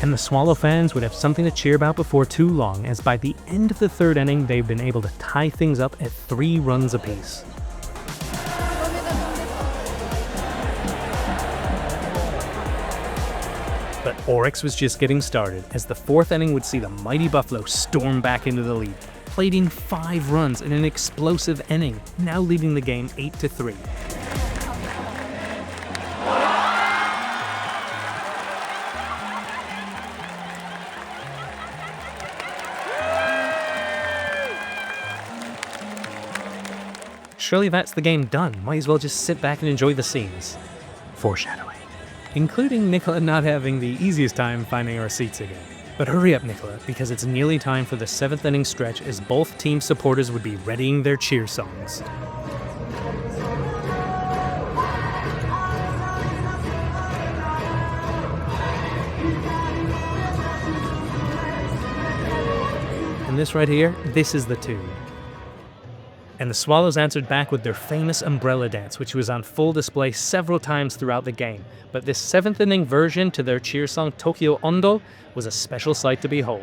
And the Swallow fans would have something to cheer about before too long, as by the end of the third inning they've been able to tie things up at 3 runs apiece. But Oryx was just getting started, as the 4th inning would see the mighty Buffalo storm back into the lead, plating 5 runs in an explosive inning, now leading the game 8-3. Surely that's the game done. Might as well just sit back and enjoy the scenes. Foreshadowing. Including Nichola not having the easiest time finding our seats again. But hurry up, Nichola, because it's nearly time for the 7th inning stretch as both team supporters would be readying their cheer songs. And this right here, this is the tune. And the Swallows answered back with their famous umbrella dance, which was on full display several times throughout the game. But this 7th inning version to their cheer song Tokyo Ondo was a special sight to behold.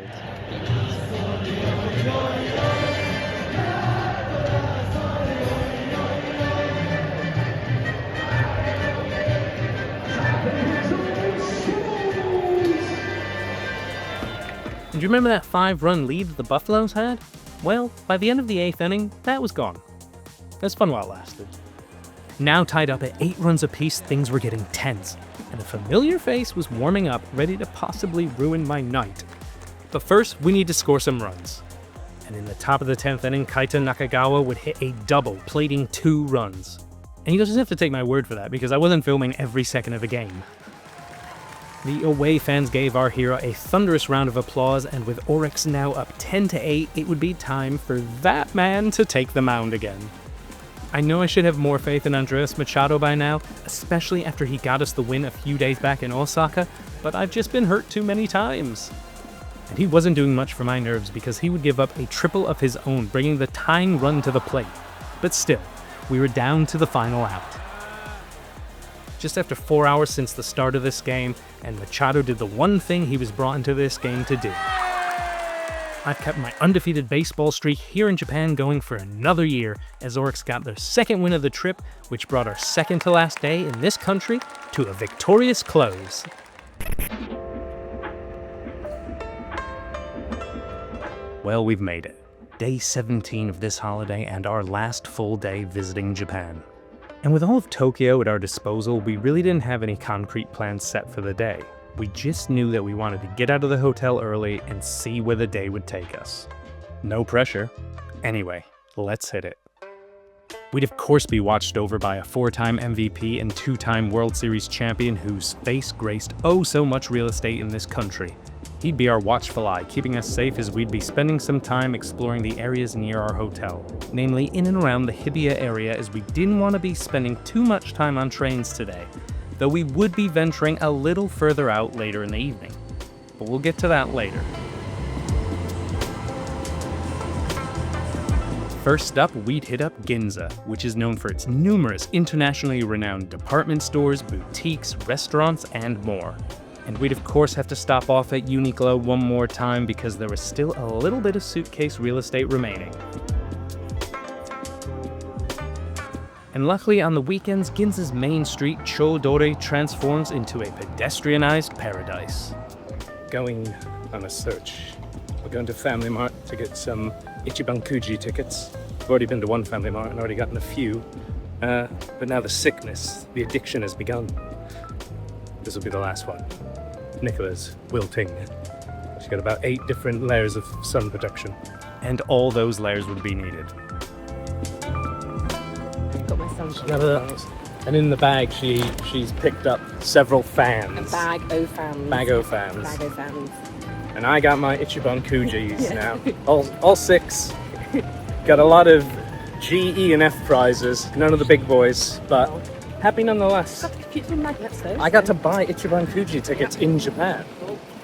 And do you remember that 5-run lead that the Buffaloes had? Well, by the end of the 8th inning, that was gone. It was fun while it lasted. Now tied up at 8 runs apiece, things were getting tense, and a familiar face was warming up, ready to possibly ruin my night. But first, we need to score some runs. And in the top of the 10th inning, Kaito Nakagawa would hit a double, plating 2 runs. And you just have to take my word for that, because I wasn't filming every second of the game. The away fans gave our hero a thunderous round of applause, and with Oryx now up 10-8, it would be time for that man to take the mound again. I know I should have more faith in Andres Machado by now, especially after he got us the win a few days back in Osaka, but I've just been hurt too many times. And he wasn't doing much for my nerves because he would give up a triple of his own, bringing the tying run to the plate. But still, we were down to the final out. Just after 4 hours since the start of this game, and Machado did the one thing he was brought into this game to do. I've kept my undefeated baseball streak here in Japan going for another year, as Oryx got their 2nd win of the trip, which brought our 2nd to last day in this country to a victorious close. Well, we've made it. Day 17 of this holiday and our last full day visiting Japan. And with all of Tokyo at our disposal, we really didn't have any concrete plans set for the day. We just knew that we wanted to get out of the hotel early and see where the day would take us. No pressure. Anyway, let's hit it. We'd of course be watched over by a 4-time MVP and 2-time World Series champion whose face graced oh so much real estate in this country. He'd be our watchful eye, keeping us safe as we'd be spending some time exploring the areas near our hotel, namely in and around the Hibiya area, as we didn't want to be spending too much time on trains today, though we would be venturing a little further out later in the evening. But we'll get to that later. First up, we'd hit up Ginza, which is known for its numerous internationally renowned department stores, boutiques, restaurants, and more. And we'd of course have to stop off at Uniqlo one more time because there was still a little bit of suitcase real estate remaining. And luckily on the weekends, Ginza's main street, Chodore, transforms into a pedestrianized paradise. Going on a search. We're going to Family Mart to get some Ichiban Kuji tickets. I've already been to one Family Mart and already gotten a few. But now the sickness, the addiction has begun. This will be the last one. Nicola's wilting. She's got about 8 different layers of sun protection. And all those layers would be needed. Got my sunscreen. And in the bag, she's picked up several fans. Bag o fans. Bag o fans. Bag o fans. And I got my Ichiban Kujis now. All 6. Got a lot of G, E, and F prizes. None of the big boys, but happy nonetheless. I got to buy Ichiban Kuji tickets in Japan.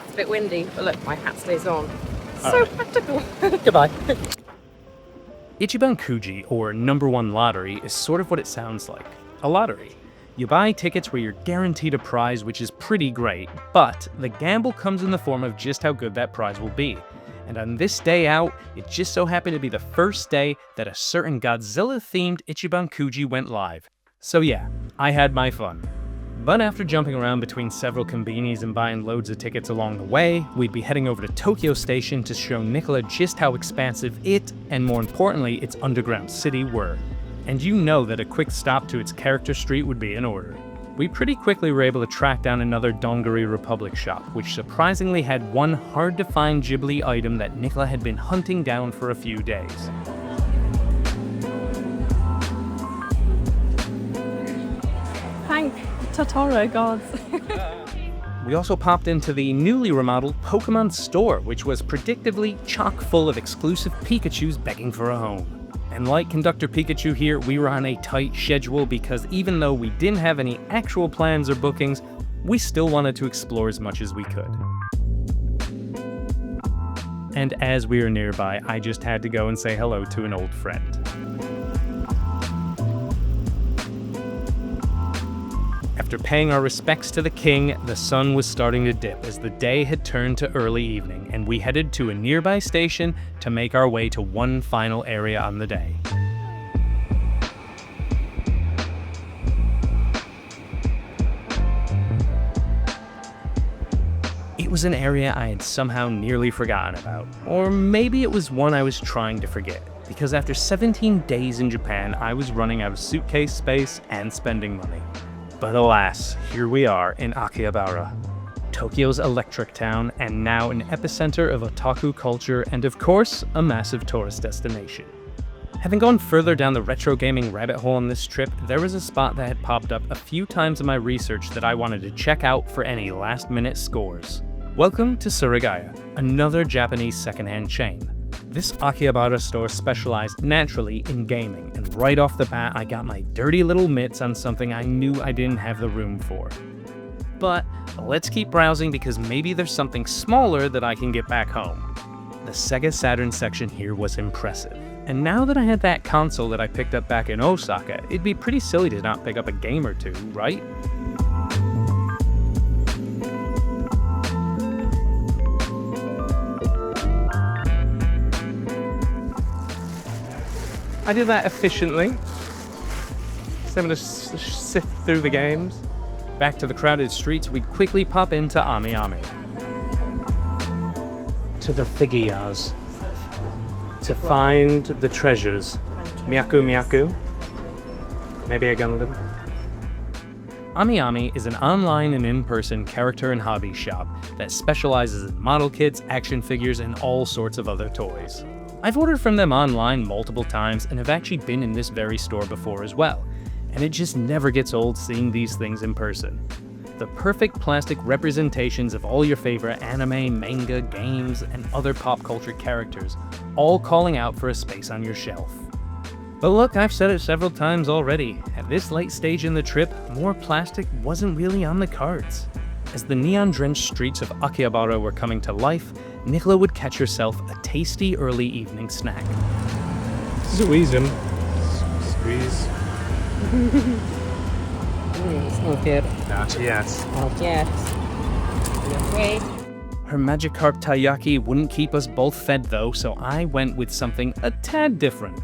It's a bit windy, but look, my hat stays on. So practical. Goodbye. Ichiban Kuji, or number 1 lottery, is sort of what it sounds like. A lottery. You buy tickets where you're guaranteed a prize, which is pretty great, but the gamble comes in the form of just how good that prize will be. And on this day out, it just so happened to be the first day that a certain Godzilla-themed Ichiban Kuji went live. So yeah, I had my fun. But after jumping around between several konbinis and buying loads of tickets along the way, we'd be heading over to Tokyo Station to show Nichola just how expansive it, and more importantly, its underground city were. And you know that a quick stop to its character street would be in order. We pretty quickly were able to track down another Dongari Republic shop, which surprisingly had one hard-to-find Ghibli item that Nichola had been hunting down for a few days. Thank Totoro gods. We also popped into the newly remodeled Pokemon store, which was predictably chock full of exclusive Pikachus begging for a home. And like Conductor Pikachu here, we were on a tight schedule because even though we didn't have any actual plans or bookings, we still wanted to explore as much as we could. And as we were nearby, I just had to go and say hello to an old friend. After paying our respects to the king, the sun was starting to dip as the day had turned to early evening, and we headed to a nearby station to make our way to one final area on the day. It was an area I had somehow nearly forgotten about, or maybe it was one I was trying to forget, because after 17 days in Japan, I was running out of suitcase space and spending money. But alas, here we are in Akihabara, Tokyo's electric town, and now an epicenter of otaku culture and of course, a massive tourist destination. Having gone further down the retro gaming rabbit hole on this trip, there was a spot that had popped up a few times in my research that I wanted to check out for any last-minute scores. Welcome to Surigaya, another Japanese secondhand chain. This Akihabara store specialized naturally in gaming, and right off the bat I got my dirty little mitts on something I knew I didn't have the room for. But let's keep browsing because maybe there's something smaller that I can get back home. The Sega Saturn section here was impressive, and now that I had that console that I picked up back in Osaka, it'd be pretty silly to not pick up a game or two, right? I did that efficiently. So I'm going to sift through the games. Back to the crowded streets, we'd quickly pop into Ami Ami. To the figures. To find the treasures. Myaku Myaku. Maybe a Gundam. Ami Ami is an online and in-person character and hobby shop that specializes in model kits, action figures, and all sorts of other toys. I've ordered from them online multiple times and have actually been in this very store before as well, and it just never gets old seeing these things in person. The perfect plastic representations of all your favorite anime, manga, games, and other pop culture characters, all calling out for a space on your shelf. But look, I've said it several times already, at this late stage in the trip, more plastic wasn't really on the cards. As the neon-drenched streets of Akihabara were coming to life, Nichola would catch herself a tasty early evening snack. Squeeze him. Squeeze. It's not good. Not yet. Not yet. Wait. Her Magikarp taiyaki wouldn't keep us both fed though, so I went with something a tad different.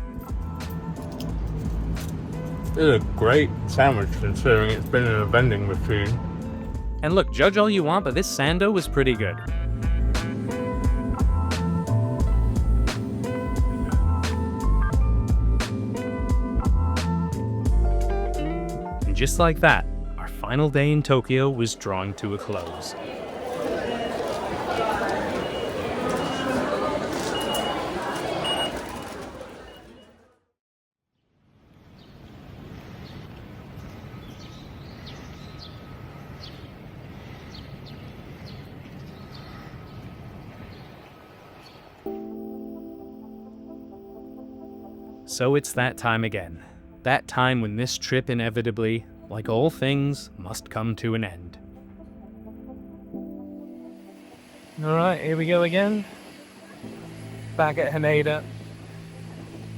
is a great sandwich considering it's been in a vending machine. And look, judge all you want, but this sando was pretty good. And just like that, our final day in Tokyo was drawing to a close. So it's that time again. That time when this trip inevitably, like all things, must come to an end. Alright, here we go again. Back at Haneda.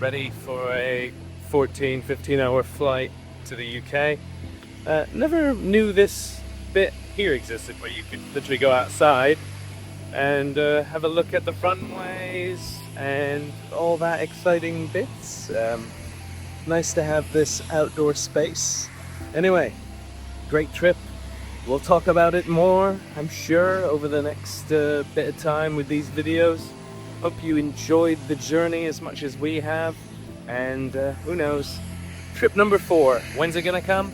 Ready for a 15 hour flight to the UK. Never knew this bit here existed where you could literally go outside and have a look at the runways and all that exciting bits. Nice to have this outdoor space. Anyway, great trip. We'll talk about it more, I'm sure, over the next bit of time with these videos. Hope you enjoyed the journey as much as we have. And who knows, trip number 4, when's it gonna come?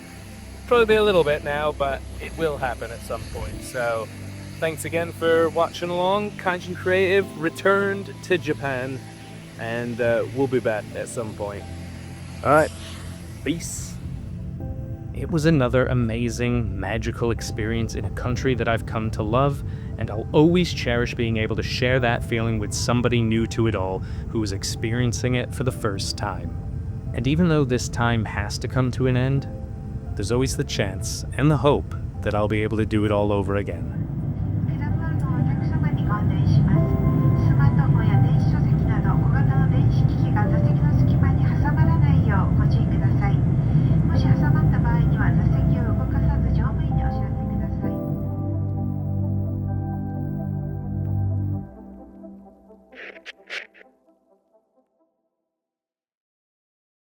Probably be a little bit now, but it will happen at some point. So thanks again for watching along. Kaiju Creative returned to Japan, and we'll be back at some point. Alright, peace. It was another amazing, magical experience in a country that I've come to love, and I'll always cherish being able to share that feeling with somebody new to it all who is experiencing it for the first time. And even though this time has to come to an end, there's always the chance and the hope that I'll be able to do it all over again.